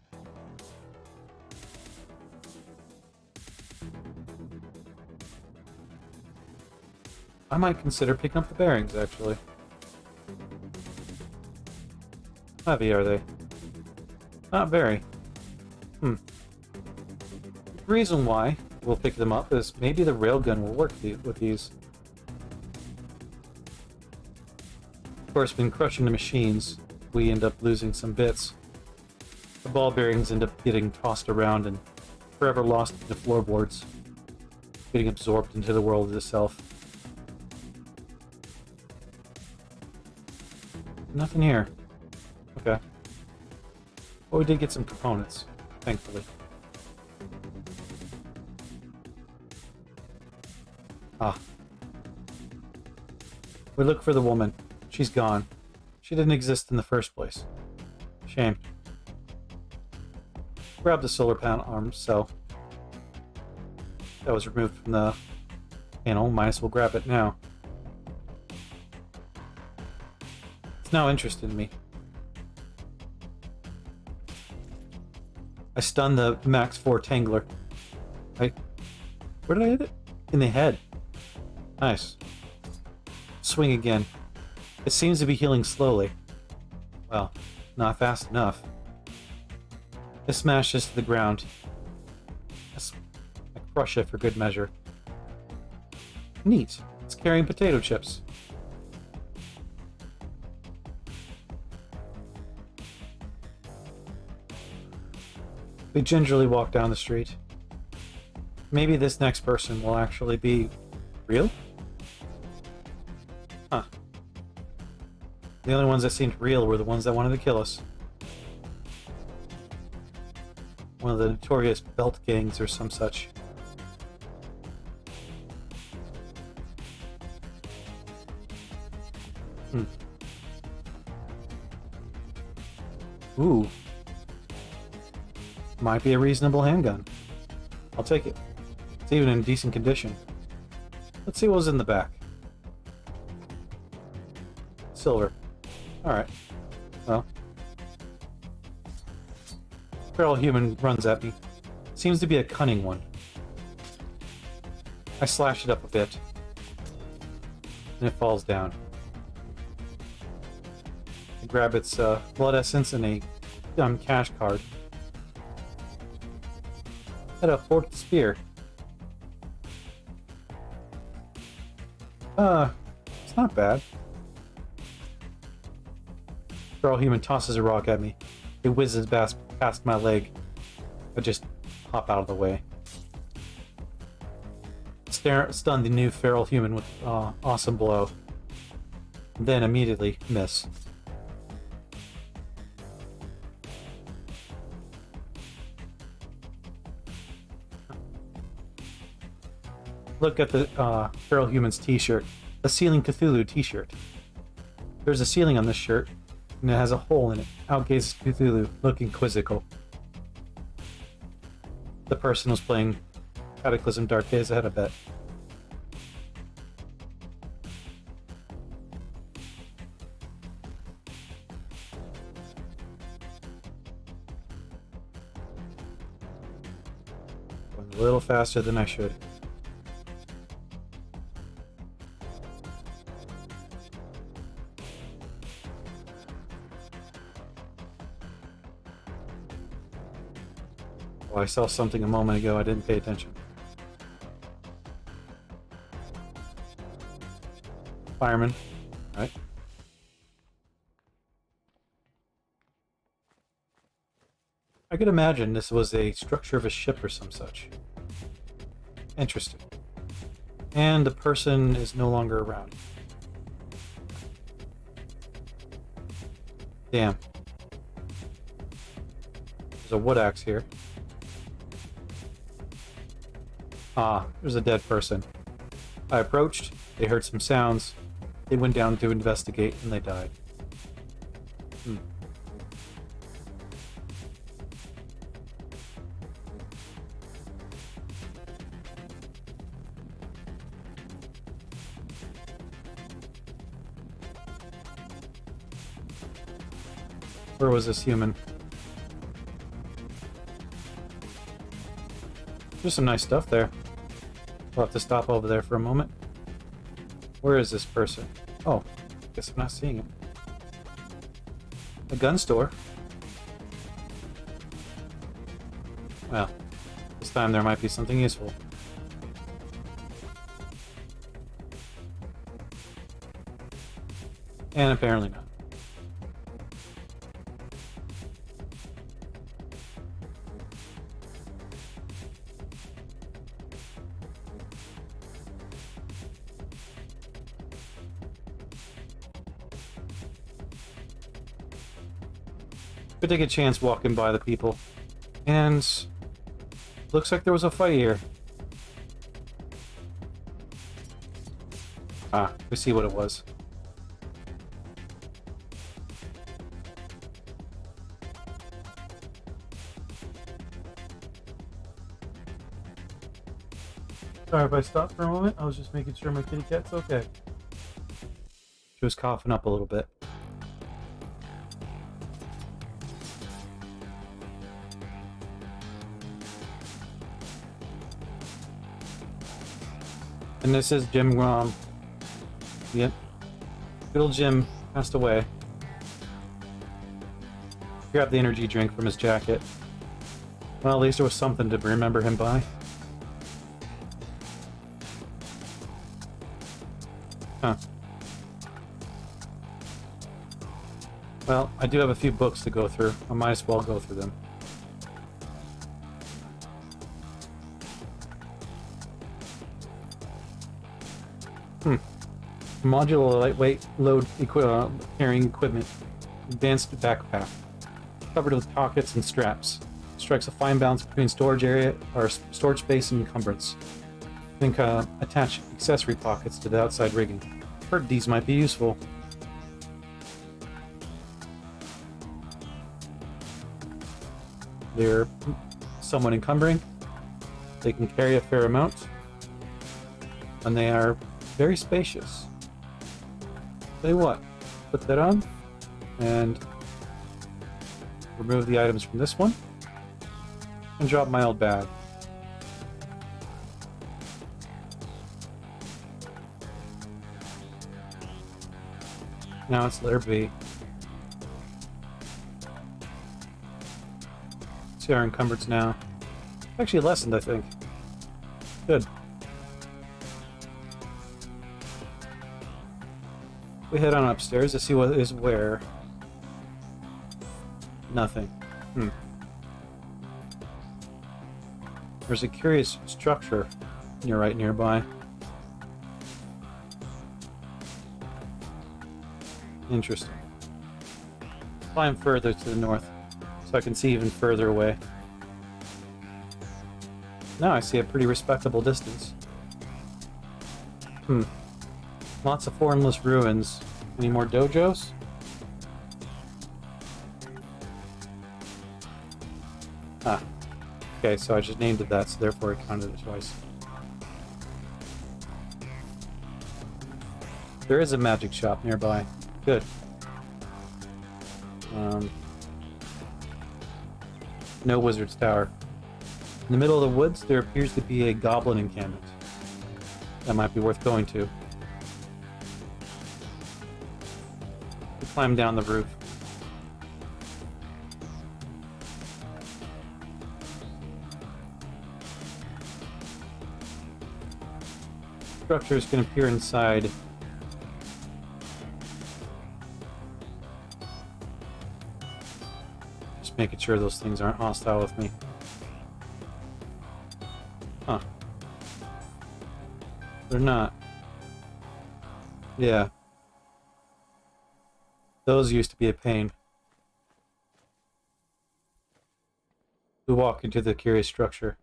Speaker 1: I might consider picking up the bearings, actually. How heavy are they? Not very. The reason why we'll pick them up is maybe the railgun will work with these. Of course, when crushing the machines, we end up losing some bits. The ball bearings end up getting tossed around and forever lost in the floorboards, getting absorbed into the world itself. Nothing here. Okay. Well, we did get some components, thankfully. Ah. We look for the woman. She's gone. She didn't exist in the first place. Shame. Grab the solar panel arm cell. That was removed from the panel. Might as well grab it now. It's now interested in me. I stunned the Max 4 Tangler. Where did I hit it? In the head. Nice. Swing again. It seems to be healing slowly. Well, not fast enough. I smash this to the ground. I crush it for good measure. Neat. It's carrying potato chips. We gingerly walk down the street. Maybe this next person will actually be real? Huh. The only ones that seemed real were the ones that wanted to kill us. One of the notorious belt gangs or some such. Ooh. Might be a reasonable handgun. I'll take it. It's even in decent condition. Let's see what was in the back. Silver. Alright. Well. Feral human runs at me. Seems to be a cunning one. I slash it up a bit. And it falls down. I grab its blood essence and a cash card. Head up for the spear. It's not bad. Feral human tosses a rock at me. It whizzes past my leg. I just hop out of the way. Stun the new feral human with awesome blow. And then immediately miss. Look at the feral human's t-shirt. A Ceiling Cthulhu t-shirt. There's a ceiling on this shirt, and it has a hole in it. Out gazes Cthulhu, looking quizzical. The person was playing Cataclysm Dark Days ahead, I bet. Going a little faster than I should. Oh, I saw something a moment ago. I didn't pay attention. Fireman. Right. I could imagine this was a structure of a ship or some such. Interesting. And the person is no longer around. Damn. There's a wood axe here. Ah, there's a dead person. I approached, they heard some sounds, they went down to investigate, and they died. Where was this human? There's some nice stuff there. We'll have to stop over there for a moment. Where is this person? Oh, guess I'm not seeing him. A gun store. Well, this time there might be something useful. And apparently not. Could take a chance walking by the people. And looks like there was a fight here. Ah, we see what it was. Sorry if I stopped for a moment. I was just making sure my kitty cat's okay. She was coughing up a little bit. And this is Jim Grom. Yep. Good old Jim passed away. Grabbed the energy drink from his jacket. Well, at least there was something to remember him by. Huh. Well, I do have a few books to go through. I might as well go through them. Modular lightweight load carrying equipment. Advanced backpack. Covered with pockets and straps. Strikes a fine balance between storage area or storage space and encumbrance. Think attach accessory pockets to the outside rigging. Heard these might be useful. They're somewhat encumbering. They can carry a fair amount. And they are very spacious. Tell you what, put that on and remove the items from this one and drop my old bag. Now it's letter B. See our encumbrance now. Actually lessened, I think. Good. We head on upstairs to see what is where. Nothing. There's a curious structure right nearby. Interesting. Climb further to the north so I can see even further away. Now I see a pretty respectable distance. Lots of formless ruins. Any more dojos? Ah. Okay, so I just named it that, so therefore it counted it twice. There is a magic shop nearby. Good. No wizard's tower. In the middle of the woods, there appears to be a goblin encampment. That might be worth going to. We climb down the roof. Structures can appear inside. Just making sure those things aren't hostile with me. Huh. They're not. Yeah. Those used to be a pain. We walk into the curious structure.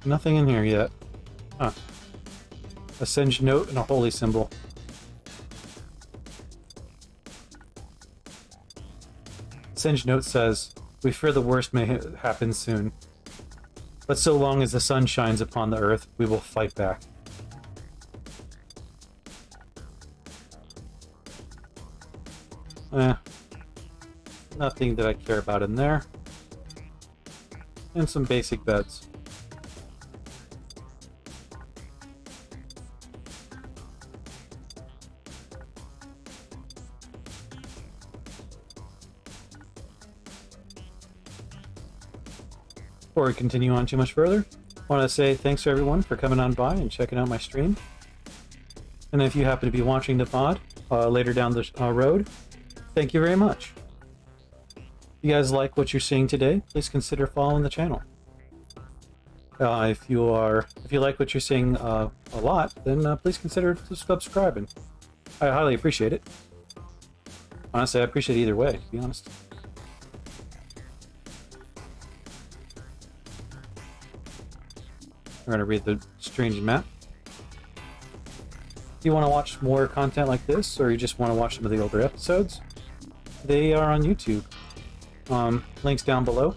Speaker 1: Nothing in here yet. Huh. A singed note and a holy symbol. Singed note says, "We fear the worst may happen soon. But so long as the sun shines upon the earth, we will fight back." Nothing that I care about in there. And some basic beds. Before we continue on too much further, I want to say thanks to everyone for coming on by and checking out my stream. And if you happen to be watching the pod later down the road, thank you very much. If you guys like what you're seeing today, please consider following the channel. If you like what you're seeing a lot, then please consider subscribing. I highly appreciate it. Honestly, I appreciate either way, to be honest. We're going to read the strange map. If you want to watch more content like this, or you just want to watch some of the older episodes, they are on YouTube. Links down below.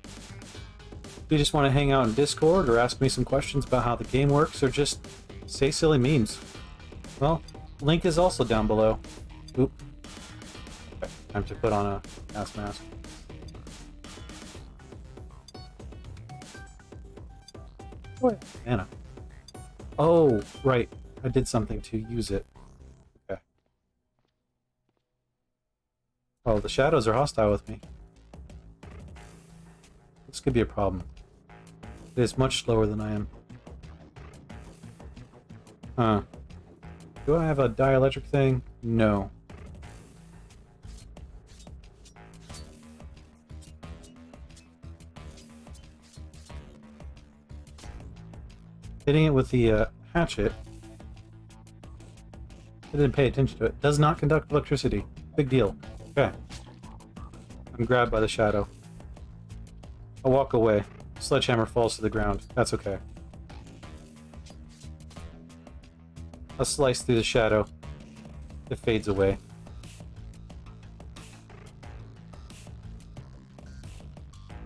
Speaker 1: If you just want to hang out in Discord or ask me some questions about how the game works, or just say silly memes, well, link is also down below. Oop. Okay, time to put on a gas mask. What? Anna. Oh, right. I did something to use it. Okay. Oh, the shadows are hostile with me. This could be a problem. It is much slower than I am. Huh. Do I have a dielectric thing? No. Hitting it with the hatchet. I didn't pay attention to it. Does not conduct electricity. Big deal. Okay. I'm grabbed by the shadow. I walk away. Sledgehammer falls to the ground. That's okay. A slice through the shadow. It fades away.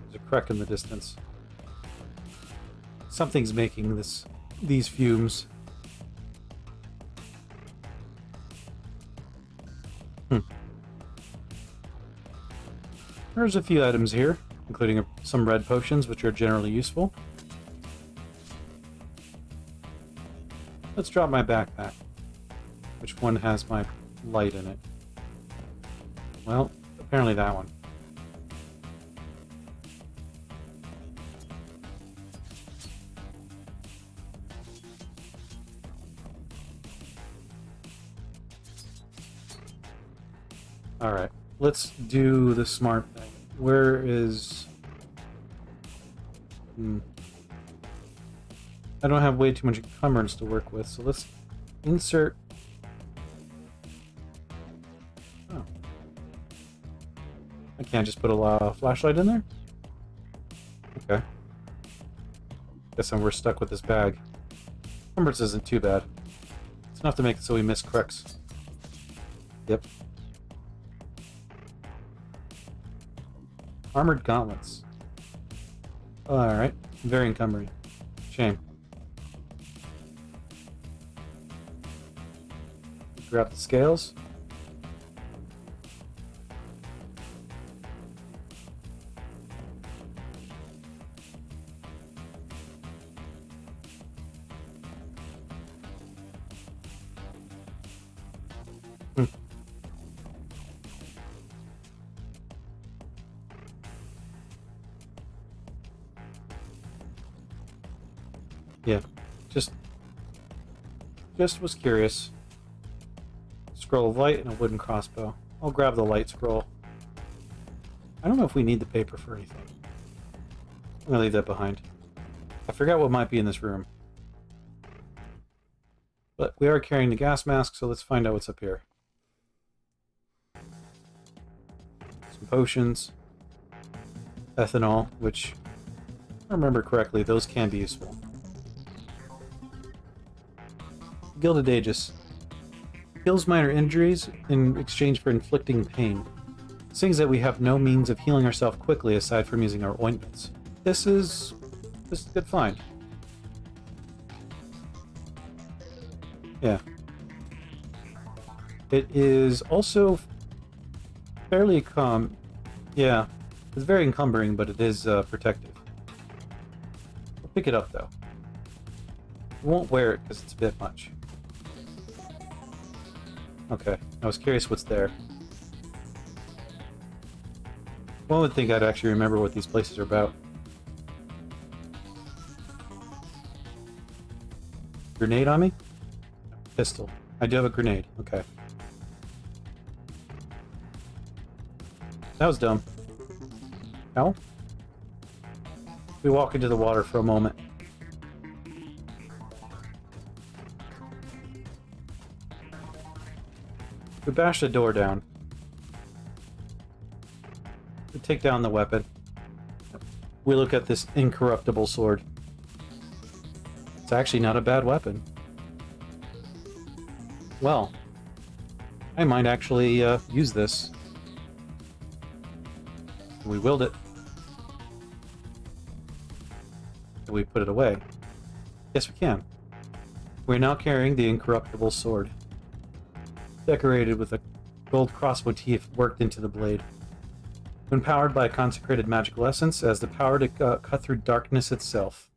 Speaker 1: There's a crack in the distance. Something's making these fumes. There's a few items here, including some red potions, which are generally useful. Let's drop my backpack. Which one has my light in it? Well, apparently that one. Alright, let's do the smart thing. Where is... I don't have way too much encumbrance to work with, so let's insert... Oh. I can't just put a flashlight in there? Okay. Guess we're stuck with this bag. Encumbrance isn't too bad. It's enough to make it so we miss cracks. Yep. Armored gauntlets. Alright. Very encumbering. Shame. Grab the scales. Yeah, just was curious. Scroll of light and a wooden crossbow. I'll grab the light scroll. I don't know if we need the paper for anything. I'm gonna leave that behind. I forgot what might be in this room. But we are carrying the gas mask, so let's find out what's up here. Some potions. Ethanol, which, if I remember correctly, those can be useful. Gilded Aegis. Heals minor injuries in exchange for inflicting pain. Things that we have no means of healing ourselves quickly aside from using our ointments. This is a good find. Yeah. It is also fairly yeah, it's very encumbering, but it is protective. We'll pick it up though. We won't wear it because it's a bit much. Okay, I was curious what's there. One would think I'd actually remember what these places are about. Grenade on me? Pistol. I do have a grenade. Okay. That was dumb. How? We walk into the water for a moment. We bash the door down. We take down the weapon. We look at this incorruptible sword. It's actually not a bad weapon. Well, I might actually use this. We wield it. And we put it away. Yes, we can. We're now carrying the incorruptible sword, decorated with a gold cross motif worked into the blade. When powered by a consecrated magical essence, it has the power to cut through darkness itself,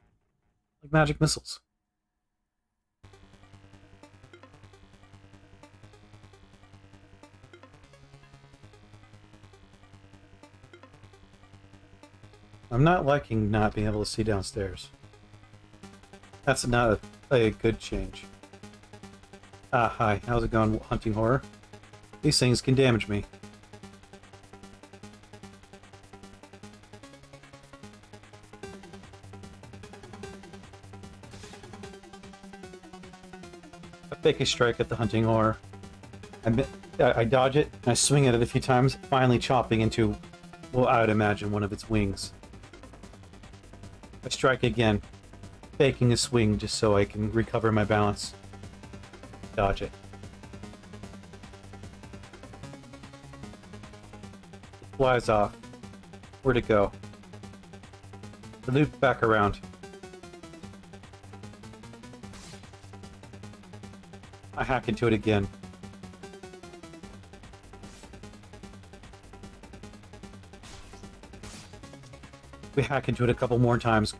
Speaker 1: like magic missiles. I'm not liking not being able to see downstairs. That's not a good change. Ah, hi. How's it going, hunting horror? These things can damage me. I fake a strike at the hunting horror. I dodge it, and I swing at it a few times, finally chopping into, well, I would imagine, one of its wings. I strike again, faking a swing just so I can recover my balance. Dodge it. It flies off. Where'd it go? The loop back around. I hack into it again. We hack into it a couple more times.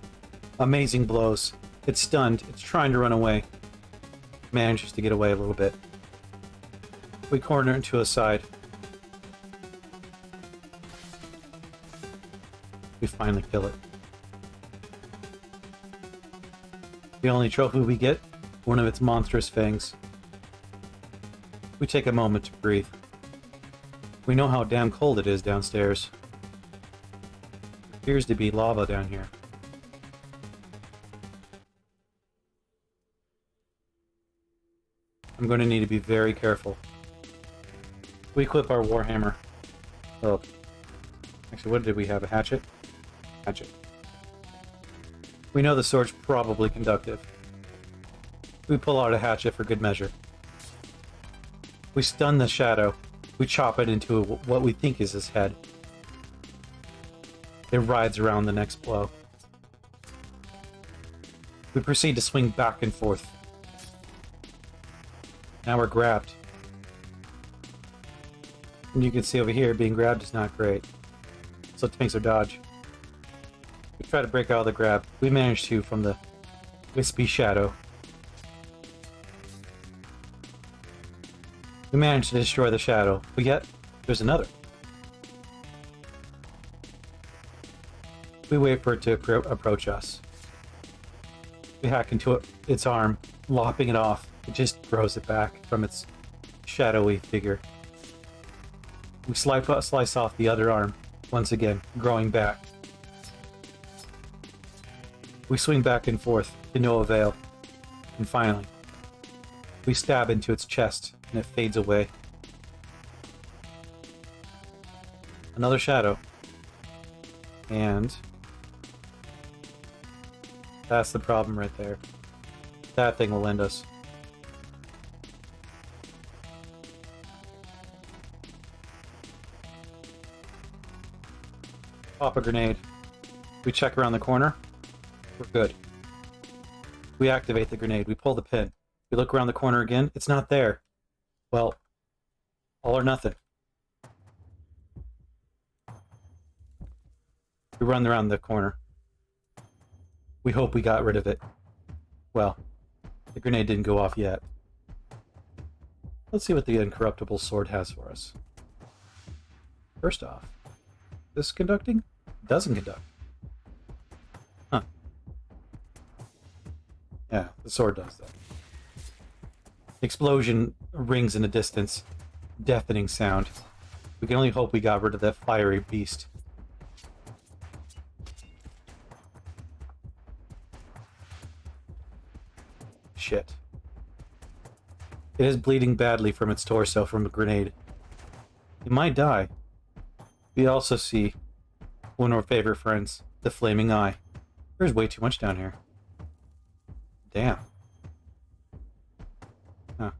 Speaker 1: Amazing blows. It's stunned. It's trying to run away. Manages to get away a little bit. We corner it to a side. We finally kill it. The only trophy we get, one of its monstrous fangs. We take a moment to breathe. We know how damn cold it is downstairs. There appears to be lava down here. I'm going to need to be very careful. We equip our warhammer. Oh. Actually, what did we have? A hatchet? Hatchet. We know the sword's probably conductive. We pull out a hatchet for good measure. We stun the shadow. We chop it into what we think is his head. It rides around the next blow. We proceed to swing back and forth. Now we're grabbed. And you can see over here, being grabbed is not great. So it makes our dodge. We try to break out of the grab. We manage to from the wispy shadow. We manage to destroy the shadow, but yet there's another. We wait for it to approach us. We hack into its arm, lopping it off. It just throws it back from its shadowy figure. We slice off the other arm, once again, growing back. We swing back and forth, to no avail. And finally, we stab into its chest, and it fades away. Another shadow. And that's the problem right there. That thing will end us. Pop a grenade. We check around the corner. We're good. We activate the grenade. We pull the pin. We look around the corner again. It's not there. Well, all or nothing. We run around the corner. We hope we got rid of it. Well, the grenade didn't go off yet. Let's see what the incorruptible sword has for us. First off, this conducting? Doesn't conduct. Huh. Yeah, the sword does that. Explosion rings in the distance. Deafening sound. We can only hope we got rid of that fiery beast. Shit. It is bleeding badly from its torso from a grenade. It might die. We also see one of our favorite friends, the Flaming Eye. There's way too much down here. Damn. Huh.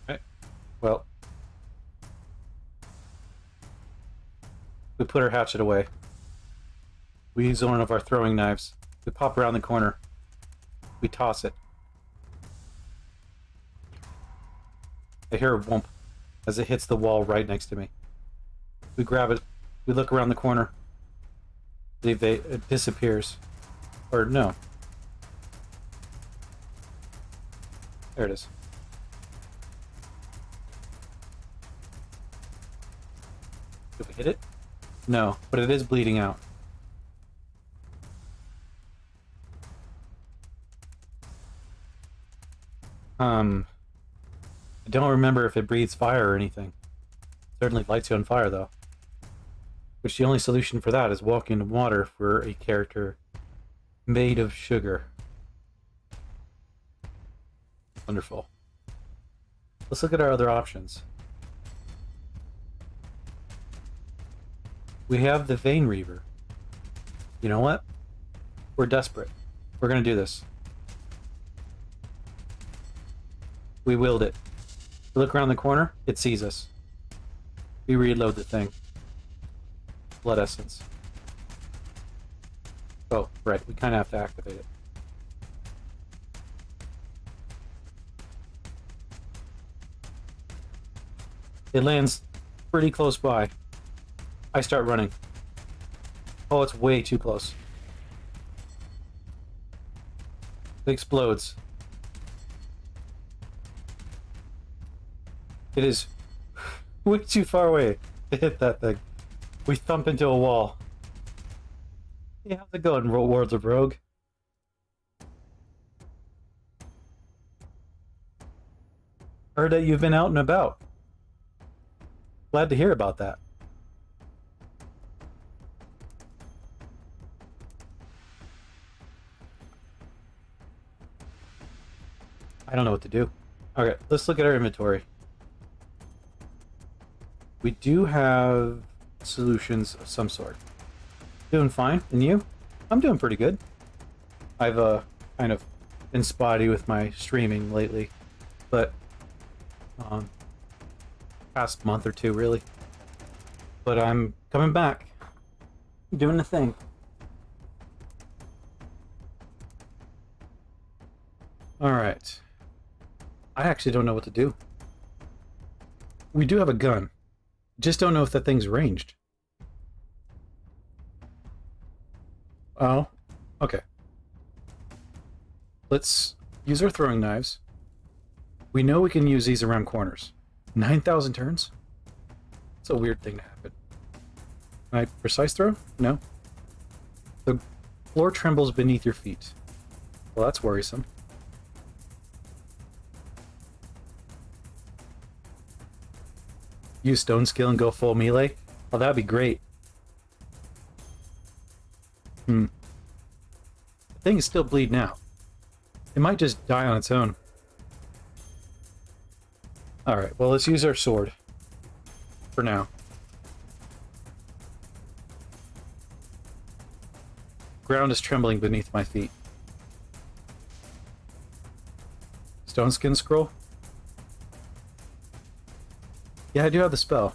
Speaker 1: Right. Well. We put our hatchet away. We use one of our throwing knives. We pop around the corner. We toss it. I hear a whoomp as it hits the wall right next to me. We grab it. We look around the corner. It disappears. Or no. There it is. Did we hit it? No, but it is bleeding out. I don't remember if it breathes fire or anything. Certainly lights you on fire, though. Which the only solution for that is walking in water for a character made of sugar. Wonderful. Let's look at our other options. We have the Vein Reaver. You know what? We're desperate. We're gonna do this. We willed it. We look around the corner, it sees us. We reload the thing. Blood essence. Oh, right, we kinda have to activate it. It lands pretty close by. I start running. Oh, it's way too close. It explodes. It is way too far away to hit that thing. We thump into a wall. Hey, how's it going, World of Rogue? Heard that you've been out and about. Glad to hear about that. I don't know what to do. Okay, let's look at our inventory. We do have solutions of some sort. Doing fine, and you? I'm doing pretty good. I've kind of been spotty with my streaming lately, but past month or two really. But I'm coming back, doing the thing. All right. I actually don't know what to do. We do have a gun. Just don't know if that thing's ranged. Oh, okay. Let's use our throwing knives. We know we can use these around corners. 9,000 turns? It's a weird thing to happen. Can I precise throw? No. The Floor trembles beneath your feet. Well, that's worrisome. Use stone skill and go full melee? Oh, that'd be great. The thing is still bleeding out. It might just die on its own. Alright, well, let's use our sword. For now. Ground is trembling beneath my feet. Stone skin scroll? Yeah, I do have the spell.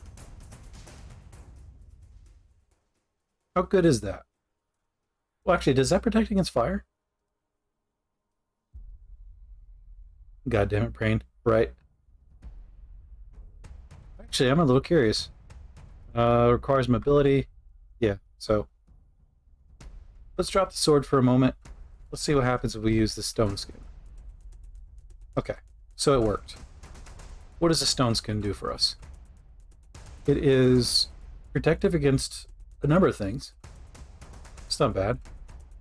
Speaker 1: How good is that? Well, actually, does that protect against fire? God damn it, brain. Right. Actually, I'm a little curious. Requires mobility. Yeah, so... let's drop the sword for a moment. Let's see what happens if we use the stone skin. Okay, so it worked. What does the stone skin do for us? It is protective against a number of things. It's not bad.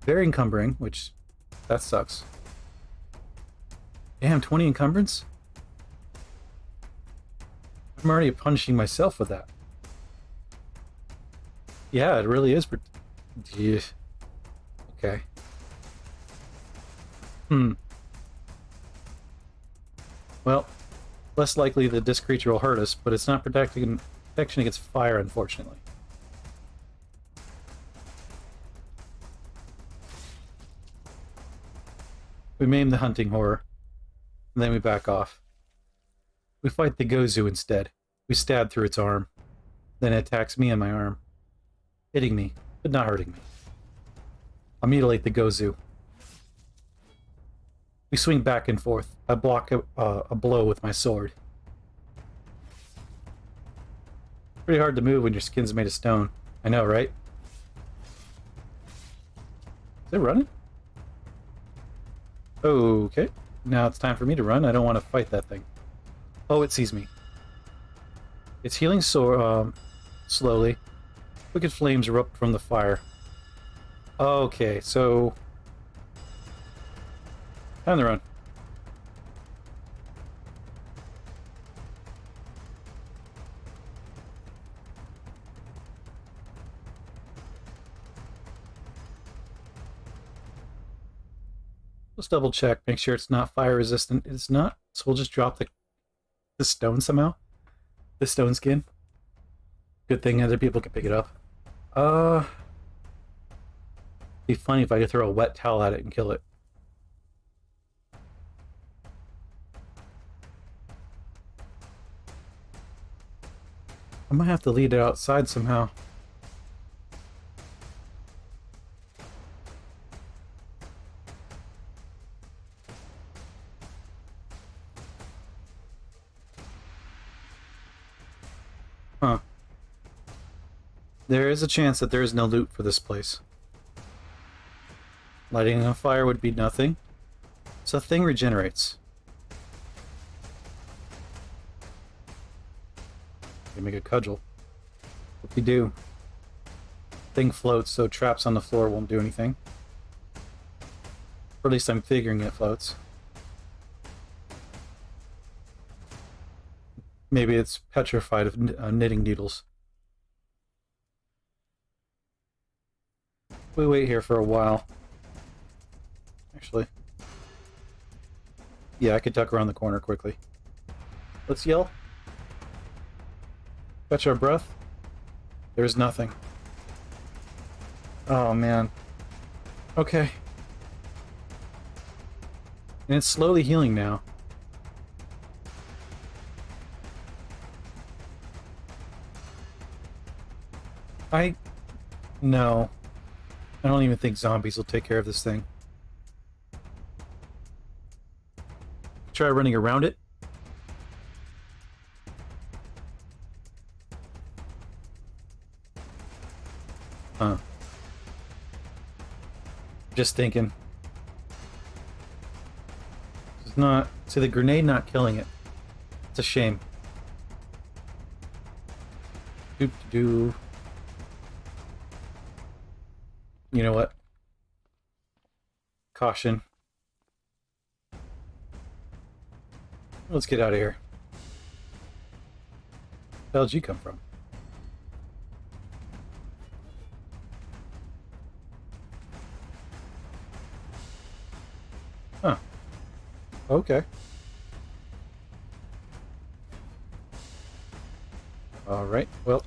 Speaker 1: Very encumbering, which... that sucks. Damn, 20 encumbrance? I'm already punishing myself with that. Yeah, it really is. Yeah. Okay. Well, less likely that this creature will hurt us, but it's not protection against fire, unfortunately. We maim the hunting horror, and then we back off. We fight the Gozu instead. We stab through its arm. Then it attacks me and my arm, hitting me, but not hurting me. I mutilate the Gozu. We swing back and forth. I block a blow with my sword. Pretty hard to move when your skin's made of stone. I know, right? Is it running? Okay. Now it's time for me to run. I don't want to fight that thing. Oh, it sees me. It's healing slowly. Wicked flames erupt from the fire. Okay, so... time to run. Let's double check, make sure it's not fire resistant. It's not, so we'll just drop the stone somehow. The stone skin. Good thing other people can pick it up. Be funny if I could throw a wet towel at it and kill it. I might have to lead it outside somehow. Huh. There is a chance that there is no loot for this place. Lighting a fire would be nothing. So the thing regenerates. You make a cudgel. What do you do? Thing floats, so traps on the floor won't do anything. Or at least I'm figuring it floats. Maybe it's petrified of knitting needles. We wait here for a while. Actually. Yeah, I could duck around the corner quickly. Let's yell. Catch our breath. There's nothing. Oh, man. Okay. And it's slowly healing now. No. I don't even think zombies will take care of this thing. Try running around it. Huh. Just thinking. It's not... see, the grenade not killing it. It's a shame. Doop-doo. You know what? caution. Let's get out of here. Where the hell did you come from? Huh. Okay. Alright, well.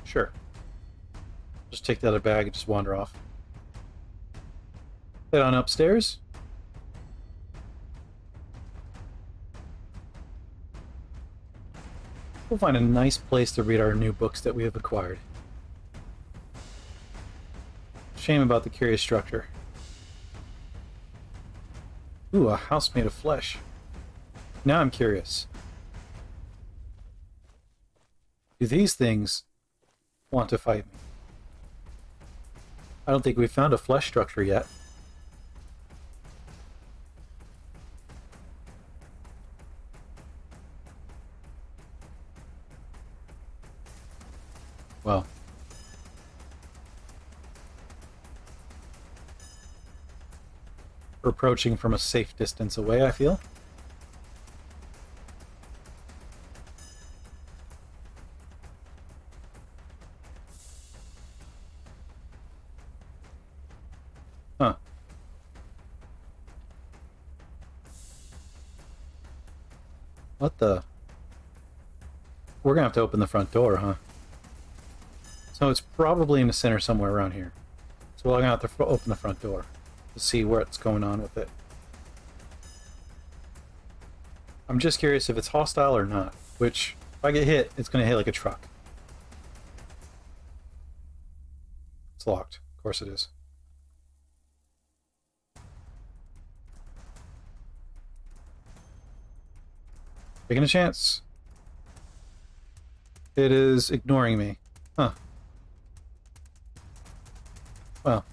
Speaker 1: Sure. Just take the other bag and just wander off. Head on upstairs. We'll find a nice place to read our new books that we have acquired. Shame about the curious structure. Ooh, a house made of flesh. Now I'm curious. Do these things want to fight me? I don't think we've found a flesh structure yet. Well. We're approaching from a safe distance away, I feel. Huh. What the? We're gonna have to open the front door, huh? So it's probably in the center somewhere around here. So we're gonna have to open the front door to see what's going on with it. I'm just curious if it's hostile or not, which, if I get hit, it's gonna hit like a truck. It's locked. Of course it is. Taking a chance. It is ignoring me. Huh. Well.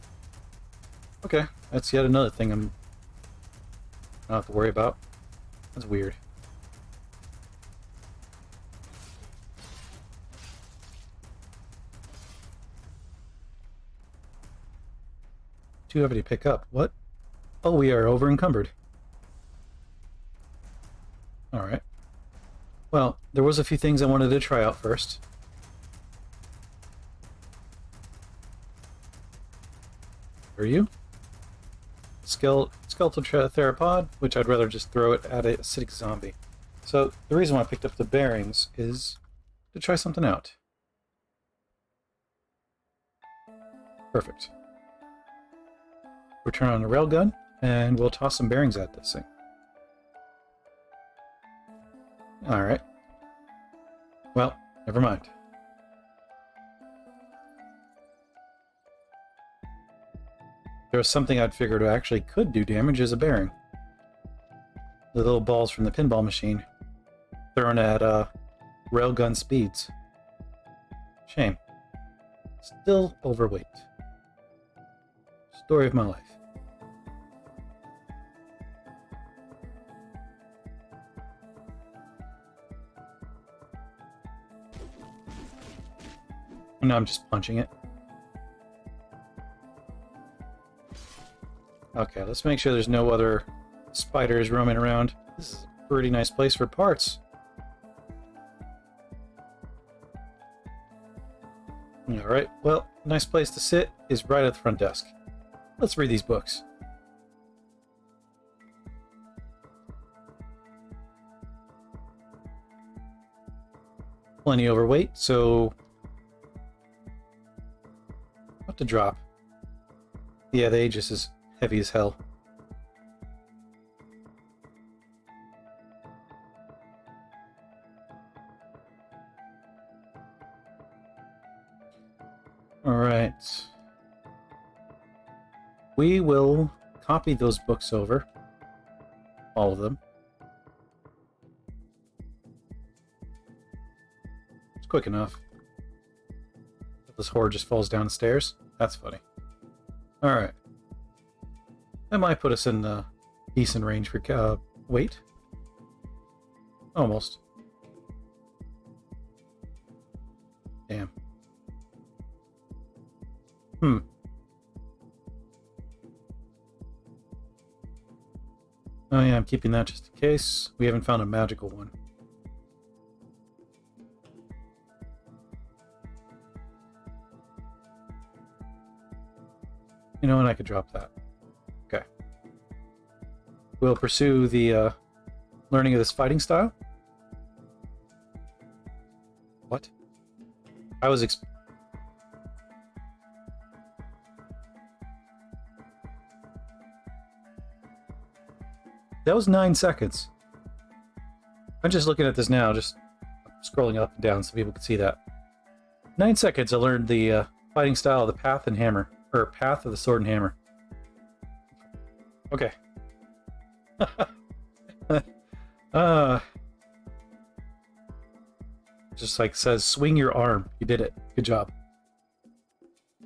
Speaker 1: Okay, that's yet another thing I don't have to worry about. That's weird. Too heavy to pick up. What? Oh, we are over encumbered. Alright. Well, there was a few things I wanted to try out first. Are you? Skeletal theropod, which I'd rather just throw it at a acidic zombie. So, the reason why I picked up the bearings is to try something out. Perfect. We'll turn on the railgun, and we'll toss some bearings at this thing. Alright. Well, never mind. There was something I'd figured actually could do damage as a bearing. The little balls from the pinball machine. Thrown at railgun speeds. Shame. Still overweight. Story of my life. Now I'm just punching it. Okay, let's make sure there's no other spiders roaming around. This is a pretty nice place for parts. Alright, well, nice place to sit is right at the front desk. Let's read these books. Plenty overweight, so what to drop? Yeah, the Aegis is heavy as hell. Alright. We will copy those books over. All of them. It's quick enough. This horde just falls down the stairs. That's funny. Alright. That might put us in the decent range for weight. Almost. Damn. Oh yeah, I'm keeping that just in case. We haven't found a magical one. You know what? I could drop that. Okay. We'll pursue the learning of this fighting style. What? I was That was 9 seconds. I'm just looking at this now, just scrolling up and down so people can see that. 9 seconds I learned the fighting style of the path and hammer. Or path of the sword and hammer. Okay. Just like says, swing your arm. You did it. Good job.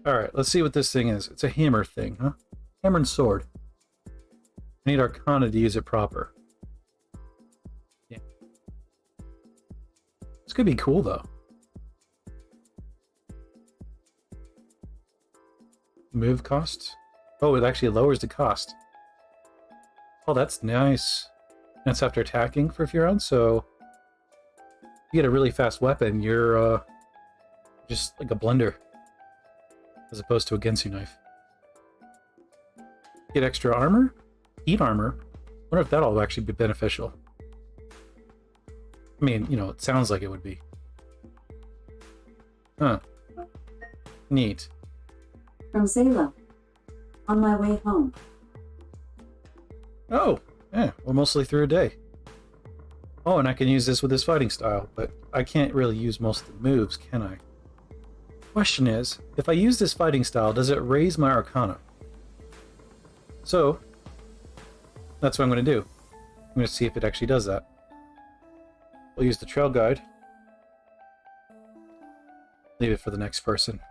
Speaker 1: Alright, let's see what this thing is. It's a hammer thing, huh? Hammer and sword. I need Arcana to use it proper. Yeah. This could be cool, though. Move cost? Oh, it actually lowers the cost. Oh, that's nice. That's after attacking for a few rounds, so... If you get a really fast weapon, you're, just like a blender. As opposed to a Gensu knife. Get extra armor? Heat armor? Wonder if that'll actually be beneficial. I mean, you know, it sounds like it would be. Huh. Neat.
Speaker 2: From Zayla. On my way home.
Speaker 1: Oh, yeah, we're mostly through a day. Oh, and I can use this with this fighting style, but I can't really use most of the moves, can I? Question is, if I use this fighting style, does it raise my Arcana? So, that's what I'm going to do. I'm going to see if it actually does that. We'll use the trail guide. Leave it for the next person.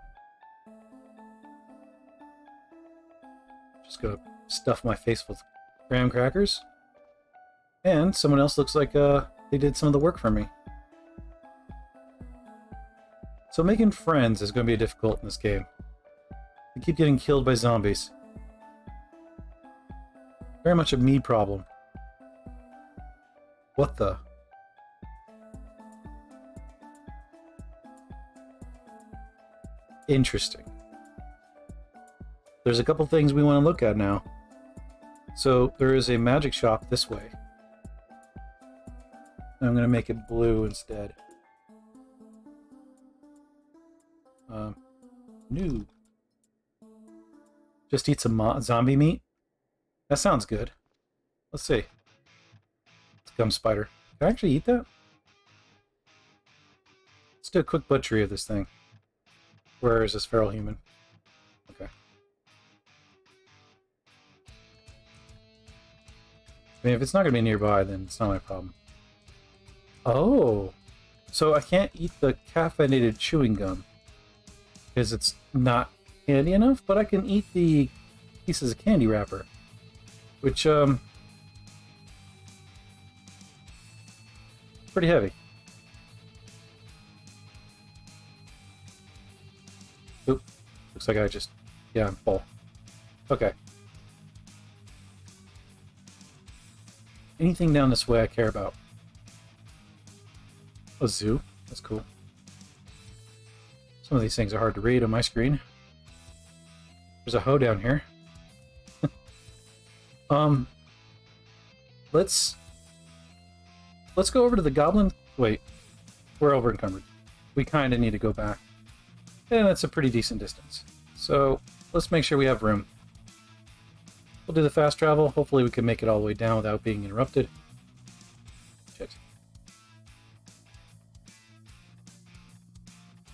Speaker 1: Just gonna stuff my face with graham crackers. And someone else looks like they did some of the work for me. So making friends is going to be difficult in this game. I keep getting killed by zombies. Very much a me problem. What the? Interesting. There's a couple things we want to look at now. So there is a magic shop this way. I'm going to make it blue instead. New. Just eat some zombie meat? That sounds good. Let's see. It's gum spider. Can I actually eat that? Let's do a quick butchery of this thing. Where is this feral human? Okay. I mean, if it's not going to be nearby, then it's not my problem. Oh! So I can't eat the caffeinated chewing gum. Because it's not candy enough, but I can eat the pieces of candy wrapper. Which, pretty heavy. Oop. Looks like I just... Yeah, I'm full. Okay. Anything down this way I care about? A zoo? That's cool. Some of these things are hard to read on my screen. There's a hoe down here. Let's go over to the goblin... Wait. We're over encumbered. We kind of need to go back. And that's a pretty decent distance. So, let's make sure we have room. We'll do the fast travel. Hopefully we can make it all the way down without being interrupted. Shit.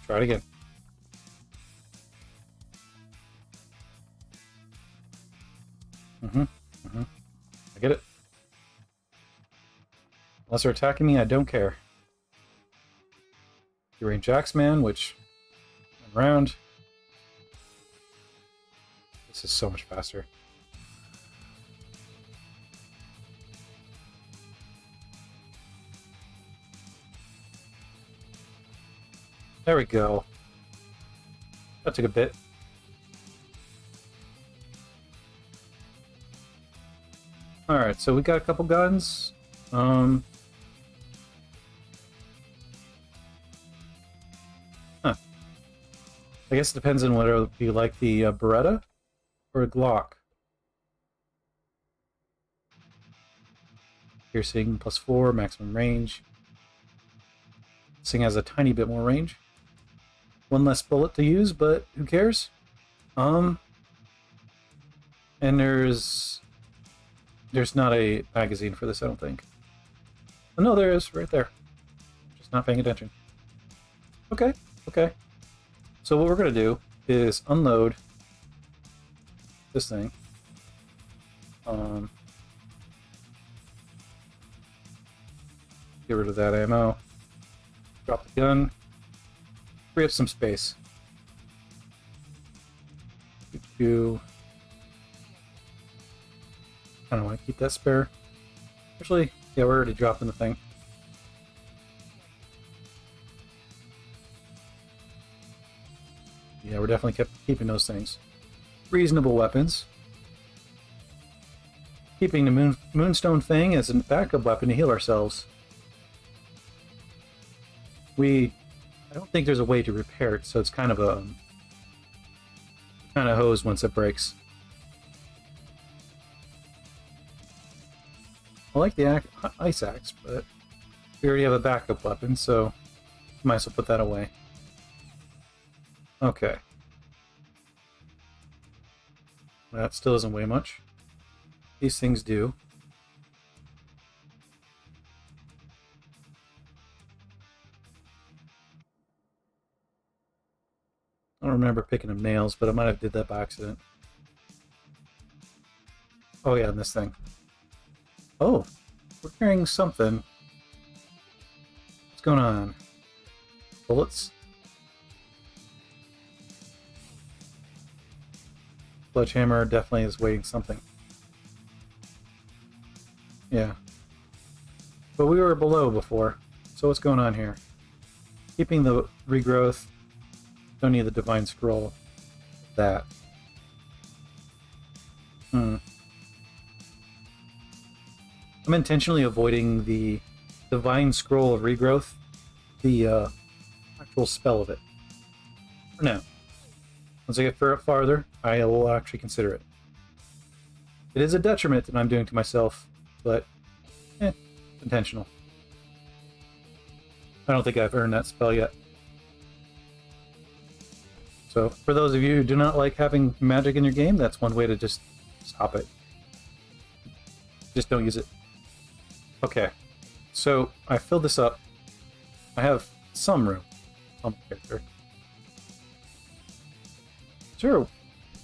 Speaker 1: Try it again. I get it. Unless they're attacking me, I don't care. Range Axeman, which... around. This is so much faster. There we go. That took a bit. Alright, so we got a couple guns. Huh. I guess it depends on whether you like the Beretta or a Glock. Piercing +4, maximum range. This thing has a tiny bit more range. One less bullet to use, but who cares? And there's not a magazine for this, I don't think. Oh, no, there is, right there. Just not paying attention. Okay, okay. So what we're gonna do is unload this thing. Get rid of that ammo. Drop the gun. Free up some space. I don't want to keep that spare. Actually, yeah, we're already dropping the thing. Yeah, we're definitely keeping those things. Reasonable weapons. Keeping the Moonstone thing as a backup weapon to heal ourselves. I don't think there's a way to repair it, so it's kind of a hose once it breaks. I like the ice axe, but we already have a backup weapon, so might as well put that away. Okay. That still doesn't weigh much. These things do. I don't remember picking up nails, but I might have did that by accident. Oh yeah, and this thing. Oh, we're carrying something. What's going on? Bullets? Sledgehammer definitely is weighing something. Yeah. But we were below before, so what's going on here? Keeping the regrowth. Don't need the Divine Scroll. That. I'm intentionally avoiding the Divine Scroll of Regrowth, the actual spell of it. For now. Once I get farther, I will actually consider it. It is a detriment that I'm doing to myself, but intentional. I don't think I've earned that spell yet. So, for those of you who do not like having magic in your game, that's one way to just stop it. Just don't use it. Okay, so I filled this up. I have some room on my character. Sure,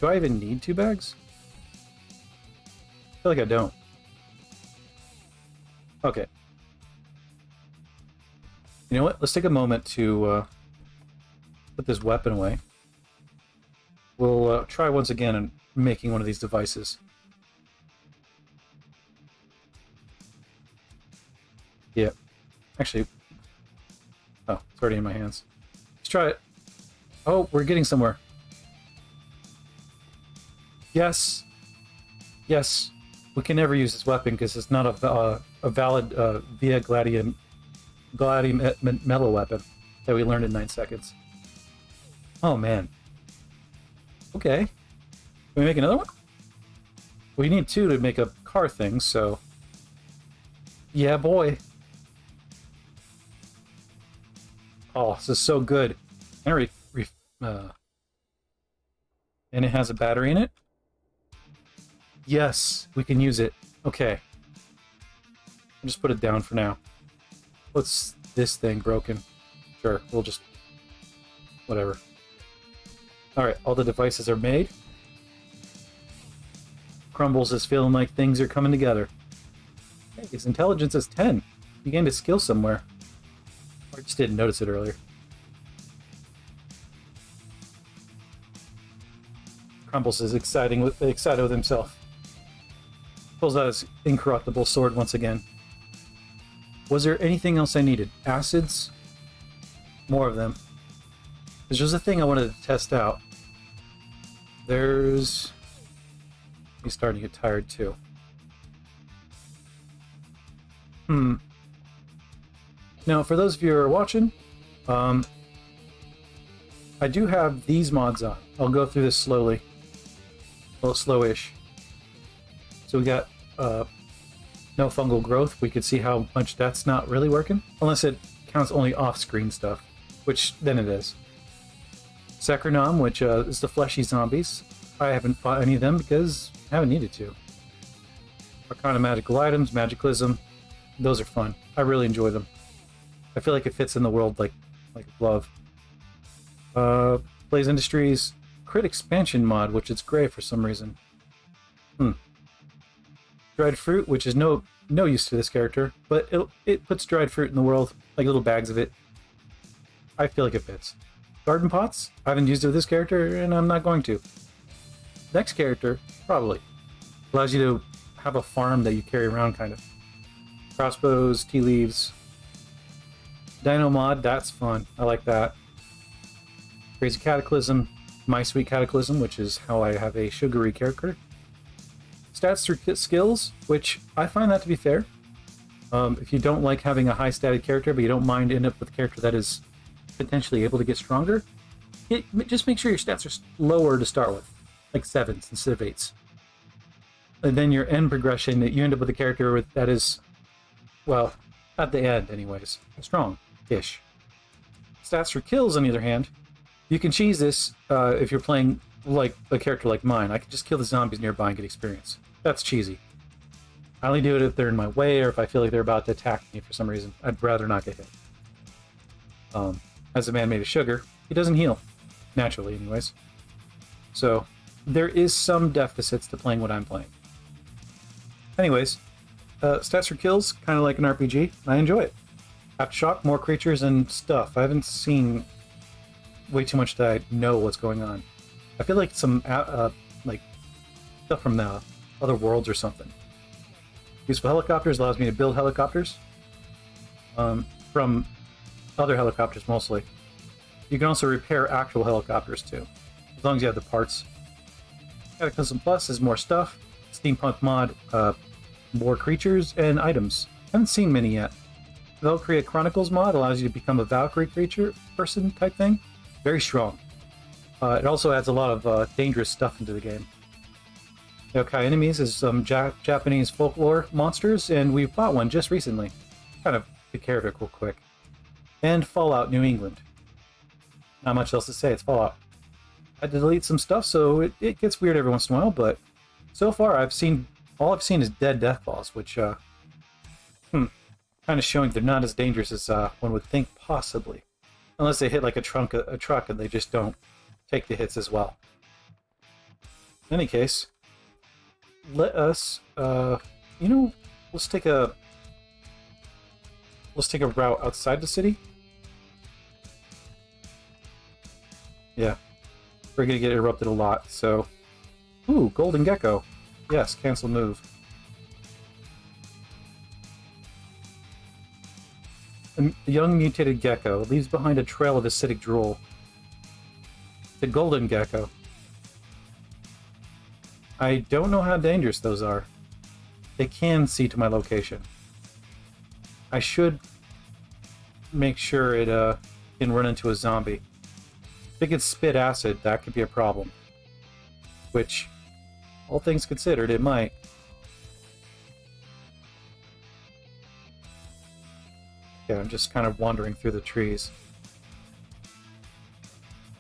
Speaker 1: do I even need 2 bags? I feel like I don't. Okay. You know what? Let's take a moment to put this weapon away. We'll try once again in making one of these devices. Yeah. Actually... Oh, it's already in my hands. Let's try it. Oh, we're getting somewhere. Yes. Yes. We can never use this weapon because it's not a valid Via Gladia metal weapon that we learned in 9 seconds. Oh, man. Okay. Can we make another one? We need 2 to make a car thing, so... Yeah, boy. Oh, this is so good. And it has a battery in it? Yes, we can use it. Okay. I'll just put it down for now. What's this thing broken? Sure, we'll just... Whatever. Alright, all the devices are made. Crumbles is feeling like things are coming together. Hey, his intelligence is 10. He gained a skill somewhere. I just didn't notice it earlier. Crumbles is excited with himself. Pulls out his incorruptible sword once again. Was there anything else I needed? Acids? More of them. There's just a thing I wanted to test out. He's starting to get tired too. Now, for those of you who are watching, I do have these mods on. I'll go through this slowly. A little slowish. So we got no fungal growth. We could see how much that's not really working. Unless it counts only off-screen stuff, which then it is. Sacronom, which is the fleshy zombies. I haven't fought any of them because I haven't needed to. Arcana magical items, magicalism. Those are fun. I really enjoy them. I feel like it fits in the world like a glove. Blaze Industries crit expansion mod, which is great for some reason. Dried fruit, which is no use to this character, but it puts dried fruit in the world, like little bags of it. I feel like it fits. Garden pots, I haven't used it with this character, and I'm not going to. Next character, probably. Allows you to have a farm that you carry around, kind of. Crossbows, tea leaves. Dino mod, that's fun. I like that. Crazy Cataclysm, My Sweet Cataclysm, which is how I have a sugary character. Stats through skills, which I find that to be fair. If you don't like having a high stated character, but you don't mind ending up with a character that is potentially able to get stronger, just make sure your stats are lower to start with, like 7s instead of 8s. And then your end progression, you end up with a character that is, well, at the end anyways, strong-ish. Stats for kills, on the other hand, you can cheese this if you're playing like a character like mine. I can just kill the zombies nearby and get experience. That's cheesy. I only do it if they're in my way or if I feel like they're about to attack me for some reason. I'd rather not get hit. As a man made of sugar, he doesn't heal. Naturally, anyways. So, there is some deficits to playing what I'm playing. Anyways, stats for kills, kind of like an RPG. I enjoy it. Aftershock, more creatures and stuff. I haven't seen way too much that I know what's going on. I feel like some like stuff from the other worlds or something. Useful helicopters allows me to build helicopters from other helicopters mostly. You can also repair actual helicopters too, as long as you have the parts. Cataclysm Plus is more stuff. Steampunk mod, more creatures and items. Haven't seen many yet. Valkyria Chronicles mod allows you to become a Valkyrie creature person type thing. Very strong. It also adds a lot of dangerous stuff into the game. Yokai enemies is some Japanese folklore monsters, and we fought one just recently. Kind of took care of it real quick. And Fallout New England. Not much else to say, it's Fallout. I had to delete some stuff, so it gets weird every once in a while, but so far all I've seen is dead death balls, which kind of showing they're not as dangerous as one would think possibly. Unless they hit like a truck and they just don't take the hits as well. In any case, let us, let's take a route outside the city. Yeah, we're gonna get interrupted a lot, so... Ooh, golden gecko. Yes, cancel move. A young mutated gecko leaves behind a trail of acidic drool. The golden gecko. I don't know how dangerous those are. They can see to my location. I should make sure it can run into a zombie. If it could spit acid, that could be a problem. Which, all things considered, it might. Yeah, I'm just kind of wandering through the trees.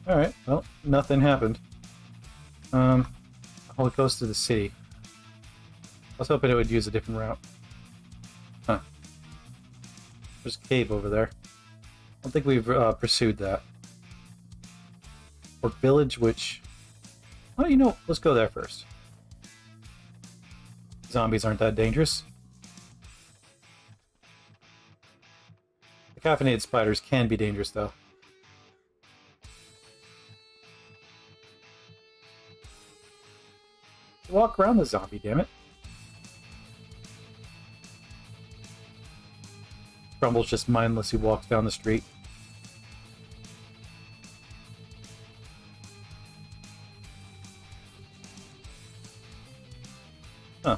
Speaker 1: Alright, well, nothing happened. Oh, it goes to the city. I was hoping it would use a different route. Huh. There's a cave over there. I don't think we've pursued that. Or village, which... Oh, let's go there first. Zombies aren't that dangerous. The caffeinated spiders can be dangerous, though. Walk around the zombie, damn it. Crumbles just mindlessly walks down the street. Huh.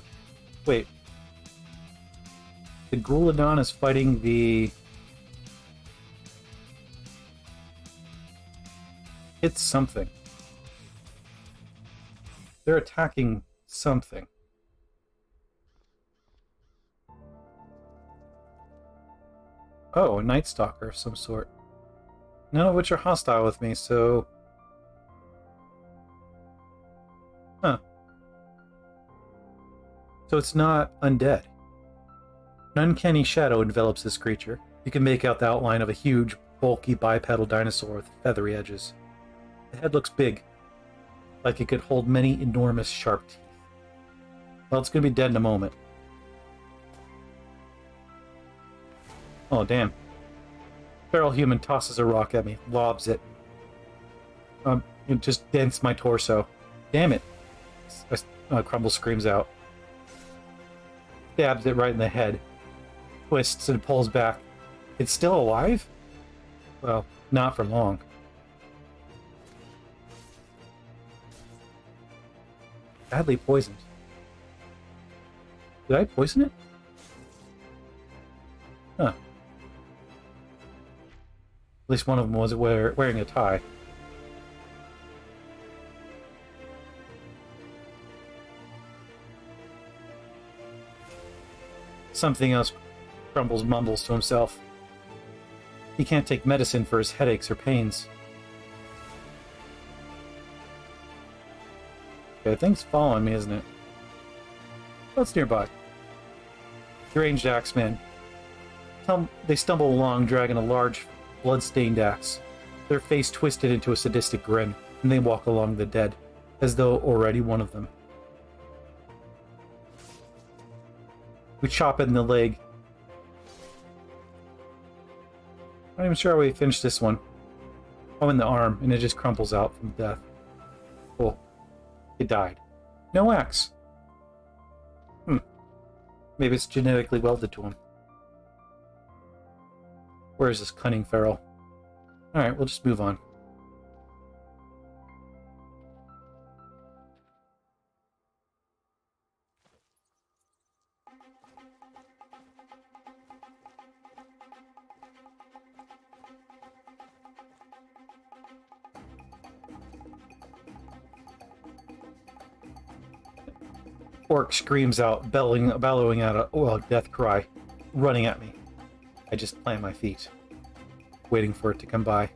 Speaker 1: Wait. The Gouladon is fighting the... It's something. They're attacking something. Oh, a Night Stalker of some sort. None of which are hostile with me, so... Huh. So it's not undead. An uncanny shadow envelops this creature. You can make out the outline of a huge, bulky bipedal dinosaur with feathery edges. The head looks big, like it could hold many enormous sharp teeth. Well, it's going to be dead in a moment. Oh, damn. Feral human tosses a rock at me, lobs it. It just dents my torso. Damn it. Crumbles screams out. Stabs it right in the head. Twists and pulls back. It's still alive? Well, not for long. Badly poisoned. Did I poison it? Huh. At least one of them was wearing a tie. Something else. Crumbles mumbles to himself. He can't take medicine for his headaches or pains. Okay, thing's following me, isn't it? What's nearby? Deranged axemen. They stumble along, dragging a large, blood-stained axe. Their face twisted into a sadistic grin, and they walk along the dead, as though already one of them. We chop it in the leg. Not even sure how we finished this one. Oh, in the arm, and it just crumples out from death. Cool. It died. No axe. Maybe it's genetically welded to him. Where is this cunning feral? Alright, we'll just move on. Orc screams out, bellowing out a death cry, running at me. I just plant my feet, waiting for it to come by.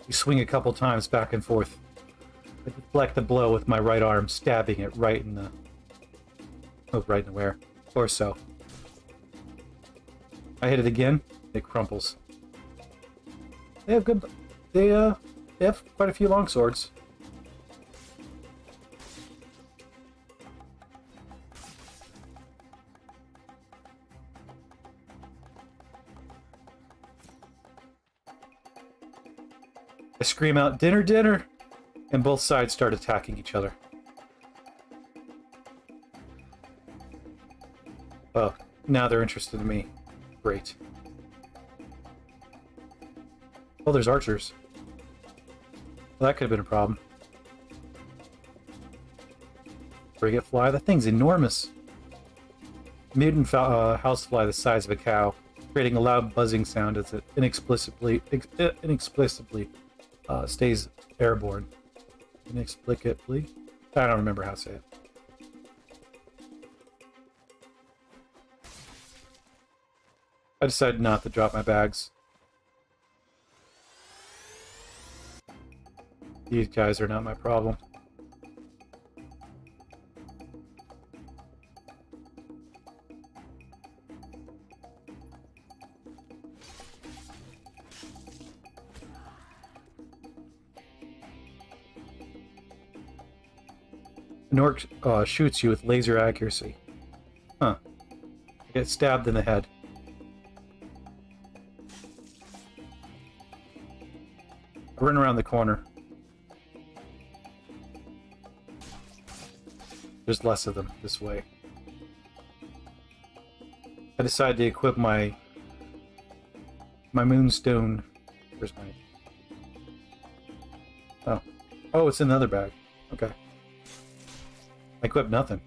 Speaker 1: We swing a couple times back and forth. I deflect the blow with my right arm, stabbing it right in the... Oh, right in the where? Torso. I hit it again, it crumples. They have good... They have quite a few long swords. I scream out, "Dinner, dinner!" And both sides start attacking each other. Oh, now they're interested in me. Great. Oh, there's archers. Well, that could have been a problem. Frigate fly? That thing's enormous. Mutant housefly the size of a cow, creating a loud buzzing sound as it inexplicably stays airborne. Inexplicably? I don't remember how to say it. I decided not to drop my bags. These guys are not my problem. An orc shoots you with laser accuracy. Huh. I get stabbed in the head. I run around the corner. There's less of them this way. I decided to equip my moonstone. Where's my... Oh, it's in another bag. Okay. I equipped nothing.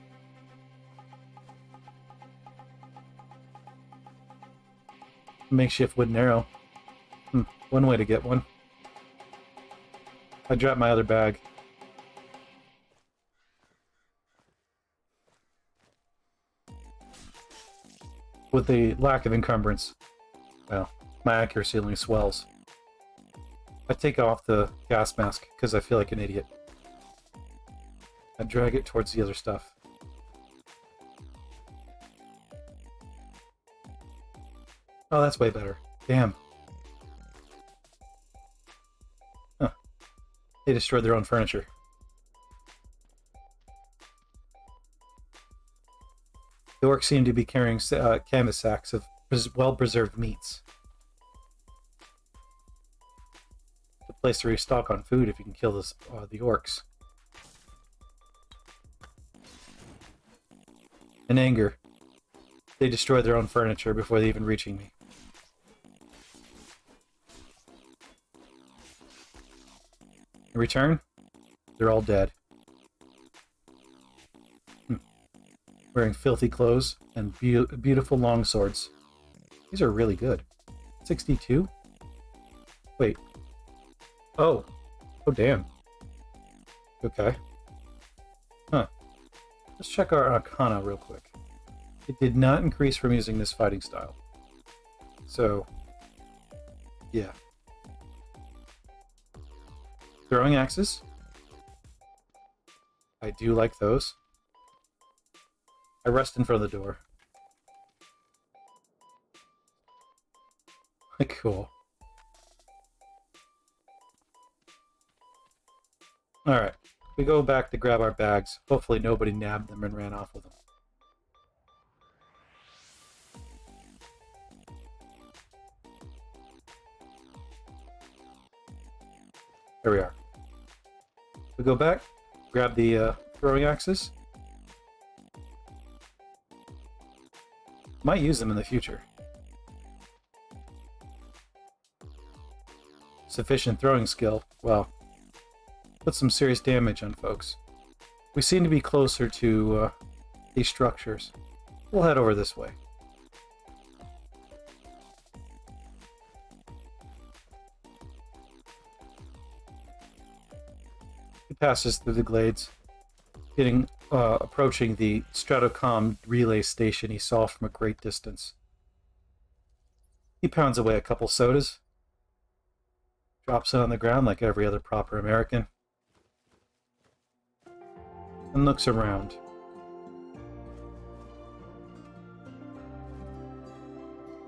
Speaker 1: Makeshift wooden arrow. One way to get one. I dropped my other bag. With the lack of encumbrance, well, my accuracy only swells. I take off the gas mask because I feel like an idiot. I drag it towards the other stuff. Oh, that's way better. Damn. Huh. They destroyed their own furniture. The orcs seem to be carrying canvas sacks of well-preserved meats. The place to restock on food if you can kill the orcs. In anger, they destroyed their own furniture before they even reaching me. In return, they're all dead. Wearing filthy clothes and beautiful long swords. These are really good. 62? Wait. Oh. Oh, damn. Okay. Huh. Let's check our Arcana real quick. It did not increase from using this fighting style. So, yeah. Throwing axes. I do like those. I rest in front of the door. Cool. Alright. We go back to grab our bags. Hopefully nobody nabbed them and ran off with them. There we are. We go back, grab the throwing axes. Might use them in the future. Sufficient throwing skill. Well, put some serious damage on folks. We seem to be closer to these structures. We'll head over this way. He passes through the glades, approaching the Stratocom relay station he saw from a great distance. He pounds away a couple sodas, drops it on the ground like every other proper American, and looks around.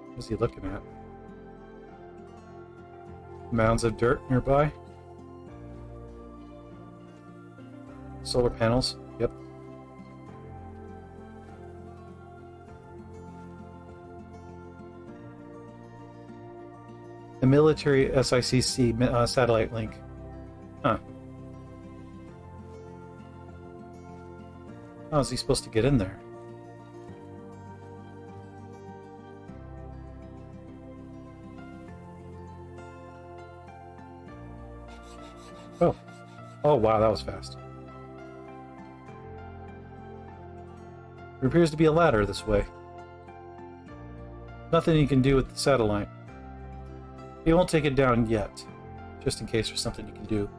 Speaker 1: What is he looking at? Mounds of dirt nearby? Solar panels? Yep. The military SICC satellite link. Huh. How is he supposed to get in there? Oh. Oh, wow, that was fast. There appears to be a ladder this way. Nothing you can do with the satellite. He won't take it down yet, just in case there's something you can do.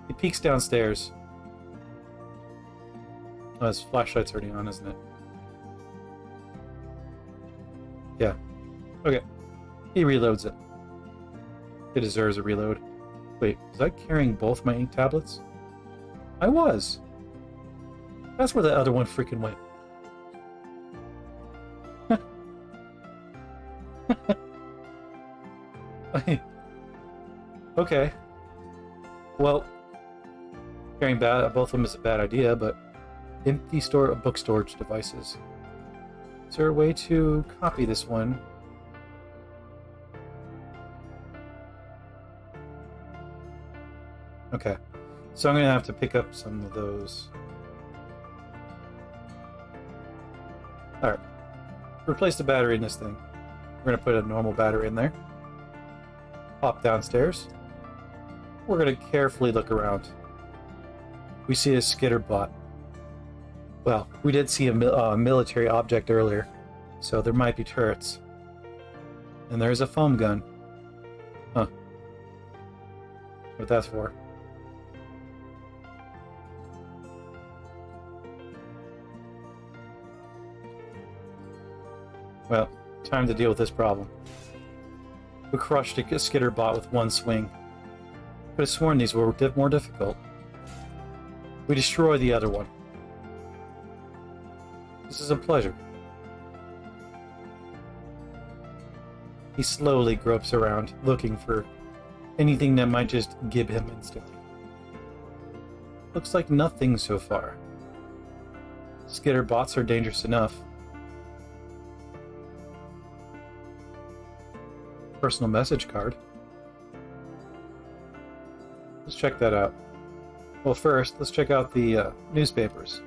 Speaker 1: He peeks downstairs. Oh, his flashlight's already on, isn't it? Yeah. Okay. He reloads it. It deserves a reload. Wait, was I carrying both my ink tablets? I was! That's where the other one freaking went. Okay. Well, carrying both of them is a bad idea, but empty book storage devices. Is there a way to copy this one? Okay. So I'm going to have to pick up some of those. Alright. Replace the battery in this thing. We're going to put a normal battery in there. Pop downstairs. We're going to carefully look around. We see a skitter bot. Well, we did see a military object earlier, so there might be turrets. And there's a foam gun. Huh. What that's for. Well, time to deal with this problem. We crushed a skitter bot with one swing. Could have sworn these were more difficult. We destroy the other one. This is a pleasure. He slowly gropes around, looking for anything that might just gib him instantly. Looks like nothing so far. Skitter bots are dangerous enough. Personal message card. Let's check that out. Well, first, let's check out the newspapers.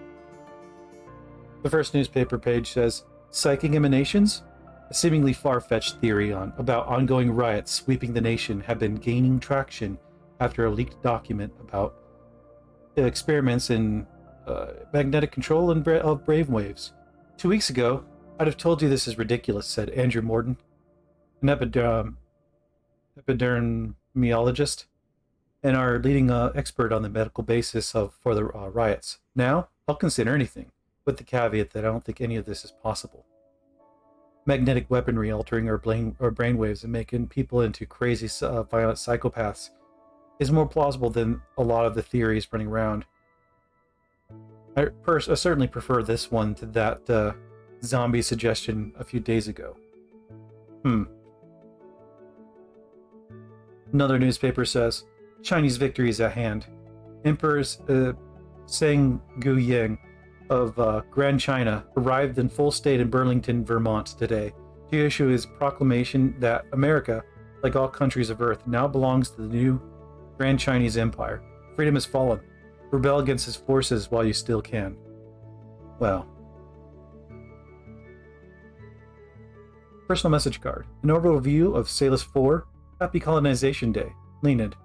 Speaker 1: The first newspaper page says, "Psychic emanations? A seemingly far-fetched theory about ongoing riots sweeping the nation have been gaining traction after a leaked document about experiments in magnetic control of brainwaves. 2 weeks ago, I'd have told you this is ridiculous," said Andrew Morden, an epidemiologist and our leading expert on the medical basis for the riots. "Now, I'll consider anything, with the caveat that I don't think any of this is possible. Magnetic weaponry altering our brainwaves and making people into crazy, violent psychopaths is more plausible than a lot of the theories running around. I certainly prefer this one to that zombie suggestion a few days ago." Another newspaper says, "Chinese victory is at hand. Emperor Zheng Guoying of Grand China arrived in full state in Burlington, Vermont today to issue his proclamation that America, like all countries of Earth, now belongs to the new Grand Chinese Empire. Freedom has fallen. Rebel against his forces while you still can." Well. Personal message card. An overview of Salus 4. Happy Colonization Day. Leonid.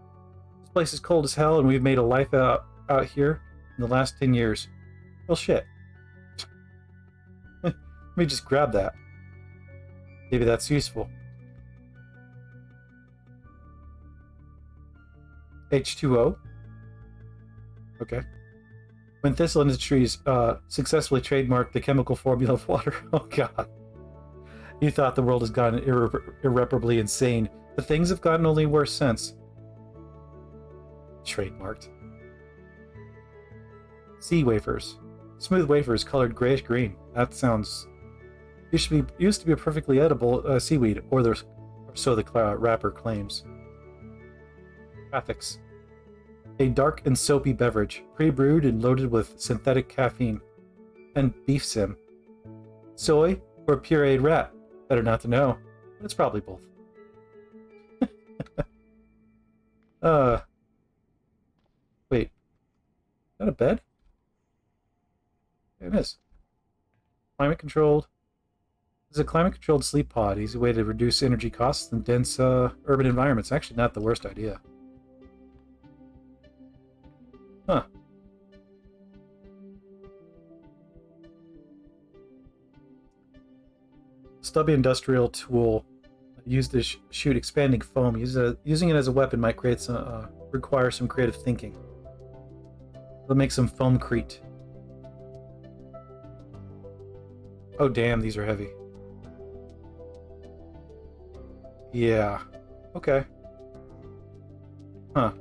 Speaker 1: This place is cold as hell and we've made a life out here in the last 10 years. Well, shit. Let me just grab that. Maybe that's useful. H2O. Okay. When Thistle Industries successfully trademarked the chemical formula of water. Oh, God. You thought the world has gotten irreparably insane, but things have gotten only worse since. Trademarked. Sea wafers. Smooth wafers colored grayish-green. That sounds... used to be a perfectly edible seaweed, or so the wrapper claims. Graphics. A dark and soapy beverage, pre-brewed and loaded with synthetic caffeine. And beef sim. Soy or pureed rat? Better not to know, but it's probably both. Wait. Is that a bed? It is. Climate controlled. This is a climate controlled sleep pod. Easy way to reduce energy costs in dense urban environments. Actually, not the worst idea. Huh. Stubby industrial tool used to shoot expanding foam. Using it as a weapon might require some creative thinking. It'll make some foamcrete. Oh damn, these are heavy. Yeah. Okay. Huh.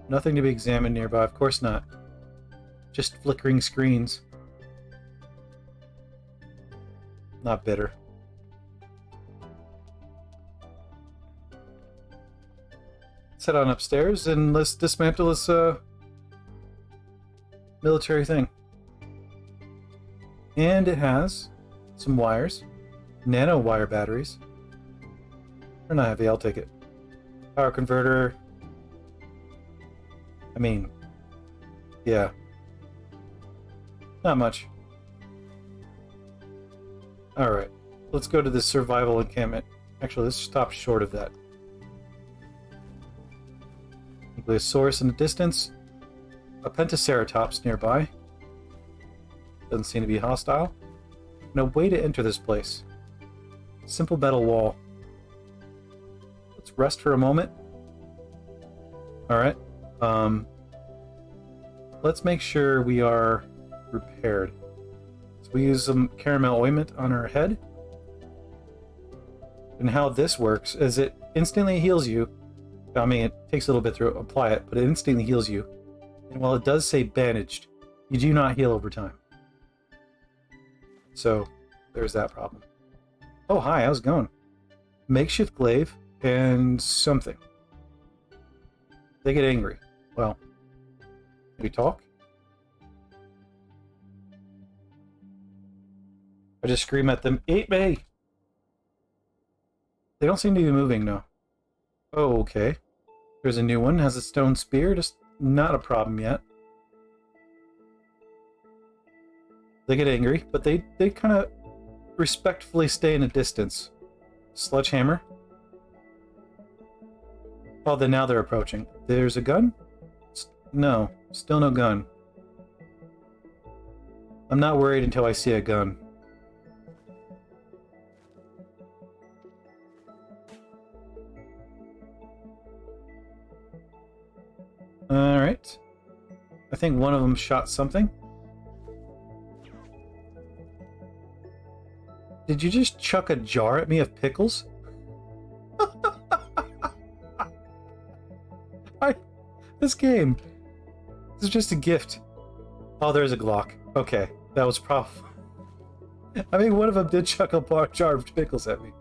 Speaker 1: Nothing to be examined nearby, of course not. Just flickering screens. Not bitter. Let's head on upstairs and let's dismantle this military thing. And it has some wires. Nano wire batteries. They're not heavy, I'll take it. Power converter. I mean, yeah. Not much. Alright, let's go to the survival encampment. Actually, let's stop short of that. Nucleus source in the distance. a Pentaceratops nearby. Doesn't seem to be hostile. No way to enter this place. Simple metal wall. Let's rest for a moment. Alright. Let's make sure we are repaired. So we use some caramel ointment on our head. And how this works is it instantly heals you. I mean, it takes a little bit to apply it, but it instantly heals you. And while it does say bandaged, you do not heal over time. So, there's that problem. Oh, hi, how's it going? Makeshift glaive and something. They get angry. Well, can we talk? I just scream at them, eat me! They don't seem to be moving, no. Oh, okay. There's a new one, has a stone spear, just not a problem yet. They get angry, but they kind of respectfully stay in a distance. Sledgehammer. Oh, then now they're approaching. There's a gun? No, still no gun. I'm not worried until I see a gun. Alright. I think one of them shot something. Did you just chuck a jar at me of pickles? This game. This is just a gift. Oh, there's a Glock. Okay, that was probably... I mean, one of them did chuck a jar of pickles at me.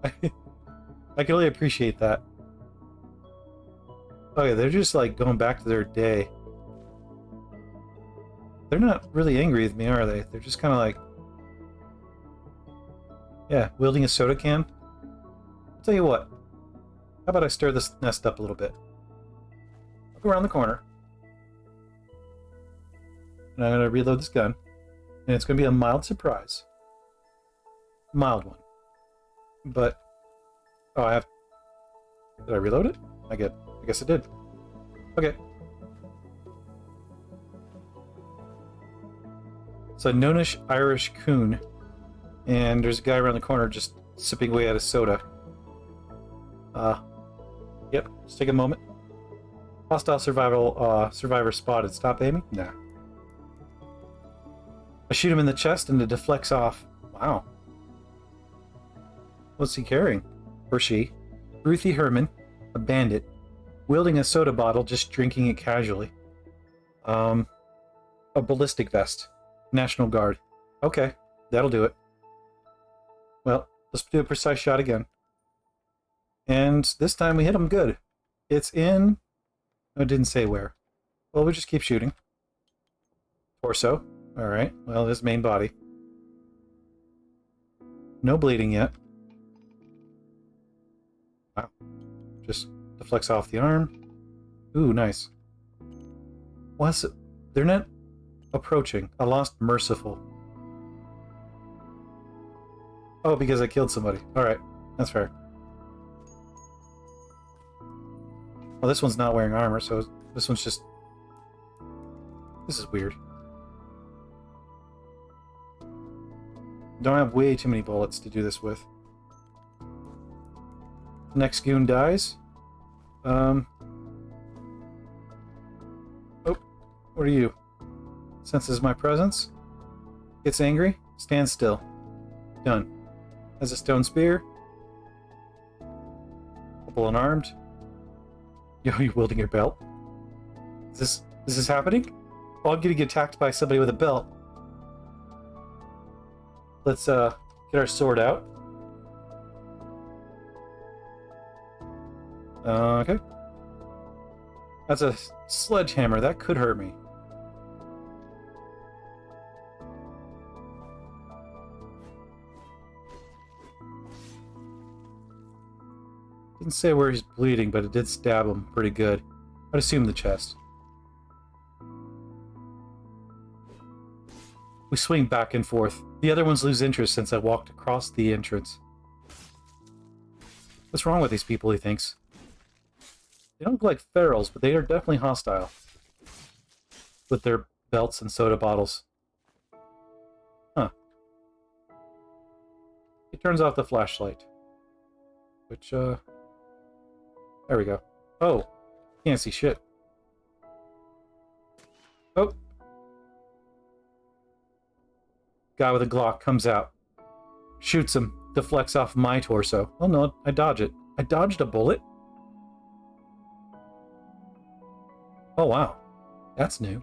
Speaker 1: I can really appreciate that. Okay, they're just like going back to their day. They're not really angry with me, are they? They're just kind of like... Yeah, wielding a soda can. I'll tell you what. How about I stir this nest up a little bit? I'll go around the corner. And I'm going to reload this gun. And it's going to be a mild surprise. Mild one. But... Oh, I have... Did I reload it? I guess I did. Okay. So, Nonish Irish Coon. And there's a guy around the corner just sipping away at a soda. Yep, just take a moment. Hostile survivor spotted. Stop aiming? Nah. I shoot him in the chest and it deflects off. Wow. What's he carrying? Or she? Ruthie Herman, a bandit, wielding a soda bottle, just drinking it casually. A ballistic vest. National Guard. Okay, that'll do it. Well, let's do a precise shot again. And this time we hit him good. It's in... No, it didn't say where. Well, we just keep shooting. Torso. Alright, well, his main body. No bleeding yet. Wow. Just deflects off the arm. Ooh, nice. What's it? They're not approaching. I lost merciful. Oh, because I killed somebody. Alright, that's fair. Well, this one's not wearing armor, so this one's just... This is weird. Don't have way too many bullets to do this with. Next goon dies. Oh, what are you? Senses my presence. Gets angry. Stands still. Done. Has a stone spear. Couple unarmed. Yo, you wielding your belt? Is this happening? Oh, I'm getting attacked by somebody with a belt. Let's get our sword out. Okay. That's a sledgehammer. That could hurt me. Didn't say where he's bleeding, but it did stab him pretty good. I'd assume the chest. We swing back and forth. The other ones lose interest since I walked across the entrance. What's wrong with these people, he thinks. They don't look like ferals, but they are definitely hostile. with their belts and soda bottles. Huh. He turns off the flashlight. Which, there we go. Oh, can't see shit. Oh. Guy with a Glock comes out. Shoots him. Deflects off my torso. Oh no, I dodge it. I dodged a bullet? Oh wow. That's new.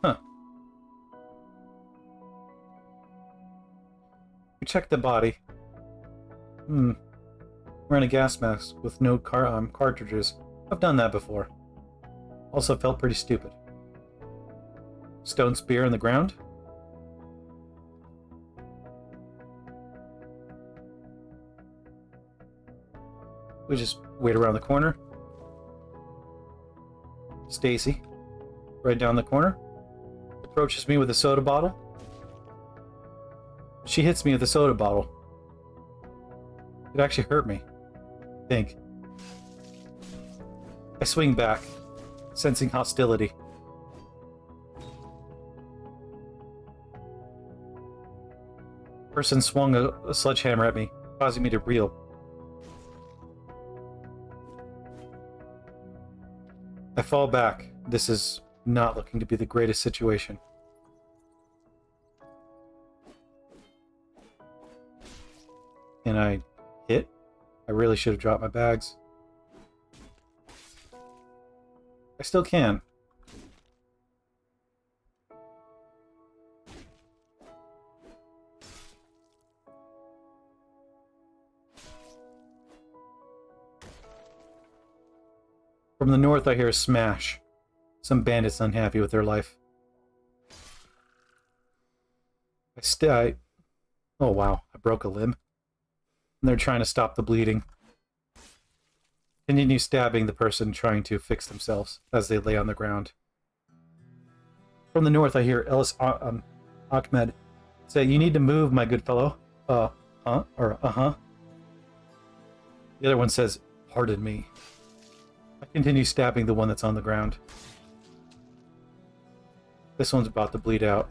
Speaker 1: Huh. We check the body. Wearing a gas mask with no cartridges. I've done that before. Also felt pretty stupid. Stone spear in the ground? We just wait around the corner. Stacy, right down the corner, approaches me with a soda bottle. She hits me with a soda bottle. It actually hurt me, I think. I swing back, sensing hostility. Person swung a sledgehammer at me, causing me to reel. I fall back. This is not looking to be the greatest situation. Can I hit? I really should have dropped my bags. I still can. From the north, I hear a smash. Some bandits unhappy with their life. Oh wow, I broke a limb. And they're trying to stop the bleeding. Continue stabbing the person trying to fix themselves as they lay on the ground. From the north, I hear Ellis Ahmed say, "You need to move, my good fellow." Huh? Or, uh-huh. The other one says, "Pardon me." I continue stabbing the one that's on the ground. This one's about to bleed out.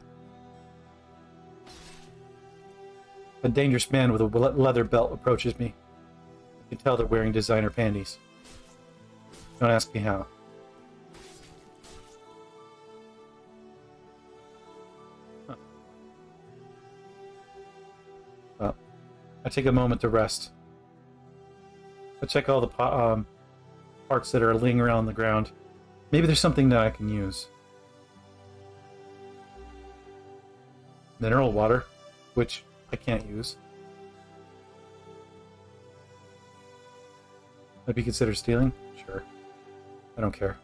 Speaker 1: A dangerous man with a leather belt approaches me. You can tell they're wearing designer panties. Don't ask me how. Huh. Well, I take a moment to rest. I check all the parts that are laying around on the ground. Maybe there's something that I can use. Mineral water, which I can't use. Might be considered stealing? Sure. I don't care.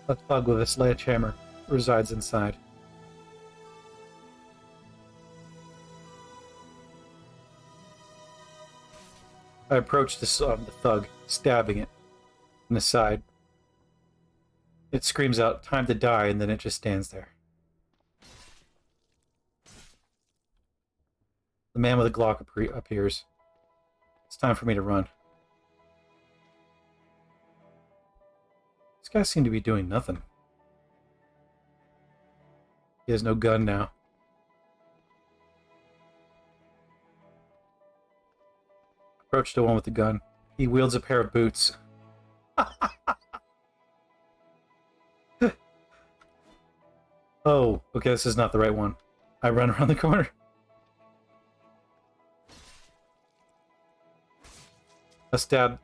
Speaker 1: A thug with a sledgehammer resides inside. I approach the thug, stabbing it in the side. It screams out, "Time to die," and then it just stands there. The man with a Glock appears. It's time for me to run. These guys seem to be doing nothing. He has no gun now. Approach the one with the gun. He wields a pair of boots. Oh, okay, this is not the right one. I run around the corner. I stab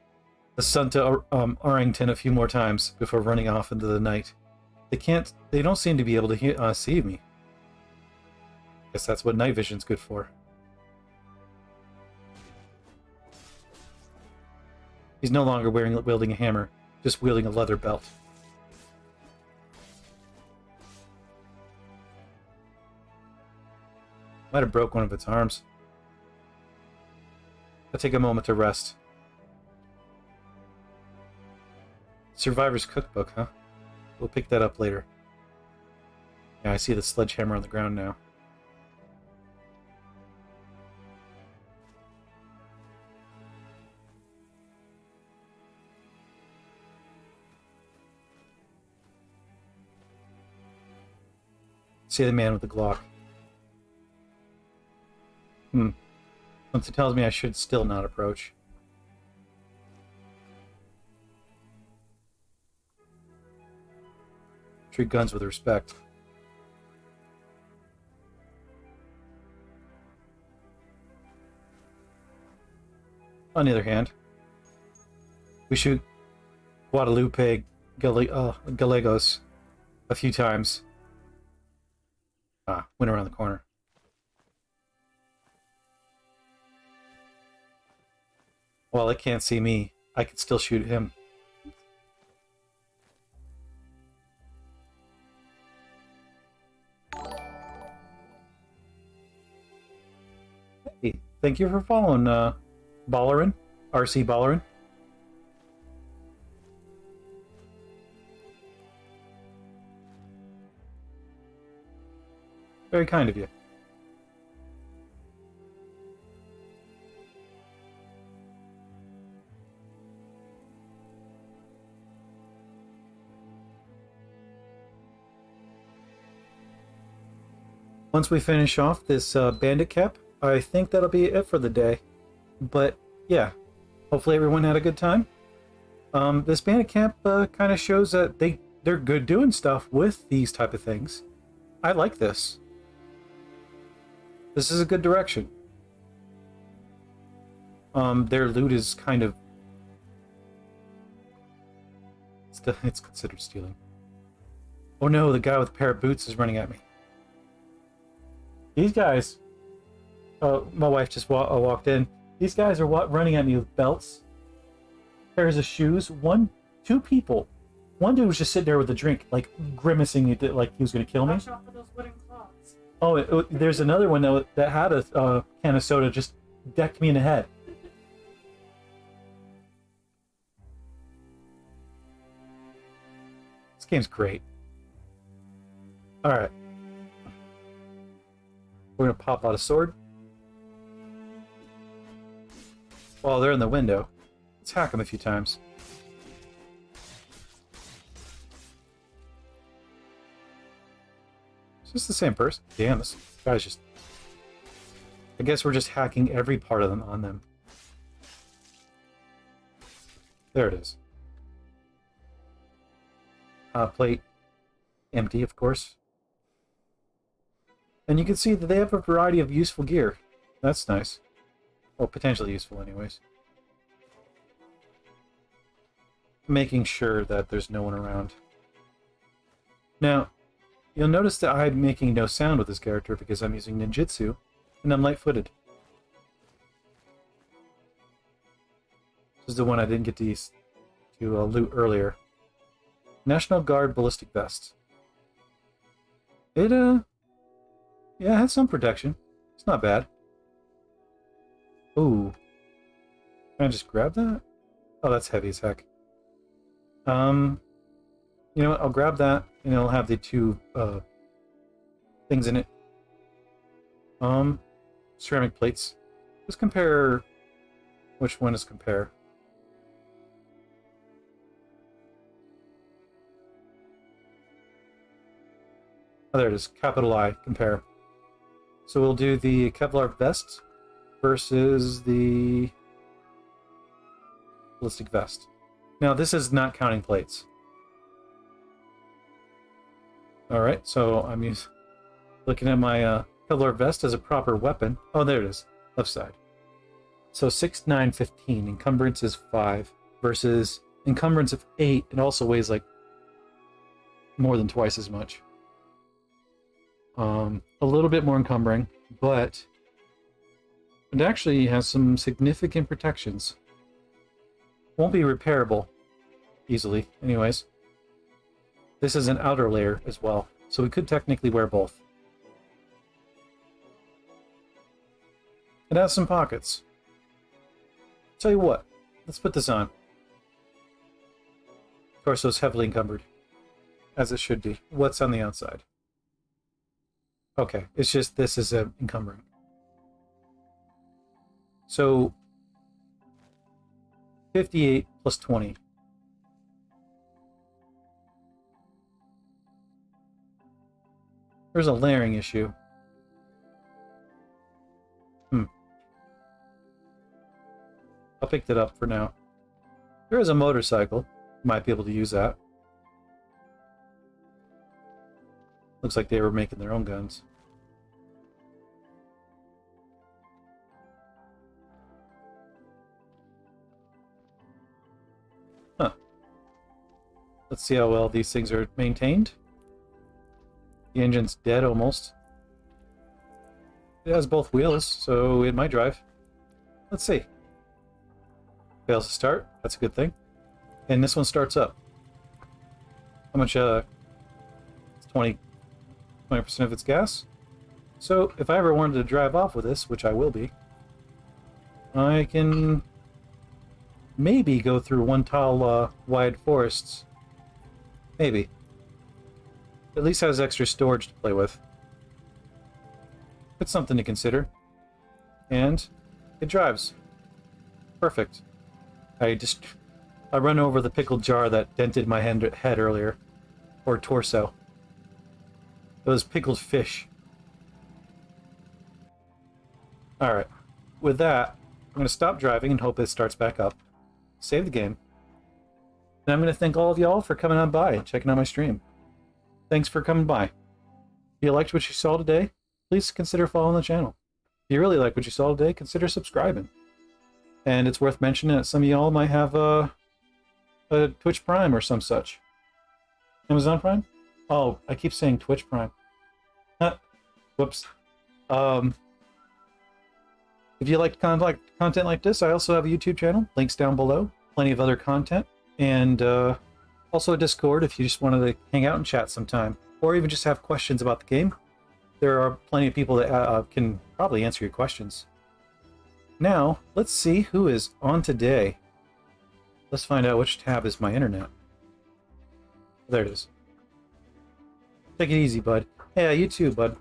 Speaker 1: the Sunta Arrington a few more times before running off into the night. They don't seem to be able to see me. Guess that's what night vision's good for. He's no longer wielding a hammer, just wielding a leather belt. Might have broke one of its arms. I take a moment to rest. Survivor's Cookbook, huh? We'll pick that up later. Yeah, I see the sledgehammer on the ground now. Say the man with the Glock. Something tells me I should still not approach. Treat guns with respect. On the other hand, we shoot Guadalupe Gallegos a few times. Went around the corner. While it can't see me, I can still shoot him. Hey, thank you for following, Ballerin, RC Ballerin. Very kind of you. Once we finish off this bandit cap, I think that'll be it for the day. But yeah, hopefully everyone had a good time. This bandit cap kind of shows that they're good doing stuff with these type of things. I like this. This is a good direction. Their loot is kind of... It's considered stealing. Oh no, the guy with a pair of boots is running at me. These guys... my wife just walked in. These guys are running at me with belts, pairs of shoes. Two people. One dude was just sitting there with a drink, like grimacing, like he was going to kill me.
Speaker 3: Watch out for those wooden claws.
Speaker 1: Oh, there's another one that had a can of soda, just decked me in the head. This game's great. Alright. We're going to pop out a sword. While they're in the window, let's hack them a few times. Is this the same person? Damn, this guy's just... I guess we're just hacking every part of them on them. There it is. Plate. Empty, of course. And you can see that they have a variety of useful gear. That's nice. Well, potentially useful anyways. Making sure that there's no one around. Now, you'll notice that I'm making no sound with this character because I'm using ninjutsu, and I'm light-footed. This is the one I didn't get to loot earlier. National Guard Ballistic Vest. It, yeah, it has some protection. It's not bad. Ooh. Can I just grab that? Oh, that's heavy as heck. You know what? I'll grab that, and it'll have the two things in it. Ceramic plates. Let's compare. Which one is compare? Oh, there it is. Capital I. Compare. So we'll do the Kevlar vest versus the ballistic vest. Now, this is not counting plates. Alright, so I'm looking at my Kevlar vest as a proper weapon. Oh, there it is. Left side. So 6, 9, 15. Encumbrance is 5 versus encumbrance of 8. It also weighs like more than twice as much. A little bit more encumbering, but it actually has some significant protections. Won't be repairable easily, anyways. This is an outer layer as well, so we could technically wear both. It has some pockets. Tell you what, let's put this on. Torso's heavily encumbered, as it should be. What's on the outside? Okay, it's just this is encumbering. So 58 plus 20. There's a layering issue. I picked it up for now. There is a motorcycle. Might be able to use that. Looks like they were making their own guns. Huh. Let's see how well these things are maintained. The engine's dead almost. It has both wheels, so it might drive. Let's see. Fails to start. That's a good thing. And this one starts up. How much? It's 20% of its gas. So if I ever wanted to drive off with this, which I will be, I can maybe go through one tile wide forests. Maybe. At least has extra storage to play with. It's something to consider. And it drives. Perfect. I run over the pickled jar that dented my head earlier. Or torso. It was pickled fish. Alright. With that, I'm going to stop driving and hope it starts back up. Save the game. And I'm going to thank all of y'all for coming on by and checking out my stream. Thanks for coming by. If you liked what you saw today, please consider following the channel. If you really like what you saw today, consider subscribing. And it's worth mentioning that some of y'all might have a Twitch Prime or some such. Amazon Prime? Oh, I keep saying Twitch Prime. Whoops. If you like content like this, I also have a YouTube channel. Links down below. Plenty of other content. And also a Discord if you just wanted to hang out and chat sometime. Or even just have questions about the game. There are plenty of people that can probably answer your questions. Now, let's see who is on today. Let's find out which tab is my internet. There it is. Take it easy, bud. Yeah, you too, bud.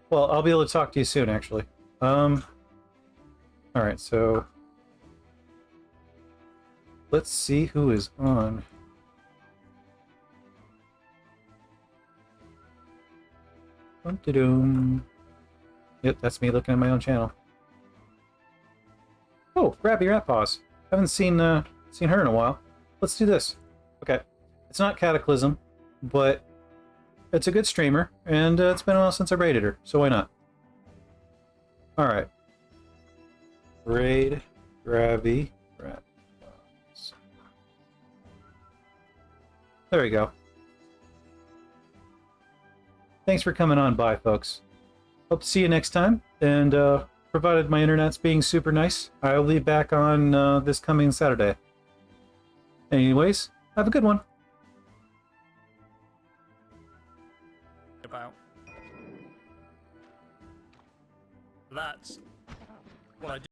Speaker 1: Well, I'll be able to talk to you soon, actually. Alright, so... let's see who is on. Dum-de-dum. Yep, that's me looking at my own channel. Oh, Grabby Rat Paws. Haven't seen her in a while. Let's do this. Okay. It's not Cataclysm, but it's a good streamer, and it's been a while since I raided her, so why not? Alright. Raid Grabby Rat Paws. There we go. Thanks for coming on by, folks. Hope to see you next time, and provided my internet's being super nice, I'll be back on this coming Saturday. Anyways, have a good one.
Speaker 3: About. That's what I do.